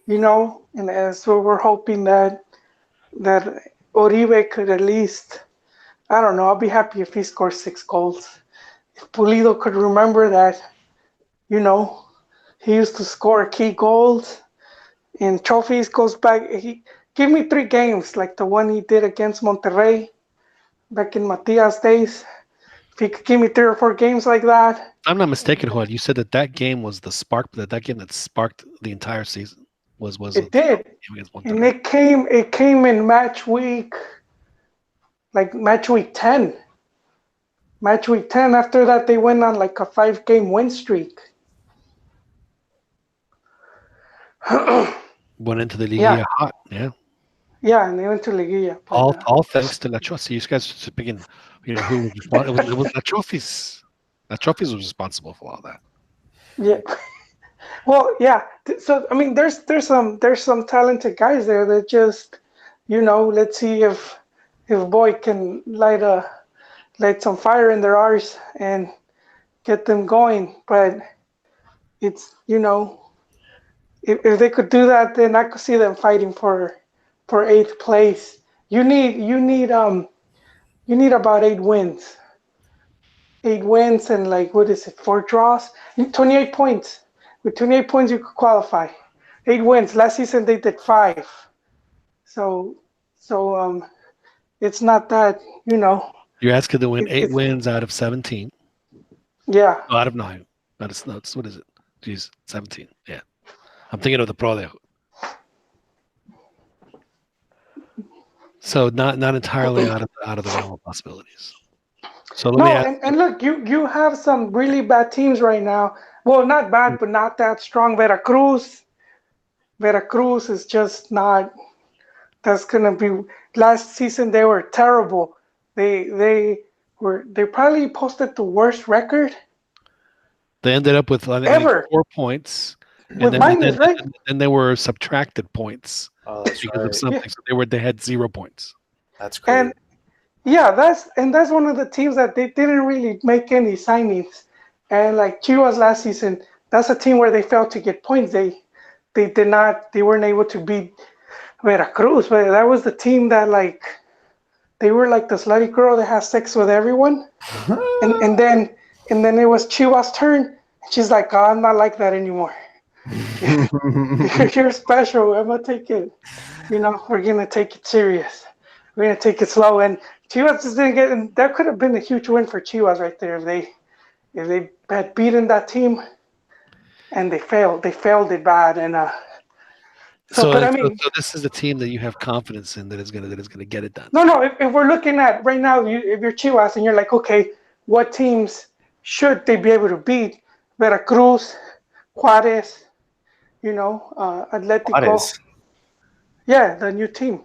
Speaker 3: and as we're hoping that Oribe could at least, I don't know, I'll be happy if he scores 6 goals. If Pulido could remember that, he used to score key goals in trophies, goes back, give me 3 games like the one he did against Monterrey back in Matias days. If he could give me 3 or 4 games like that.
Speaker 1: If I'm not mistaken, Juan, you said that game was the spark, that game that sparked the entire season was
Speaker 3: it did. And it came in match week 10. Match week 10. After that, they went on like a 5-game win streak.
Speaker 1: Went into the Liguilla hot, yeah.
Speaker 3: Yeah, and they went to Liguilla.
Speaker 1: All thanks to La Trophy. You guys are speaking, who it was La Trophies. La Trophies was responsible for all that.
Speaker 3: Yeah. Well, yeah. So I mean, there's some talented guys there that just, let's see if Boy can light some fire in their arse and get them going. But it's, if they could do that, then I could see them fighting for 8th place. You need about 8 wins. 8 wins and 4 draws? 28 points. With 28 points, you could qualify. 8 wins. Last season they did 5. So it's not that,
Speaker 1: You're asking to win 8 wins out of 17.
Speaker 3: Yeah.
Speaker 1: Oh, out of 9. What is it? Jeez, 17. Yeah. I'm thinking of the Pro. So not entirely out of the realm of possibilities. So let me ask.
Speaker 3: And look, you have some really bad teams right now. Well, not bad, but not that strong. Veracruz is just not. That's gonna be. Last season they were terrible. They probably posted the worst record.
Speaker 1: They ended up with
Speaker 3: ever
Speaker 1: 4 points.
Speaker 3: With minus, right?
Speaker 1: And they were subtracted points
Speaker 2: because
Speaker 1: of something. So they had 0 points.
Speaker 2: That's crazy.
Speaker 3: And yeah, that's one of the teams that they didn't really make any signings. And like Chivas last season, that's a team where they failed to get points. They weren't able to beat Veracruz, but that was the team that they were like the slutty girl that has sex with everyone. and then it was Chivas' turn. She's like, oh, I'm not like that anymore. You're special. I'm gonna take it. We're gonna take it serious. We're gonna take it slow. And Chivas just didn't get. And that could have been a huge win for Chivas right there if they had beaten that team. And they failed. They failed it bad. And
Speaker 1: so this is a team that you have confidence in that is gonna get it done.
Speaker 3: No. If we're looking at right now, if you're Chivas and you're like, okay, what teams should they be able to beat? Veracruz, Juarez. Atletico.
Speaker 2: Juarez.
Speaker 3: Yeah, the new team.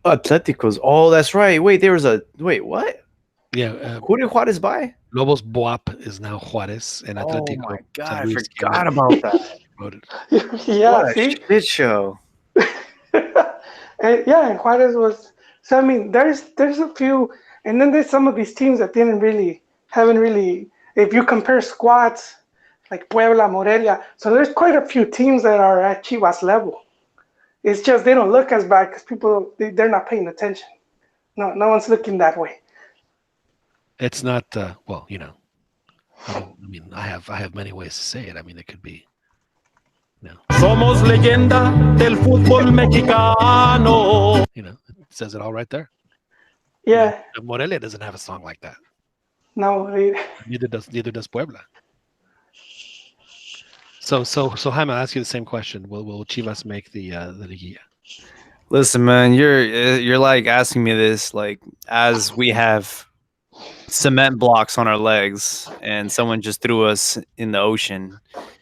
Speaker 2: Atletico's. Oh, that's right. Wait, what?
Speaker 1: Yeah.
Speaker 2: Who did Juarez buy?
Speaker 1: Lobos Buap is now Juarez, and Atletico.
Speaker 2: Oh my God, I forgot about that.
Speaker 3: Yeah,
Speaker 2: what a shit show.
Speaker 3: and Juarez was. So I mean, there's a few, and then there's some of these teams that haven't really. If you compare squads, like Puebla, Morelia, so there's quite a few teams that are at Chivas level. It's just they don't look as bad because people they're not paying attention. No one's looking that way.
Speaker 1: It's not well, I mean, I have many ways to say it. I mean, it could be,
Speaker 7: Somos leyenda del fútbol mexicano.
Speaker 1: It says it all right there.
Speaker 3: Yeah.
Speaker 1: Morelia doesn't have a song like that.
Speaker 3: No.
Speaker 1: Neither does Puebla. So Jaime, I'll ask you the same question. Will Chivas make the Liguilla?
Speaker 5: Listen, man, you're like asking me this like as we have cement blocks on our legs and someone just threw us in the ocean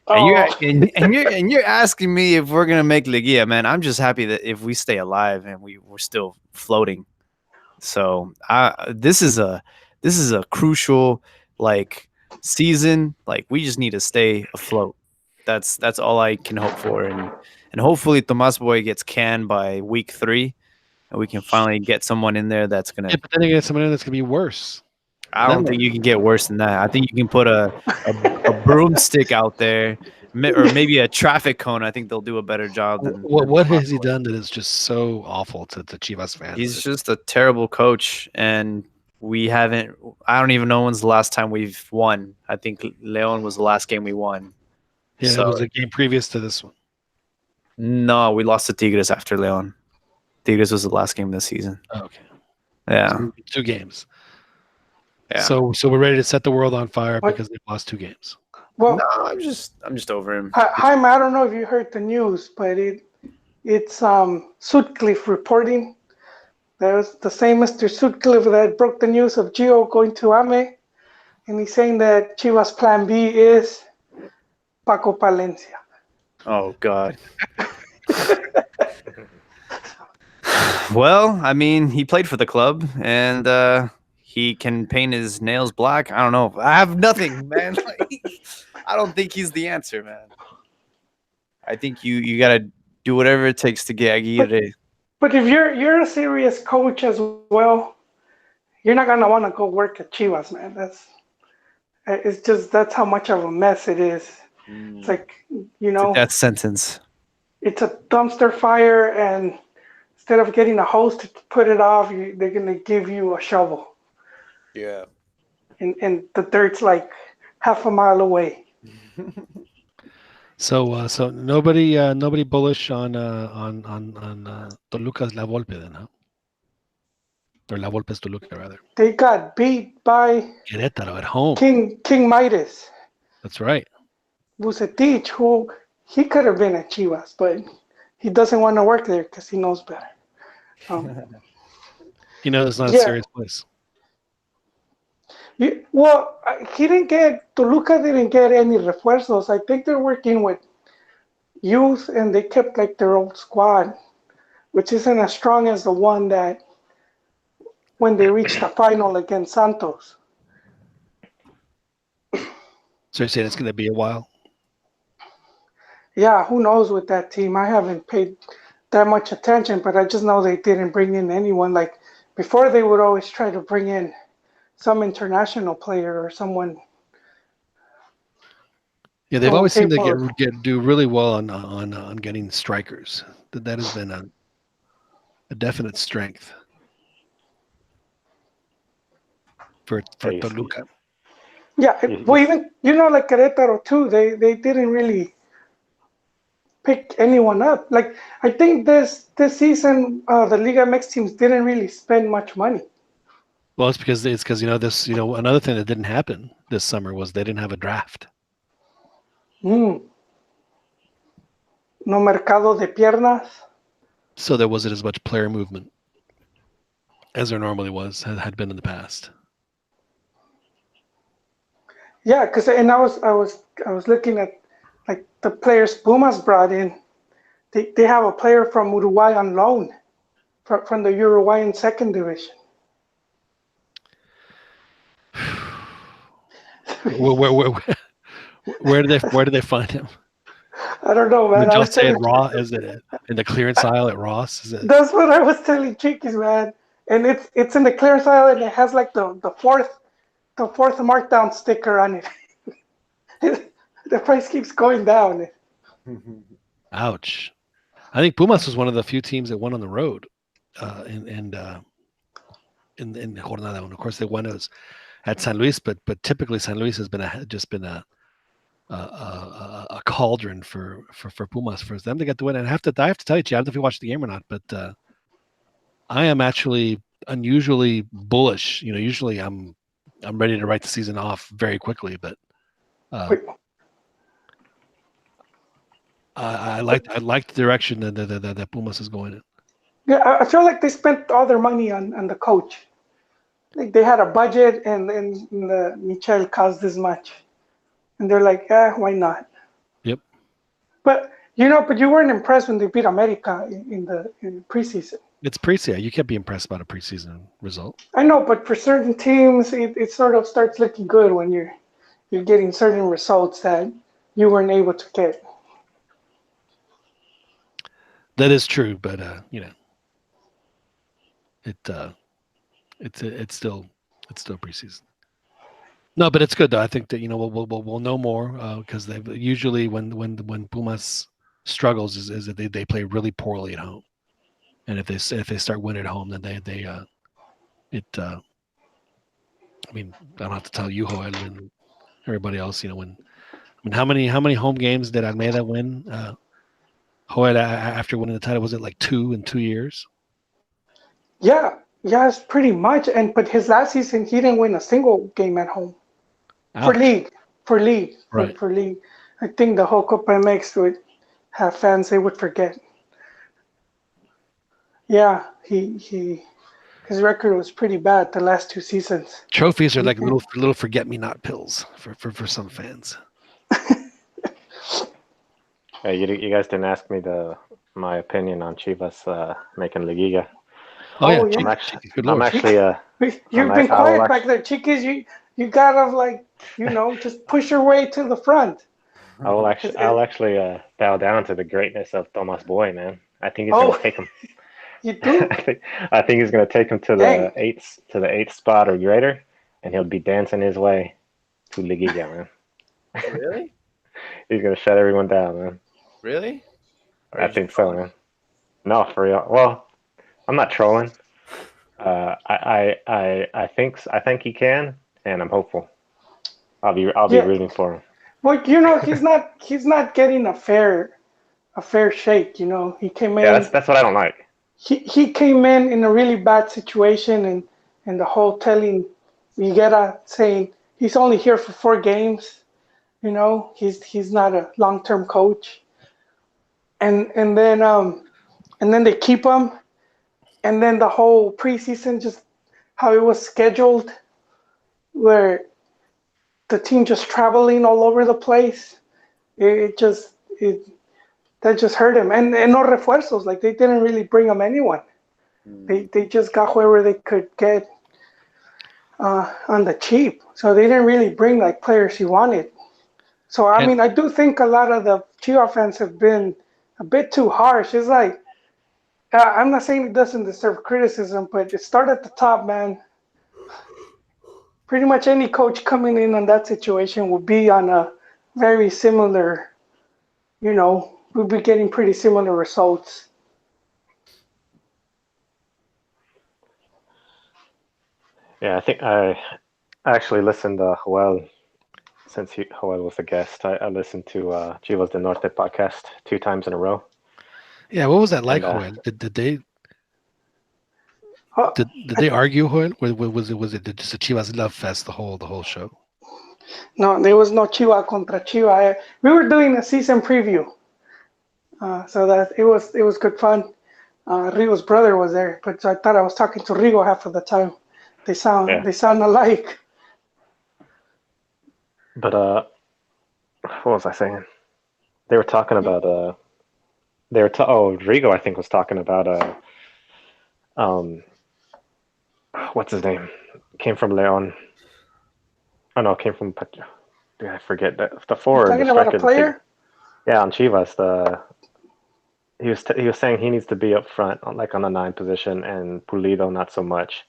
Speaker 5: And you're asking me if we're gonna make Liguilla, man. I'm just happy that if we stay alive and we're still floating. So this is a crucial season. Like we just need to stay afloat. That's all I can hope for, and hopefully Tomas Boy gets canned by week 3, and we can finally get someone in there that's gonna.
Speaker 1: Yeah, but then you get someone in that's gonna be worse.
Speaker 5: I don't think you can get worse than that. I think you can put a broomstick out there, or maybe a traffic cone. I think they'll do a better job than.
Speaker 1: What has he done that is just so awful to Chivas fans?
Speaker 5: He's just a terrible coach, and we haven't. I don't even know when's the last time we've won. I think Leon was the last game we won.
Speaker 1: Yeah, so, it was a game previous to this one.
Speaker 5: No, we lost to Tigres after Leon. Tigres was the last game this season.
Speaker 1: Oh, okay.
Speaker 5: Yeah.
Speaker 1: So 2 games.
Speaker 5: Yeah.
Speaker 1: So we're ready to set the world on fire because they've lost 2 games.
Speaker 3: Well,
Speaker 5: no, I'm just over him.
Speaker 3: Jaime, I don't know if you heard the news, but it's Sutcliffe reporting. There's the same Mr. Sutcliffe that broke the news of Gio going to AME, and he's saying that Chivas plan B is Paco Palencia.
Speaker 5: Oh, God. Well, I mean, he played for the club, and he can paint his nails black. I don't know. I have nothing, man. I don't think he's the answer, man. I think you got to do whatever it takes to get Aguirre.
Speaker 3: But if you're a serious coach as well, you're not going to want to go work at Chivas, man. That's how much of a mess it is. It's like,
Speaker 5: It's a death sentence.
Speaker 3: It's a dumpster fire, and instead of getting a hose to put it off, they're going to give you a shovel.
Speaker 5: Yeah.
Speaker 3: And the dirt's like half a mile away.
Speaker 1: So nobody bullish on Toluca's La Volpe then, huh? Or La Volpe's Toluca rather.
Speaker 3: They got beat by
Speaker 1: Querétaro at home.
Speaker 3: King Midas.
Speaker 1: That's right.
Speaker 3: Vucetich, who he could have been at Chivas, but he doesn't want to work there because he knows better.
Speaker 1: He knows it's not a serious place.
Speaker 3: Toluca didn't get any refuerzos. I think they're working with youth, and they kept like their old squad, which isn't as strong as the one that when they reached the final against Santos.
Speaker 1: So you're saying it's going to be a while?
Speaker 3: Yeah, who knows with that team? I haven't paid that much attention, but I just know they didn't bring in anyone. Like before, they would always try to bring in some international player or someone.
Speaker 1: Yeah, they've always seemed to do really well on getting strikers. That has been a definite strength for Toluca.
Speaker 3: Yeah, well, even like Querétaro too. They didn't really pick anyone up. Like I think this season, the LigaMX teams didn't really spend much money.
Speaker 1: Well, it's because another thing that didn't happen this summer was they didn't have a draft.
Speaker 3: No mercado de piernas.
Speaker 1: So there wasn't as much player movement as there normally had been in the past.
Speaker 3: Yeah, and I was looking at like the players Pumas brought in. They have a player from Uruguay on loan from the Uruguayan second division.
Speaker 1: Where did they find him?
Speaker 3: I don't know, man.
Speaker 1: Just say Ross. Is it in the clearance aisle at Ross?
Speaker 3: That's what I was telling Chiquis, man. And it's in the clearance aisle, and it has like the fourth markdown sticker on it. The price keeps going down.
Speaker 1: Ouch! I think Pumas was one of the few teams that won on the road in Jornada 1. Of course, they won at San Luis, but typically San Luis has been a cauldron for Pumas. For them to get the win, and I have to tell you, I don't know if you watched the game or not, but I am actually unusually bullish. Usually I'm ready to write the season off very quickly, but I like the direction that Pumas is going in.
Speaker 3: Yeah, I feel like they spent all their money on the coach. Like they had a budget, and Michel cost this much, and they're like, why not? But but you weren't impressed when they beat America in the preseason.
Speaker 1: It's preseason. You can't be impressed about a preseason result.
Speaker 3: I know, but for certain teams, it sort of starts looking good when you're getting certain results that you weren't able to get.
Speaker 1: That is true, but it's still preseason. No, but it's good though. I think that we'll know more because they usually when Pumas struggles is that they play really poorly at home, and if they start winning at home, then they I mean, I don't have to tell you, Joel, and everybody else. How many home games did Almeida win? Joel, after winning the title, was it like 2 in 2 years?
Speaker 3: Yeah, it's pretty much. But his last season, he didn't win a single game at home.
Speaker 1: Ouch.
Speaker 3: For league.
Speaker 1: Right.
Speaker 3: For league. I think the whole Copa MX would have fans they would forget. Yeah, his record was pretty bad the last 2 seasons.
Speaker 1: Trophies are like little forget-me-not pills for some fans.
Speaker 4: Hey, you guys didn't ask me my opinion on Chivas making Liguilla.
Speaker 1: Oh yeah,
Speaker 3: yeah.
Speaker 4: I'm actually
Speaker 3: You've been quiet back there, Chiquis. You gotta just push your way to the front.
Speaker 4: I'll actually bow down to the greatness of Tomas Boy, man. I think he's gonna take him.
Speaker 3: You do?
Speaker 4: I think he's gonna take him to the eighth spot or greater, and he'll be dancing his way to Liguilla, man.
Speaker 5: Really?
Speaker 4: He's gonna shut everyone down, man.
Speaker 5: Really?
Speaker 4: I think so, man. No, for real. Well, I'm not trolling. I think he can, and I'm hopeful. I'll be rooting for him.
Speaker 3: Well, he's not getting a fair shake. He came in.
Speaker 4: Yeah, that's what I don't like.
Speaker 3: He came in a really bad situation, and the whole telling Higuera saying he's only here for 4 games. He's not a long-term coach. And then they keep him, and then the whole preseason, just how it was scheduled, where the team just traveling all over the place, that just hurt him. And no refuerzos, like they didn't really bring him anyone. They just got whoever they could get on the cheap. So they didn't really bring like players he wanted. So I mean, I do think a lot of the Chivas fans have been a bit too harsh. It's like, I'm not saying it doesn't deserve criticism, but it started at the top, man. Pretty much any coach coming in on that situation will be on a very similar, we'll be getting pretty similar results.
Speaker 4: Yeah, I think I actually listened to Joel, since Joel was a guest. I listened to Chivas del Norte podcast 2 times in a row.
Speaker 1: Yeah, what was that like, Joel? Did they argue, Joel? Was it just a Chivas love fest the whole show?
Speaker 3: No, there was no Chivas contra Chivas. We were doing a season preview, so that it was good fun. Rigo's brother was there, but I thought I was talking to Rigo half of the time. They sound alike.
Speaker 4: But what was I saying? They were talking about Rigo, I think, was talking about what's his name? Came from Leon. Oh no, came from I forget the forward.
Speaker 3: Talking about a player?
Speaker 4: Yeah, on Chivas, he was saying he needs to be up front, on the 9 position, and Pulido not so much.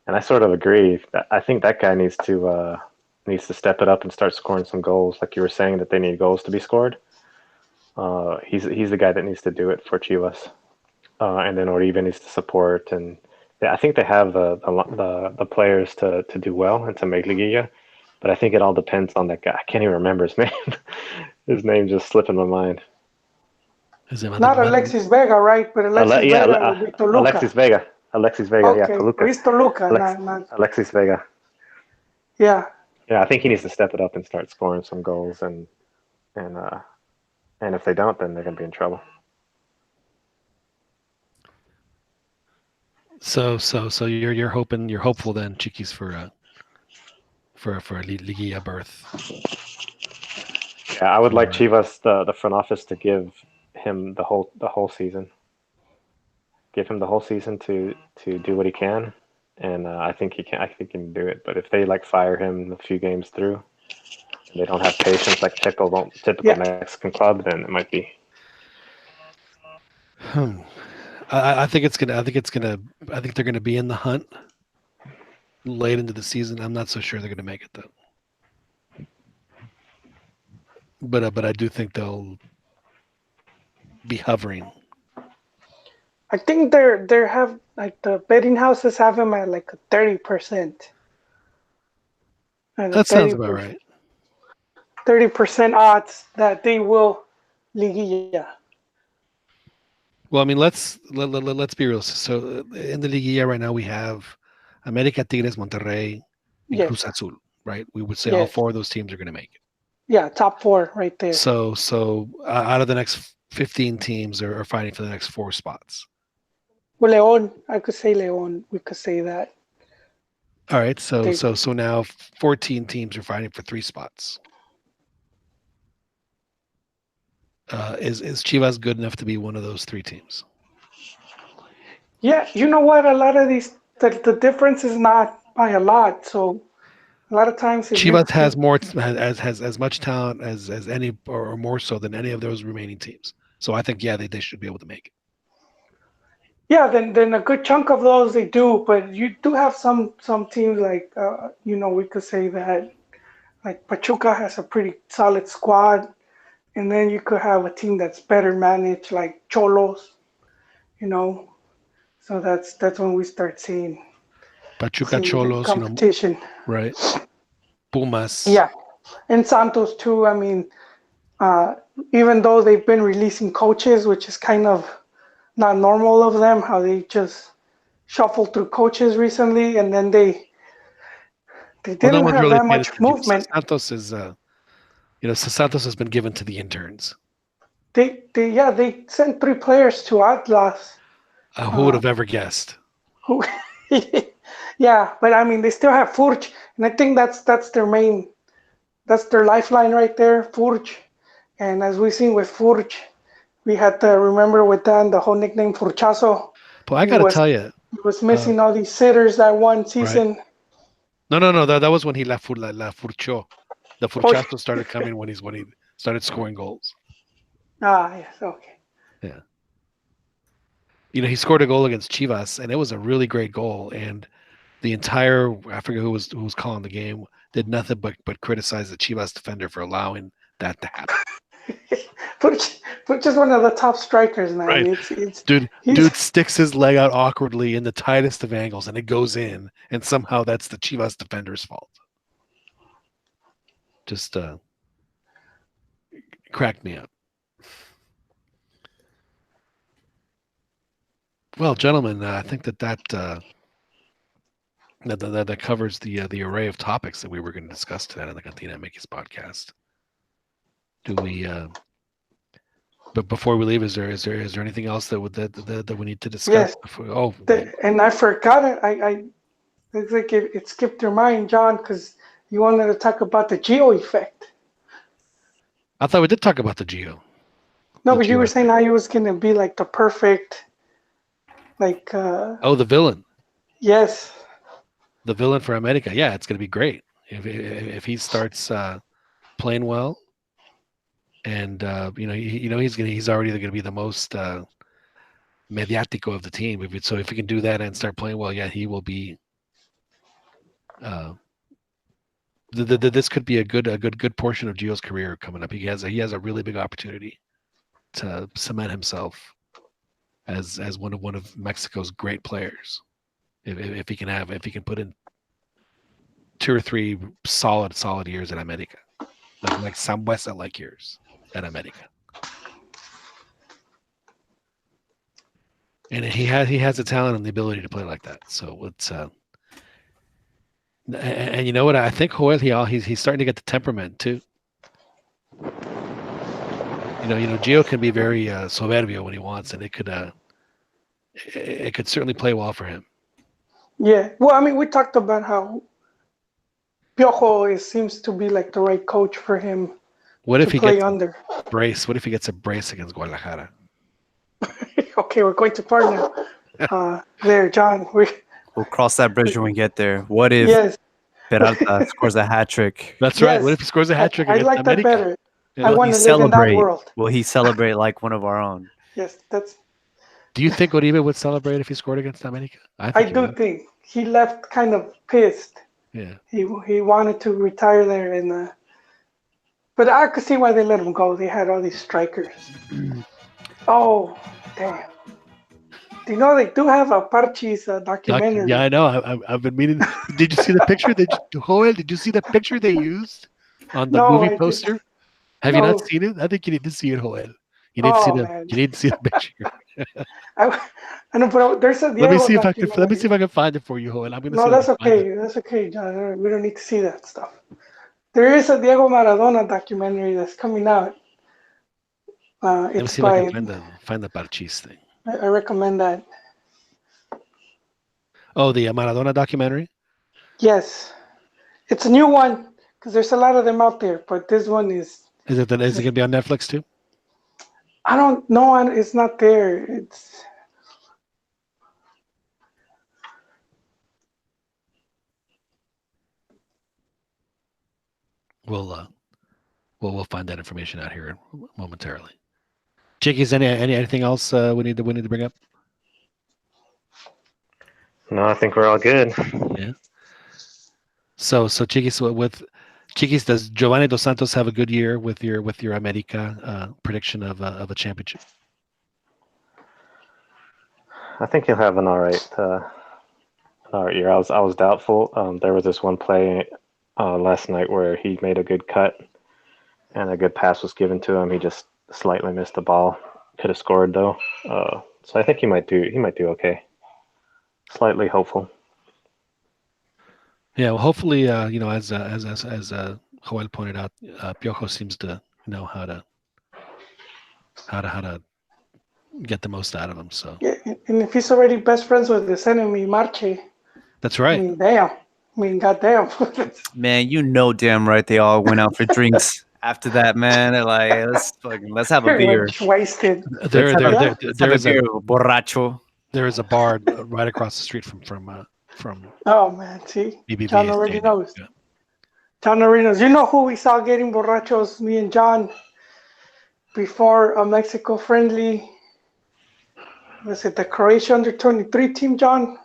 Speaker 4: And I sort of agree. I think that guy needs to step it up and start scoring some goals. Like you were saying, that they need goals to be scored. He's the guy that needs to do it for Chivas, and then Oribe needs to support. And I think they have the players to do well and to make Liguilla. But I think it all depends on that guy. I can't even remember his name. His name just slipped in my mind.
Speaker 3: Not Alexis Vega, right? But Alexis Vega.
Speaker 4: Alexis Vega,
Speaker 3: okay.
Speaker 4: yeah, Toluca.
Speaker 3: It's Toluca,
Speaker 4: Alexis Vega.
Speaker 3: Yeah.
Speaker 4: Yeah, I think he needs to step it up and start scoring some goals, and if they don't, then they're gonna be in trouble.
Speaker 1: So you're hopeful then, Chiquis, for a Liguilla berth.
Speaker 4: I would like
Speaker 1: for-
Speaker 4: Chivas, the front office, to give him the whole season. Give him the whole season to do what he can, and I think he can. I think he can do it. But if they like fire him a few games through, and they don't have patience like typical
Speaker 3: Yeah.
Speaker 4: Mexican club, then it might be.
Speaker 1: I think it's gonna. I think they're gonna be in the hunt late into the season. I'm not so sure they're gonna make it though. But I do think they'll be hovering.
Speaker 3: I think they have like the betting houses have him at like a 30%.
Speaker 1: That sounds about right.
Speaker 3: 30% odds that they will Liguilla.
Speaker 1: Well, I mean, let's be real. So in the Liguilla right now, we have América, Tigres, Monterrey, and
Speaker 3: Yes.
Speaker 1: Cruz Azul. Right? We would say all
Speaker 3: Yes.
Speaker 1: four of those teams are going to make it.
Speaker 3: Yeah, top 4 right there.
Speaker 1: So out of the next 15 teams are fighting for the next 4 spots.
Speaker 3: Well, León, I could say León. We could say that.
Speaker 1: All right. So now 14 teams are fighting for 3 spots. Is Chivas good enough to be one of those 3 teams?
Speaker 3: Yeah, you know what? A lot of these, the difference is not by a lot. So a lot of times, if
Speaker 1: Chivas has more has as much talent as any or more so than any of those remaining teams. So I think they should be able to make it.
Speaker 3: Yeah, then a good chunk of those they do, but you do have some teams like we could say that like Pachuca has a pretty solid squad, and then you could have a team that's better managed like Cholos, So that's when we start seeing
Speaker 1: Pachuca, Cholos,
Speaker 3: competition.
Speaker 1: Right? Pumas.
Speaker 3: Yeah, and Santos too. I mean, even though they've been releasing coaches, which is kind of not normal of them, how they just shuffle through coaches recently, and then they didn't have that much movement.
Speaker 1: Santos is, Santos has been given to the interns.
Speaker 3: They sent 3 players to Atlas.
Speaker 1: Who would have ever guessed?
Speaker 3: Who? Yeah, but I mean, they still have Furch, and I think that's their lifeline right there, Furch. And as we've seen with Furch, we had to remember with Dan the whole nickname Furchazo.
Speaker 1: But I got to tell you,
Speaker 3: he was missing all these sitters that one season.
Speaker 1: Right. No. That was when he la Furcho. The Furchazo started coming when he started scoring goals.
Speaker 3: Ah, yes, okay.
Speaker 1: Yeah. He scored a goal against Chivas, and it was a really great goal. And the entire, I forget who was calling the game, did nothing but criticize the Chivas defender for allowing that to happen.
Speaker 3: Furch is one of the top strikers, man.
Speaker 1: Right. Dude sticks his leg out awkwardly in the tightest of angles, and it goes in, and somehow that's the Chivas defender's fault. Just cracked me up. Well, gentlemen, I think that covers the array of topics that we were going to discuss today on the CantinaMX podcast. Do we? But before we leave, is there anything else that we need to discuss?
Speaker 3: Yes. And I forgot it. I it's like it skipped your mind, John, because you wanted to talk about the geo effect.
Speaker 1: I thought we did talk about the geo.
Speaker 3: No, but you were saying how he was going to be like the perfect, like.
Speaker 1: The villain.
Speaker 3: Yes.
Speaker 1: The villain for America. Yeah, it's going to be great if he starts playing well. And he's already going to be the most mediático of the team. If he can do that and start playing well, he will be. This could be a good portion of Gio's career coming up. He has a really big opportunity to cement himself as one of Mexico's great players. If he can put in 2 or 3 solid years at America, like Sambuesa like years at America. And he has the talent and the ability to play like that. So it's and you know what? I think Joel he's starting to get the temperament too. Gio can be very soberbio when he wants, and it could certainly play well for him.
Speaker 3: Yeah. Well, I mean, we talked about how Piojo seems to be like the right coach for him
Speaker 1: What if
Speaker 3: to
Speaker 1: he
Speaker 3: play
Speaker 1: gets
Speaker 3: under.
Speaker 1: a brace? What if he gets a brace against Guadalajara?
Speaker 3: Okay, we're going too far now. There, John.
Speaker 5: We'll cross that bridge when we get there. What if
Speaker 3: Yes,
Speaker 5: Peralta scores a hat trick?
Speaker 1: That's right. What
Speaker 3: yes.
Speaker 1: if he scores a hat trick
Speaker 3: I
Speaker 1: against
Speaker 3: like that
Speaker 1: America?
Speaker 3: better.
Speaker 1: Yeah.
Speaker 3: I
Speaker 5: Will
Speaker 3: want
Speaker 5: he
Speaker 3: to live in that
Speaker 5: celebrate?
Speaker 3: world.
Speaker 5: Will he celebrate like one of our own?
Speaker 3: Yes, that's.
Speaker 1: Do you think Oribe would celebrate if he scored against America?
Speaker 3: I
Speaker 1: think he
Speaker 3: do
Speaker 1: would.
Speaker 3: think he left kind of pissed.
Speaker 1: Yeah.
Speaker 3: He wanted to retire there, and but I could see why they let him go. They had all these strikers. Oh, damn! Do you know they do have a Parchis documentary?
Speaker 1: Yeah, I know. I've been meaning. Did you see the picture? Joel, did you see the picture they used on the
Speaker 3: No,
Speaker 1: movie
Speaker 3: I
Speaker 1: poster?
Speaker 3: didn't.
Speaker 1: Have you not
Speaker 3: No.
Speaker 1: seen it? I think you need to see it, Joel. You need
Speaker 3: Oh,
Speaker 1: to see
Speaker 3: man.
Speaker 1: You need to see the picture.
Speaker 3: I know, but there's a
Speaker 1: Let me
Speaker 3: Diego
Speaker 1: see if I
Speaker 3: documentary.
Speaker 1: can. Let me see if I can find it for you, Joel. I'm gonna
Speaker 3: No,
Speaker 1: see if I
Speaker 3: that's
Speaker 1: can find it.
Speaker 3: okay. That's okay, John. We don't need to see that stuff. There is a Diego Maradona documentary that's coming out.
Speaker 1: Let me
Speaker 3: It's
Speaker 1: see if I
Speaker 3: by.
Speaker 1: can find the Parchis thing.
Speaker 3: I recommend that.
Speaker 1: Oh, the Maradona documentary.
Speaker 3: Yes, it's a new one because there's a lot of them out there, but this one is.
Speaker 1: Is it gonna be on Netflix too?
Speaker 3: I don't know. It's not there. It's.
Speaker 1: We'll find that information out here momentarily. Chickie's, anything else we need to bring up?
Speaker 4: No, I think we're all good.
Speaker 1: Yeah. So Chiquis, with Chiquis, does Giovanni Dos Santos have a good year with your America prediction of a championship?
Speaker 4: I think he'll have an all right year. I was doubtful. There was this one play last night where he made a good cut and a good pass was given to him. He just slightly missed the ball. Could have scored though. So I think he might do okay. Slightly hopeful.
Speaker 1: Yeah, well, hopefully, as Joel pointed out, Piojo seems to know how to get the most out of him. So
Speaker 3: Yeah, and if he's already best friends with his enemy, Marche,
Speaker 1: that's
Speaker 3: I
Speaker 1: right.
Speaker 3: mean, damn. I mean, goddamn.
Speaker 5: Man, you know damn right they all went out for drinks after that, man. They're like, hey, let's have a beer.
Speaker 3: Wasted.
Speaker 1: There is
Speaker 5: a beer, borracho.
Speaker 1: There is a bar right across the street from
Speaker 3: Oh, man. See?
Speaker 1: BBVA
Speaker 3: John already
Speaker 1: Stadium.
Speaker 3: knows.
Speaker 1: Yeah.
Speaker 3: John already knows. You know who we saw getting borrachos? Me and John before a Mexico friendly. Was it the Croatia under 23 team, John?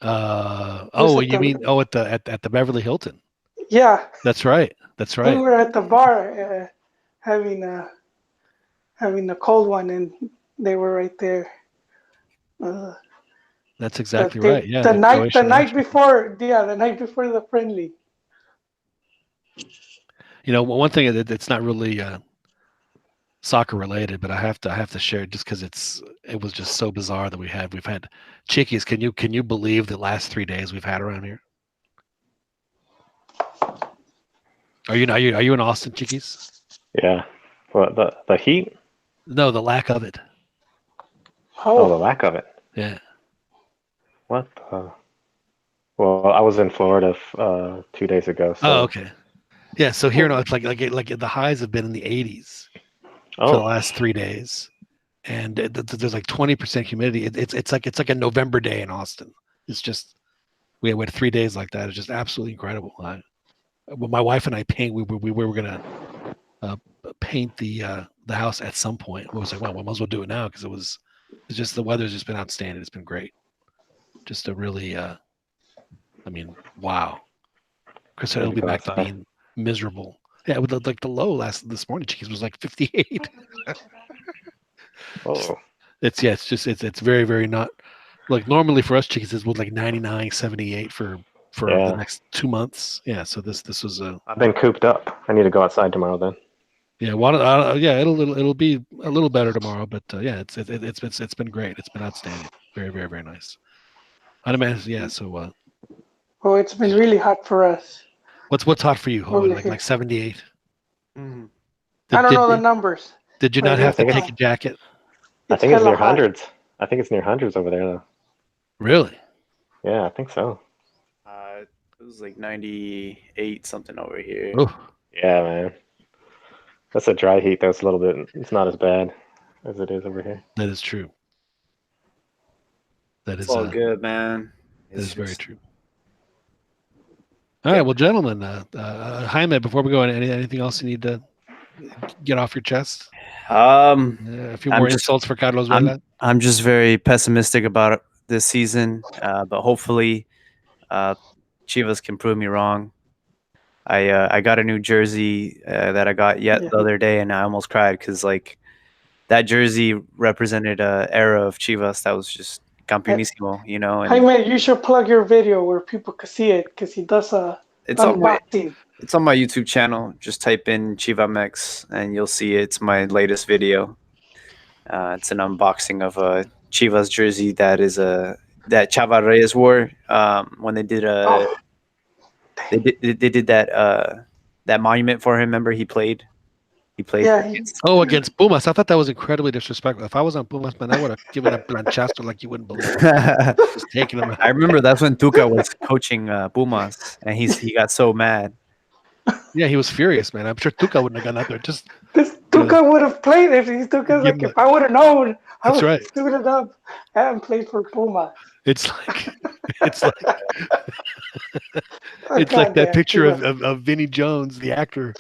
Speaker 1: You mean at the Beverly Hilton?
Speaker 3: Yeah.
Speaker 1: That's right.
Speaker 3: We were at the bar having a cold one, and they were right there.
Speaker 1: That's exactly right. Yeah.
Speaker 3: The night before the friendly.
Speaker 1: One thing it's not really soccer related, but I have to share it just because it was just so bizarre that we've had Chickies. Can you believe the last 3 days we've had around here? Are you in Austin, Chickies?
Speaker 4: Yeah. What the heat?
Speaker 1: No, the lack of it.
Speaker 4: Oh, the lack of it.
Speaker 1: Yeah.
Speaker 4: What? Well, I was in Florida 2 days ago. So.
Speaker 1: Oh, okay. Yeah. So here, it's like the highs have been in the 80s for the last 3 days, and there's like 20% humidity. It's like a November day in Austin. It's just we had 3 days like that. It's just absolutely incredible. When my wife and I paint, we were gonna paint the house at some point. We was like, well, we might as well do it now because it's just the weather's just been outstanding. It's been great. Just a really, wow. Chris, it'll be back to being miserable. Yeah, with the low this morning, Chiquis was like 58.
Speaker 4: Oh.
Speaker 1: It's very, very not like normally for us Chiquis is with like 99, 78 for the next 2 months. Yeah, so this was
Speaker 4: I've been cooped up. I need to go outside tomorrow then.
Speaker 1: Yeah, it'll be a little better tomorrow, but it's been great. It's been outstanding. Very, very, very nice. I imagine, yeah. So,
Speaker 3: oh, it's been really hot for us.
Speaker 1: What's hot for you? Like 78.
Speaker 5: Mm-hmm.
Speaker 3: I don't know the numbers.
Speaker 1: Did you not have to take a jacket?
Speaker 4: I think it's near hundreds. I think it's near hundreds over there, though.
Speaker 1: Really?
Speaker 4: Yeah, I think so.
Speaker 5: It was like 98 something over here.
Speaker 1: Oh,
Speaker 4: Yeah, man. That's a dry heat. That's a little bit. It's not as bad as it is over here.
Speaker 1: That is true. That
Speaker 5: It's
Speaker 1: is
Speaker 5: all good, man.
Speaker 1: that
Speaker 5: It's
Speaker 1: is very
Speaker 5: just-
Speaker 1: true. All right, well, gentlemen, Jaime, before we go on, anything else you need to get off your chest? A few
Speaker 5: I'm
Speaker 1: more
Speaker 5: just-
Speaker 1: insults for Carlos Vela.
Speaker 5: I'm just very pessimistic about this season, but hopefully, Chivas can prove me wrong. I got a new jersey that I got
Speaker 3: Yeah.
Speaker 5: the other day, and I almost cried because like that jersey represented a era of Chivas that was just campeonissimo, you know. And
Speaker 3: Jaime, you should plug your video where people can see it because he does a
Speaker 5: it's on my
Speaker 3: unboxing.
Speaker 5: it's on my YouTube channel. Just type in ChivaMX and you'll see it. It's my latest video. It's an unboxing of a Chivas jersey that Chava Reyes wore when they did
Speaker 3: Oh,
Speaker 5: they did that monument for him. Remember he played
Speaker 3: yeah.
Speaker 5: against
Speaker 1: Oh, against Pumas. I thought that was incredibly disrespectful. If I was on Pumas, man, I would have given a planchazo like you wouldn't believe. Just taking them out.
Speaker 5: I remember that's when Tuca was coaching Pumas, and he got so mad.
Speaker 1: Yeah, he was furious, man. I'm sure Tuca wouldn't have gone out there. Just
Speaker 3: This Tuca would have played if he Tuca's
Speaker 1: Give
Speaker 3: like,
Speaker 1: him
Speaker 3: if I would have known, I
Speaker 1: That's
Speaker 3: would
Speaker 1: right.
Speaker 3: have suited up and played for Puma.
Speaker 1: it's like it's like
Speaker 3: Oh,
Speaker 1: it's like that
Speaker 3: goddamn,
Speaker 1: picture
Speaker 3: Chivas.
Speaker 1: of Vinnie Jones, the actor,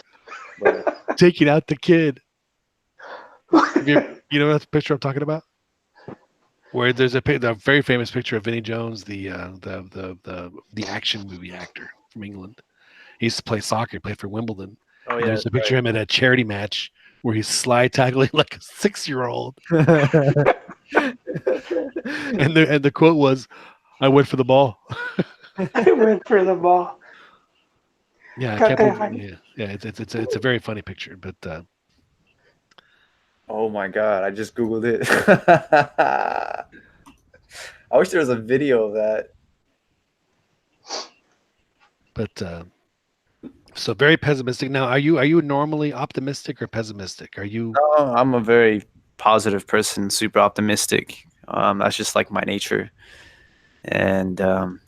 Speaker 1: taking out the kid. You know that picture I'm talking about? Where there's a very famous picture of Vinnie Jones, the action movie actor from England. He used to play soccer. He played for Wimbledon.
Speaker 5: Oh
Speaker 1: And there's a picture of him at a charity match where he's slide tackling like a 6-year-old. And the quote was, "I went for the ball."
Speaker 3: I went for the ball.
Speaker 1: Yeah, I
Speaker 3: God
Speaker 1: can't
Speaker 3: damn,
Speaker 1: believe. Yeah, it's a very funny picture, but
Speaker 5: Oh my god! I just googled it. I wish there was a video of that.
Speaker 1: so very pessimistic. Now, are you normally optimistic or pessimistic? Are you?
Speaker 5: No, I'm a very positive person, super optimistic. That's just like my nature. And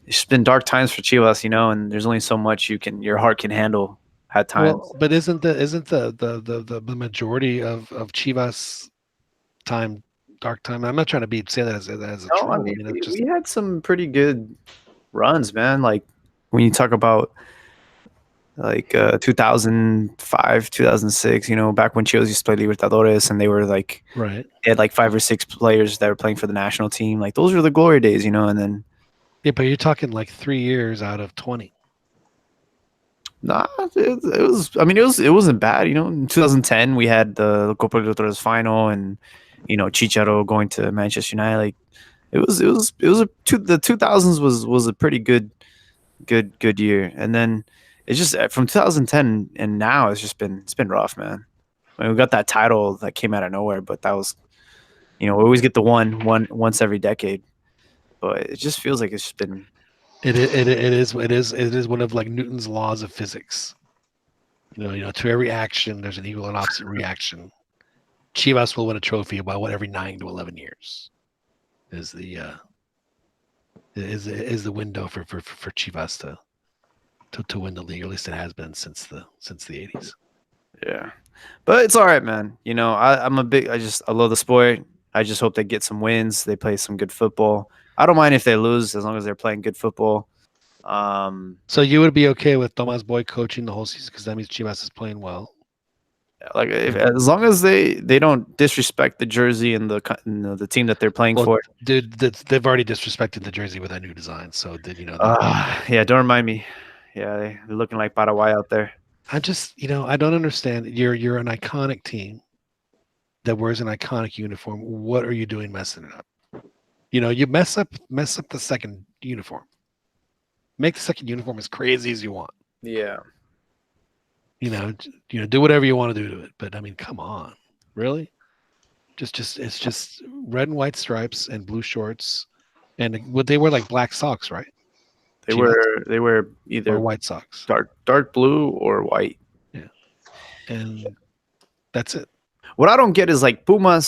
Speaker 5: it's been dark times for Chivas, you know, and there's only so much your heart can handle at times.
Speaker 1: Well, but isn't the majority of Chivas time dark time? I'm not trying to say that as a
Speaker 5: No,
Speaker 1: troll.
Speaker 5: I mean,
Speaker 1: it's just
Speaker 5: we had some pretty good runs, man. Like when you talk about like 2005, 2006, you know, back when Chivas used to play Libertadores and they were like,
Speaker 1: right.
Speaker 5: they had like 5 or 6 players that were playing for the national team. Like those were the glory days, you know, and then
Speaker 1: Yeah, but you're talking like 3 years out of 20.
Speaker 5: nah, it was. I mean, it wasn't bad. You know, in 2010 we had the Copa Libertadores final, and you know Chicharo going to Manchester United. Like the 2000s was a pretty good year, and then it's just from 2010 and now it's been rough, man. I mean, we got that title that came out of nowhere, but that was, you know, we always get the one once every decade, but it just feels like it's just been.
Speaker 1: It is one of like Newton's laws of physics. You know, to every action there's an equal and opposite reaction. Chivas will win a trophy about every 9 to 11 years. Is the window for Chivas to win the league? Or at least it has been since the 80s.
Speaker 5: Yeah, but it's all right, man. You know, I love the sport. I just hope they get some wins. They play some good football. I don't mind if they lose as long as they're playing good football.
Speaker 1: So you would be okay with Tomas Boy coaching the whole season because that means Chivas is playing well.
Speaker 5: Like as long as they don't disrespect the jersey and the team that they're playing for.
Speaker 1: Dude, they've already disrespected the jersey with that new design. So did you know?
Speaker 5: Yeah, don't remind me. Yeah, they're looking like Paraguay out there.
Speaker 1: I just, I don't understand. You're an iconic team that wears an iconic uniform. What are you doing messing it up? You mess up the second uniform. Make the second uniform as crazy as you want.
Speaker 5: Yeah.
Speaker 1: Do whatever you want to do to it. But I mean, come on, really? It's just red and white stripes and blue shorts, and what they wear like black socks, right?
Speaker 5: They wear either
Speaker 1: or white socks,
Speaker 5: dark blue or white.
Speaker 1: Yeah, and that's it.
Speaker 5: What I don't get is like Puma,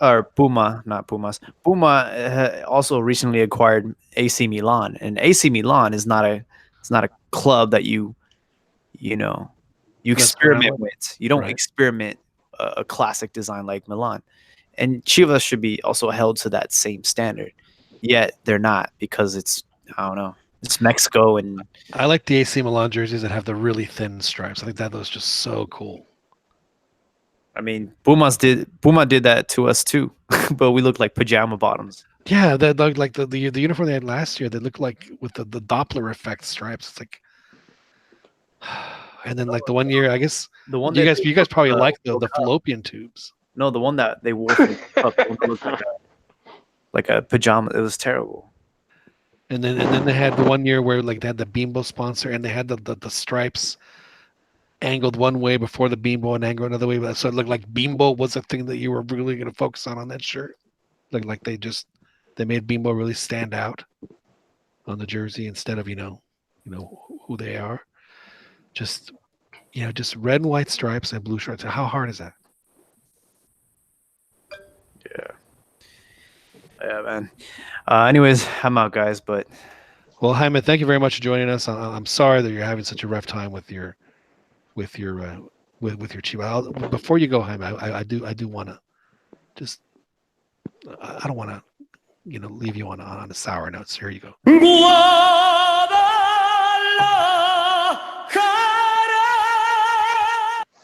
Speaker 5: not Pumas. Puma also recently acquired AC Milan, and AC Milan is not a club that you You
Speaker 1: Mess around
Speaker 5: experiment
Speaker 1: with.
Speaker 5: with. You don't
Speaker 1: Right.
Speaker 5: experiment a classic design like Milan. And Chivas should be also held to that same standard. Yet they're not because it's, I don't know, it's Mexico. And
Speaker 1: I like the AC Milan jerseys that have the really thin stripes. I think that was just so cool.
Speaker 5: I mean, Puma did that to us too, but we look like pajama bottoms.
Speaker 1: Yeah, that like the uniform they had last year. They looked like with the Doppler effect stripes. It's like, and then like the one year, I guess
Speaker 5: The one
Speaker 1: you
Speaker 5: that
Speaker 1: guys probably like the
Speaker 5: World Cup.
Speaker 1: fallopian tubes.
Speaker 5: No, the one that they wore for the World Cup, the one that looked like a pajama. It was terrible.
Speaker 1: And then they had the one year where like they had the Bimbo sponsor and they had the stripes angled one way before the Bimbo and angled another way. So it looked like Bimbo was a thing that you were really going to focus on that shirt. Like they made Bimbo really stand out on the jersey instead of you know who they are. Just just red and white stripes and blue stripes. How hard is that?
Speaker 5: Yeah, man. Anyways, I'm out, guys. But
Speaker 1: Well, Jaime, thank you very much for joining us. I'm sorry that you're having such a rough time with your Chiba. Before you go, Jaime, I do want to just I don't want to leave you on a sour note. So here you go.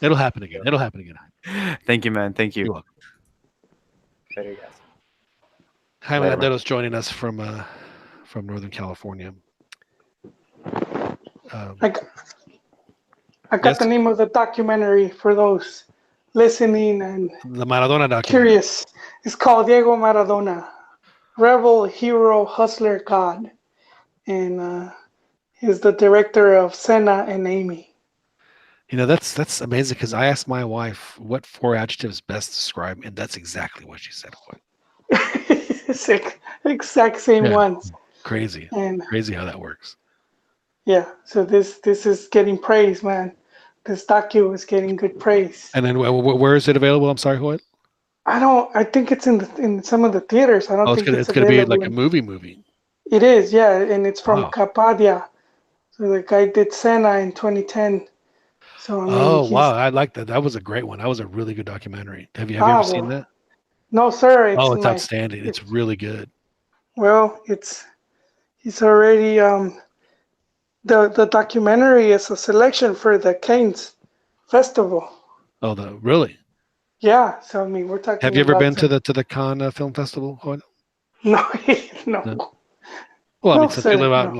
Speaker 1: It'll happen again. It'll happen again.
Speaker 5: thank you, man. Thank you.
Speaker 1: You're welcome.
Speaker 2: Later, guys.
Speaker 1: Jaime
Speaker 4: Later, man.
Speaker 1: Landero's joining us from Northern California.
Speaker 3: I got
Speaker 1: Yes?
Speaker 3: the name of the documentary for those listening and
Speaker 1: The Maradona documentary.
Speaker 3: curious. It's called Diego Maradona, Rebel, Hero, Hustler, God. And he's the director of Senna and Amy.
Speaker 1: That's amazing because I asked my wife what 4 adjectives best describe me, and that's exactly what she said.
Speaker 3: It's exact same
Speaker 1: Yeah.
Speaker 3: ones.
Speaker 1: Crazy how that works.
Speaker 3: Yeah, so this is getting praise, man. This docu is getting good praise.
Speaker 1: And then where is it available? I'm sorry, what?
Speaker 3: I think it's in some of the theaters. I don't think
Speaker 1: It's gonna be like a movie.
Speaker 3: It is, yeah, and it's from
Speaker 1: Wow.
Speaker 3: Capadia. So the guy did Senna in 2010. So I mean,
Speaker 1: Wow, I like that. That was a great one. That was a really good documentary. Have you ever seen that?
Speaker 3: No, sir.
Speaker 1: It's outstanding. It's really good.
Speaker 3: Well, he's already the documentary is a selection for the Cannes Festival.
Speaker 1: Oh, really?
Speaker 3: Yeah, so I mean, we're talking.
Speaker 1: Have you ever
Speaker 3: about
Speaker 1: been to the Cannes Film Festival?
Speaker 3: No.
Speaker 1: No. Well, I mean,
Speaker 3: No,
Speaker 1: since you live
Speaker 3: sir,
Speaker 1: out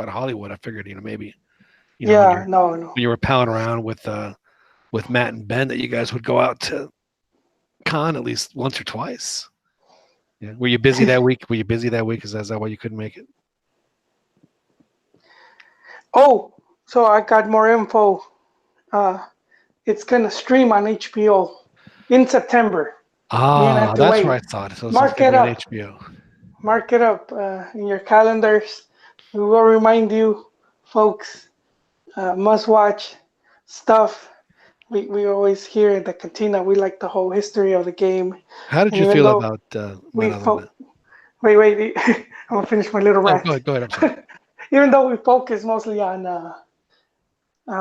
Speaker 1: in Hollywood, I figured maybe
Speaker 3: Yeah,
Speaker 1: when you were palling around with Matt and Ben that you guys would go out to Cannes at least once or twice. Yeah. Were you busy that week? Is that why you couldn't make it?
Speaker 3: Oh, so I got more info. It's gonna stream on HBO in September.
Speaker 1: Ah, that's where I thought. So
Speaker 3: Mark
Speaker 1: it's gonna
Speaker 3: it
Speaker 1: be on
Speaker 3: up.
Speaker 1: HBO.
Speaker 3: Mark it up in your calendars. We will remind you, folks, must watch stuff. We always hear in the cantina, we like the whole history of the game.
Speaker 1: How did
Speaker 3: And
Speaker 1: you
Speaker 3: even
Speaker 1: feel
Speaker 3: though
Speaker 1: about
Speaker 3: we
Speaker 1: Maradona?
Speaker 3: wait, I'm gonna finish my little rant.
Speaker 1: Go ahead. I'm sorry.
Speaker 3: Even though we focus mostly on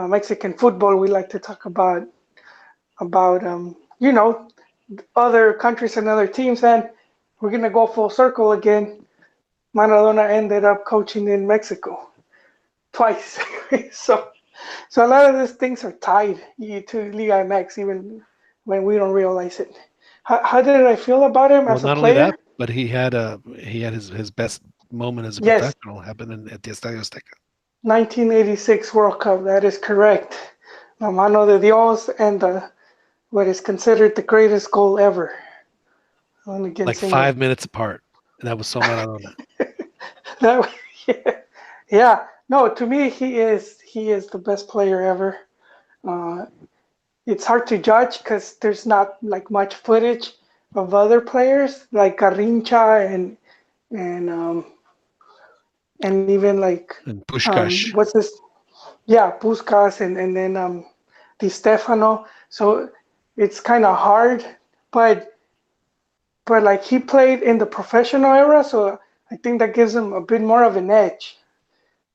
Speaker 3: Mexican football, we like to talk about other countries and other teams, and we're gonna go full circle again. Maradona ended up coaching in Mexico twice, so a lot of these things are tied to LigaMX, even when we don't realize it. How did I feel about him
Speaker 1: Well,
Speaker 3: as a
Speaker 1: not only
Speaker 3: player?
Speaker 1: that, but he had his best moment as a
Speaker 3: Yes.
Speaker 1: professional happened at the Estadio Azteca.
Speaker 3: 1986 World Cup. That is correct. La mano de Dios and what is considered the greatest goal ever.
Speaker 1: Like 5 minutes apart, and that was so Maradona.
Speaker 3: Yeah. No, to me, he is the best player ever. It's hard to judge because there's not like much footage of other players like Garrincha and even like
Speaker 1: And Puskás.
Speaker 3: what's this? Yeah, Puskas and then Di Stefano. So it's kind of hard, but like he played in the professional era, so I think that gives him a bit more of an edge.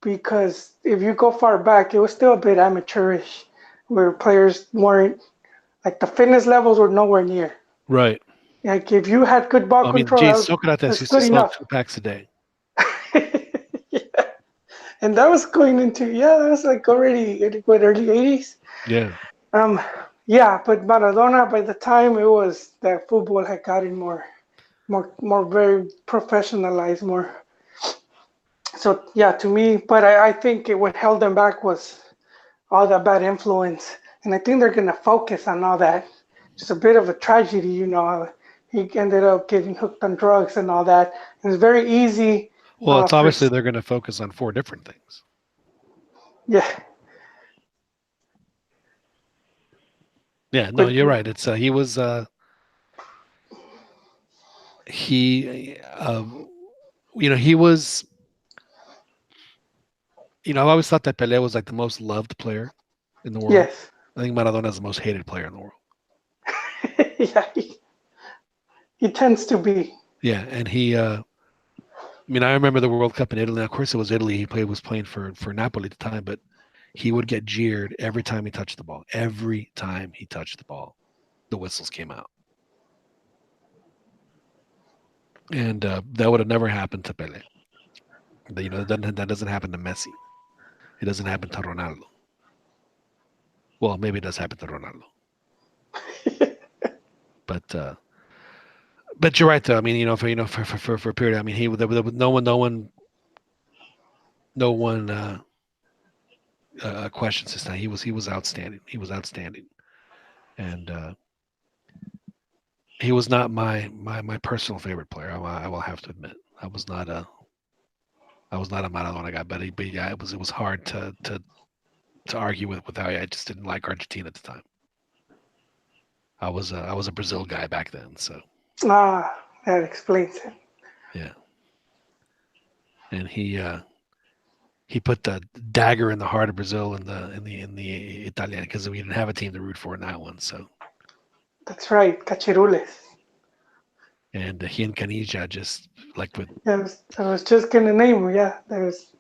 Speaker 3: Because if you go far back, it was still a bit amateurish. where players weren't like the fitness levels were nowhere near.
Speaker 1: Right.
Speaker 3: Like if you had good ball
Speaker 1: I mean,
Speaker 3: control,
Speaker 1: geez,
Speaker 3: that's
Speaker 1: Socrates used to
Speaker 3: good
Speaker 1: smoke
Speaker 3: enough.
Speaker 1: 2 packs a day.
Speaker 3: Yeah. And that was going into that was like already what, early 80s.
Speaker 1: Yeah.
Speaker 3: Yeah, but Maradona, by the time it was that football had gotten more very professionalized, more. So yeah, to me, but I think what held them back was all that bad influence, and I think they're gonna focus on all that. It's a bit of a tragedy, He ended up getting hooked on drugs and all that. It's very easy.
Speaker 1: Well, it's obviously they're going to focus on 4 different things.
Speaker 3: Yeah.
Speaker 1: Yeah, no, you're right. It's he was he he was I always thought that Pelé was like the most loved player in the world.
Speaker 3: Yes.
Speaker 1: I think Maradona is the most hated player in the world.
Speaker 3: Yeah, he tends to be.
Speaker 1: Yeah, and I remember the World Cup in Italy. Of course, it was Italy. He was playing for Napoli at the time, but he would get jeered every time he touched the ball. Every time he touched the ball, the whistles came out. And that would have never happened to Pelé. That doesn't happen to Messi. It doesn't happen to Ronaldo. Well, maybe it does happen to Ronaldo. But you're right though. I mean, for a period, I mean, there was no one questions his time. He was outstanding. He was outstanding, and he was not my personal favorite player. I will have to admit, I was not a Maradona guy, but yeah, it was hard to argue with how I just didn't like Argentina at the time. I was a Brazil guy back then, so.
Speaker 3: That explains it.
Speaker 1: Yeah. And he put the dagger in the heart of Brazil in the Italian, because we didn't have a team to root for in that one. So.
Speaker 3: That's right, Cachirules.
Speaker 1: And he and Canija just like with.
Speaker 3: Yeah, I was just gonna name him. Yeah, there's.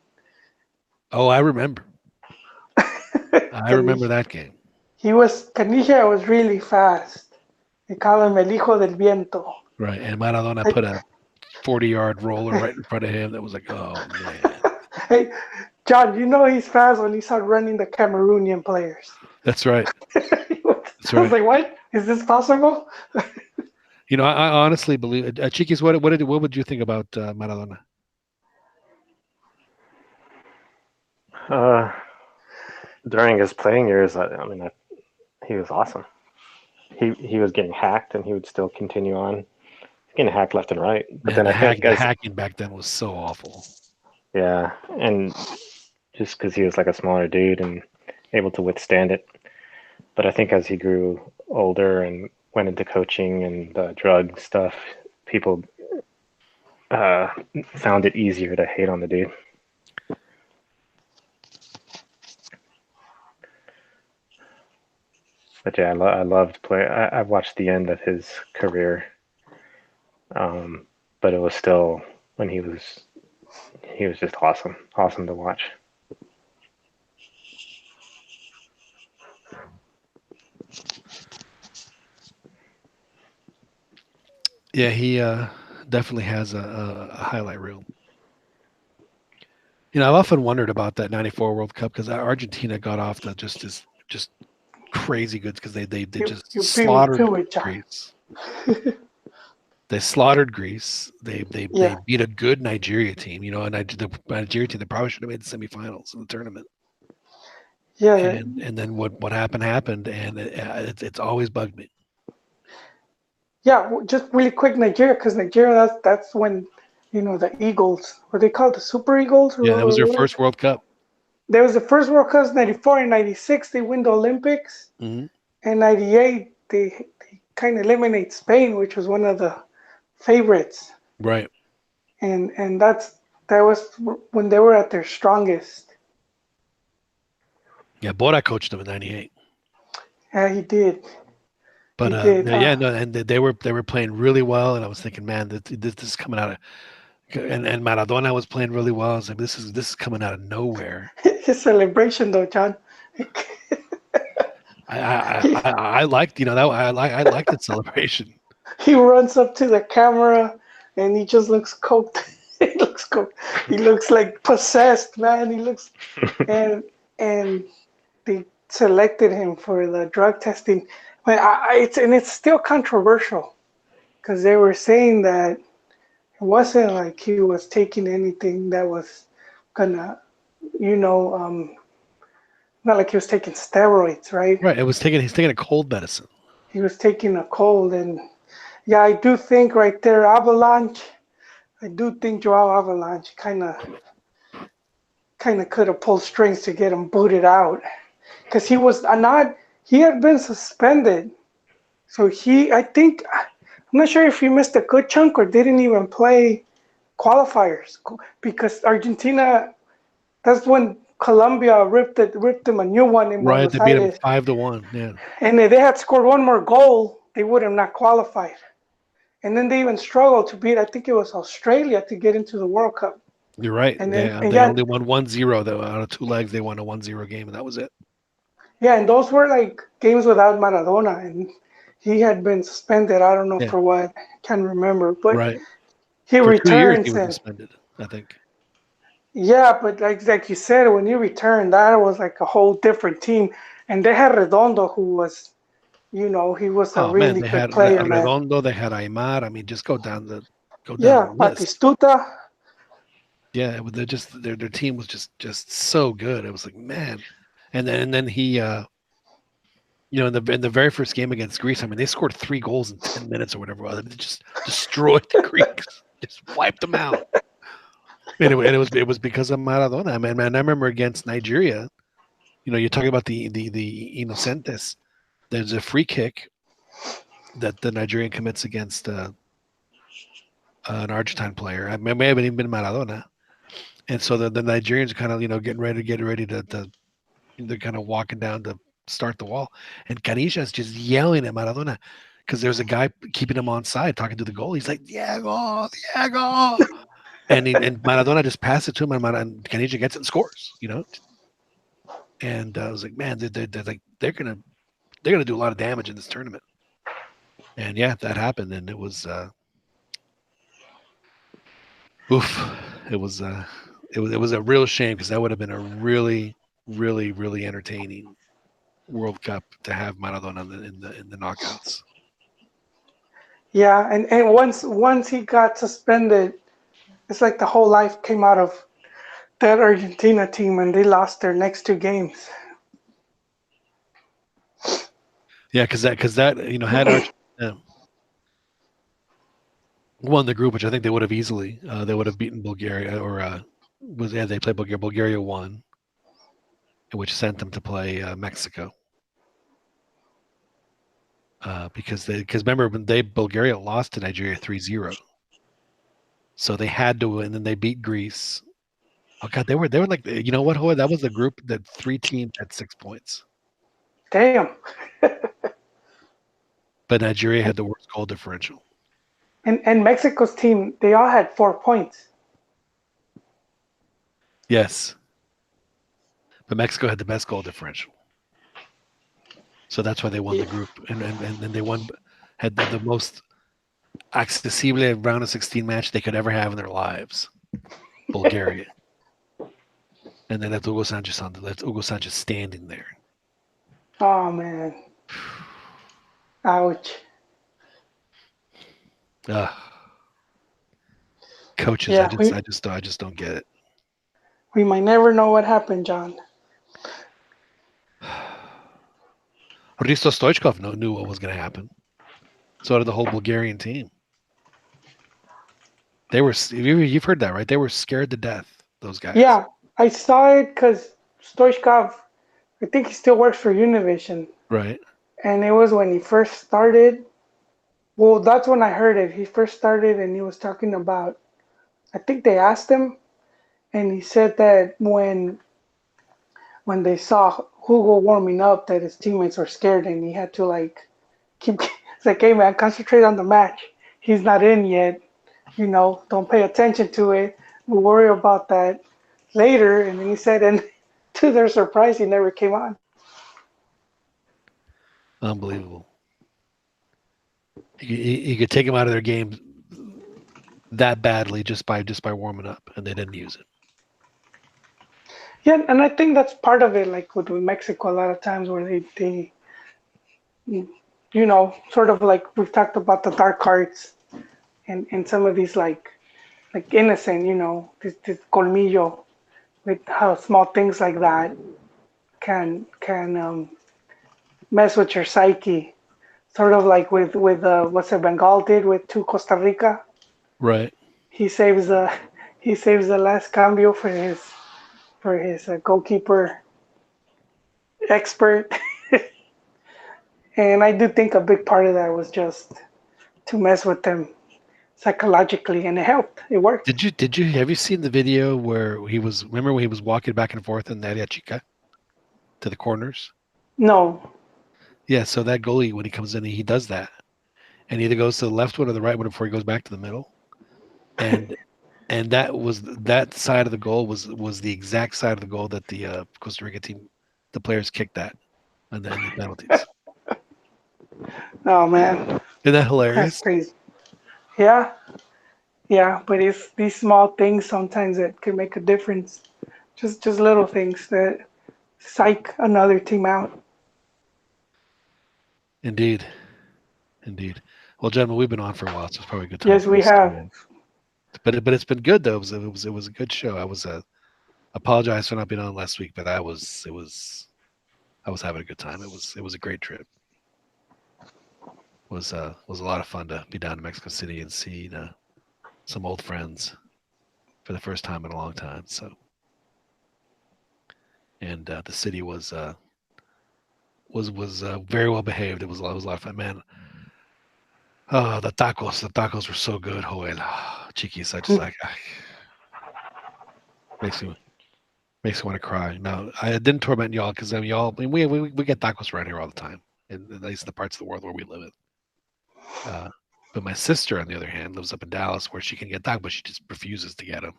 Speaker 1: Oh, I remember. I remember that game.
Speaker 3: Canija was really fast. They call him El Hijo del Viento.
Speaker 1: Right, and Maradona put a 40-yard roller right in front of him. That was like, oh man.
Speaker 3: Hey, John, he's fast when he started running the Cameroonian players.
Speaker 1: That's right.
Speaker 3: That's right. I was like, what? Is this possible?
Speaker 1: I honestly believe, Chiquis, what would you think about Maradona?
Speaker 4: During his playing years, he was awesome. He was getting hacked, and he would still continue on getting hacked left and right. But then
Speaker 1: hacking back then was so awful.
Speaker 4: Yeah, and just because he was like a smaller dude and able to withstand it. But I think as he grew older and went into coaching and drug stuff, people found it easier to hate on the dude. But yeah, I loved play. I watched the end of his career, but it was still when he was just awesome to watch.
Speaker 1: Yeah, he definitely has a highlight reel. I've often wondered about that '94 World Cup, because Argentina got off to just crazy good, because they just slaughtered Greece. They slaughtered Greece. They beat a good Nigeria team. The Nigeria team that probably should have made the semifinals in the tournament.
Speaker 3: Yeah.
Speaker 1: And then what happened, and it's always bugged me.
Speaker 3: Yeah, just really quick, Nigeria, because Nigeria, that's when, the Eagles, what they call the Super Eagles?
Speaker 1: Yeah, that was their first World Cup.
Speaker 3: There was the first World Cup, 94 and 96, they win the Olympics.
Speaker 1: Mm-hmm.
Speaker 3: And 98, they kind of eliminate Spain, which was one of the favorites.
Speaker 1: Right.
Speaker 3: And that was when they were at their strongest.
Speaker 1: Yeah, Bora coached them in '98.
Speaker 3: Yeah, he did.
Speaker 1: But and they were playing really well, and I was thinking, man, this is coming out of, and Maradona was playing really well. I was like, this is coming out of nowhere.
Speaker 3: His celebration, though, John.
Speaker 1: I liked that I liked the celebration.
Speaker 3: He runs up to the camera and he just looks coked. He looks coked. He looks like possessed, man. He looks and they selected him for the drug testing. But it's still controversial because they were saying that it wasn't like he was taking anything that was gonna, you know, not like he was taking steroids, right?
Speaker 1: Right. He's taking a cold medicine.
Speaker 3: He was taking a cold, and yeah, I do think right there, Avalanche. I do think Joao Avalanche kind of could have pulled strings to get him booted out because he was not. He had been suspended, so I think I'm not sure if he missed a good chunk or didn't even play qualifiers because Argentina. That's when Colombia ripped him a new one in
Speaker 1: Right.
Speaker 3: Buenos
Speaker 1: They beat him
Speaker 3: Aires.
Speaker 1: 5-1. Yeah.
Speaker 3: And if they had scored one more goal, they would have not qualified. And then they even struggled to beat, I think it was Australia, to get into the World Cup.
Speaker 1: You're right.
Speaker 3: And
Speaker 1: They
Speaker 3: then,
Speaker 1: only won 1-0 though. Out of 2 legs, they won a 1-0 game, and that was it.
Speaker 3: yeah, and those were like games without Maradona, and he had been suspended. I don't know
Speaker 1: Yeah.
Speaker 3: for what, can't remember, but
Speaker 1: Right.
Speaker 3: he
Speaker 1: For 2 years,
Speaker 3: returns
Speaker 1: he was
Speaker 3: and
Speaker 1: suspended, I think.
Speaker 3: yeah, but like you said, when he returned, that was like a whole different team, and they had Redondo, who was, he was a
Speaker 1: Oh man,
Speaker 3: really
Speaker 1: they
Speaker 3: good
Speaker 1: had
Speaker 3: player, man.
Speaker 1: Redondo, they had Aymar. I mean, just go down the
Speaker 3: Yeah,
Speaker 1: list.
Speaker 3: Batistuta.
Speaker 1: Yeah, they're just their team was just so good. It was like, man, and then he, in the very first game against Greece, I mean, they scored 3 goals in 10 minutes or whatever. They just destroyed the Greeks, just wiped them out. And it was because of Maradona. I mean, man, I remember against Nigeria. You're talking about the Inocentes. There's a free kick that the Nigerian commits against an Argentine player. I mean, it may have even been Maradona. And so the Nigerians are kind of getting ready to they're kind of walking down to start the wall, and Canija is just yelling at Maradona because there's a guy keeping him on side talking to the goal. He's like, Diego, Diego, and Maradona just passes it to him, and Canija gets it and scores. And I was like, man, they're gonna do a lot of damage in this tournament. And yeah, that happened, and it was oof. It was a real shame because that would have been a really, really, really entertaining World Cup to have Maradona in the knockouts.
Speaker 3: Yeah, and once he got suspended, it's like the whole life came out of that Argentina team, and they lost their next 2 games.
Speaker 1: Yeah, because that had Argentina won the group, which I think they would have easily. They would have beaten Bulgaria, or they played Bulgaria. Bulgaria won, which sent them to play Mexico. Because remember when Bulgaria lost to Nigeria 3-0, so they had to win, and then they beat Greece. Oh God, they were like, what, Hoy? That was the group that 3 teams had 6 points,
Speaker 3: Damn.
Speaker 1: but Nigeria had the worst goal differential.
Speaker 3: And Mexico's team, they all had 4 points.
Speaker 1: Yes, but Mexico had the best goal differential, so that's why they won the group, and they had the most accessible round of 16 match they could ever have in their lives, Bulgaria. And then that's Hugo Sanchez standing there.
Speaker 3: Oh man. Ouch.
Speaker 1: Coaches,
Speaker 3: Yeah,
Speaker 1: I just don't get it.
Speaker 3: we might never know what happened, John.
Speaker 1: Risto Stoichkov knew what was going to happen. So did the whole Bulgarian team. They were, you've heard that, right? They were scared to death, those guys.
Speaker 3: Yeah, I saw it because Stoichkov, I think he still works for Univision.
Speaker 1: Right.
Speaker 3: And it was when he first started. Well, that's when I heard it. He first started and he was talking about, I think they asked him, and he said that when they saw Hugo warming up, that his teammates were scared and he had to keep, it's like, hey man, concentrate on the match. He's not in yet. Don't pay attention to it. We'll worry about that later. And then he said, and to their surprise, he never came on.
Speaker 1: Unbelievable. You could take them out of their game that badly just by warming up, and they didn't use it.
Speaker 3: Yeah, and I think that's part of it. Like with Mexico, a lot of times where they sort of like we've talked about the dark arts and some of these like innocent, this colmillo with how small things like that can mess with your psyche. Sort of like with what's it Bengal did to Costa Rica.
Speaker 1: Right.
Speaker 3: He saves the last cambio for his goalkeeper expert. And I do think a big part of that was just to mess with them psychologically, and it helped. It worked.
Speaker 1: Have you seen the video where remember when he was walking back and forth in the Área Chica to the corners?
Speaker 3: No.
Speaker 1: Yeah, so that goalie, when he comes in, he does that. And he either goes to the left one or the right one before he goes back to the middle. And that side of the goal was the exact side of the goal that the Costa Rica team, the players kicked at and the penalties.
Speaker 3: Oh man,
Speaker 1: Isn't that hilarious?
Speaker 3: that's crazy. Yeah, but it's these small things sometimes that can make a difference. Just little things that psych another team out.
Speaker 1: Indeed. Well, gentlemen, we've been on for a while, so it's probably a good time.
Speaker 3: Yes, we have.
Speaker 1: But it's been good though. It was a good show. I was apologize for not being on last week, but I was having a good time. It was a great trip. It was a lot of fun to be down in Mexico City and see some old friends for the first time in a long time. So, and the city was very well behaved. It was a lot of fun, man. Oh, the tacos were so good, Joel. Chiquis, I just makes me want to cry. Now, I didn't torment y'all because we get tacos around here all the time, in at least the parts of the world where we live in. But my sister, on the other hand, lives up in Dallas where she can get tacos, but she just refuses to get them.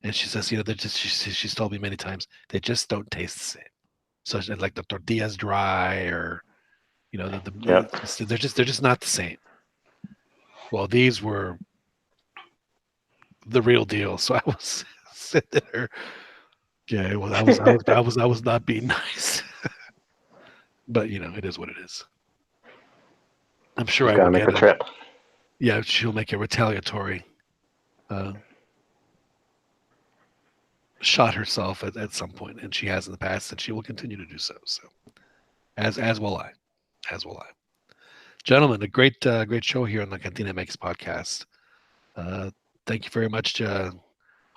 Speaker 1: And she says, they're just she's told me many times they just don't taste the same. So like the tortillas dry, or they're just not the same. Well, these were the real deal. So I was sitting there. Yeah, well, I was not being nice. But it is what it is. I'm sure I will
Speaker 4: make
Speaker 1: get
Speaker 4: the trip.
Speaker 1: Yeah, she'll make a retaliatory shot herself at some point, and she has in the past, and she will continue to do so. So, as will I. Gentlemen, a great show here on the CantinaMX podcast. Thank you very much, Joel,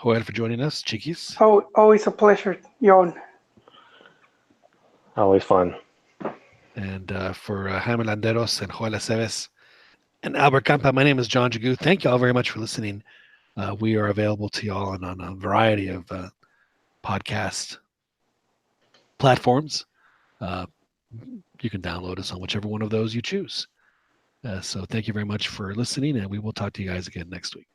Speaker 1: for joining us, Chiquis.
Speaker 3: Oh, always a pleasure, Yon.
Speaker 4: Always fun.
Speaker 1: And for Jaime Landeros and Joel Aceves and Albert Campa, my name is John Jagu. Thank you all very much for listening. We are available to y'all on a variety of podcast platforms. You can download us on whichever one of those you choose. So thank you very much for listening, and we will talk to you guys again next week.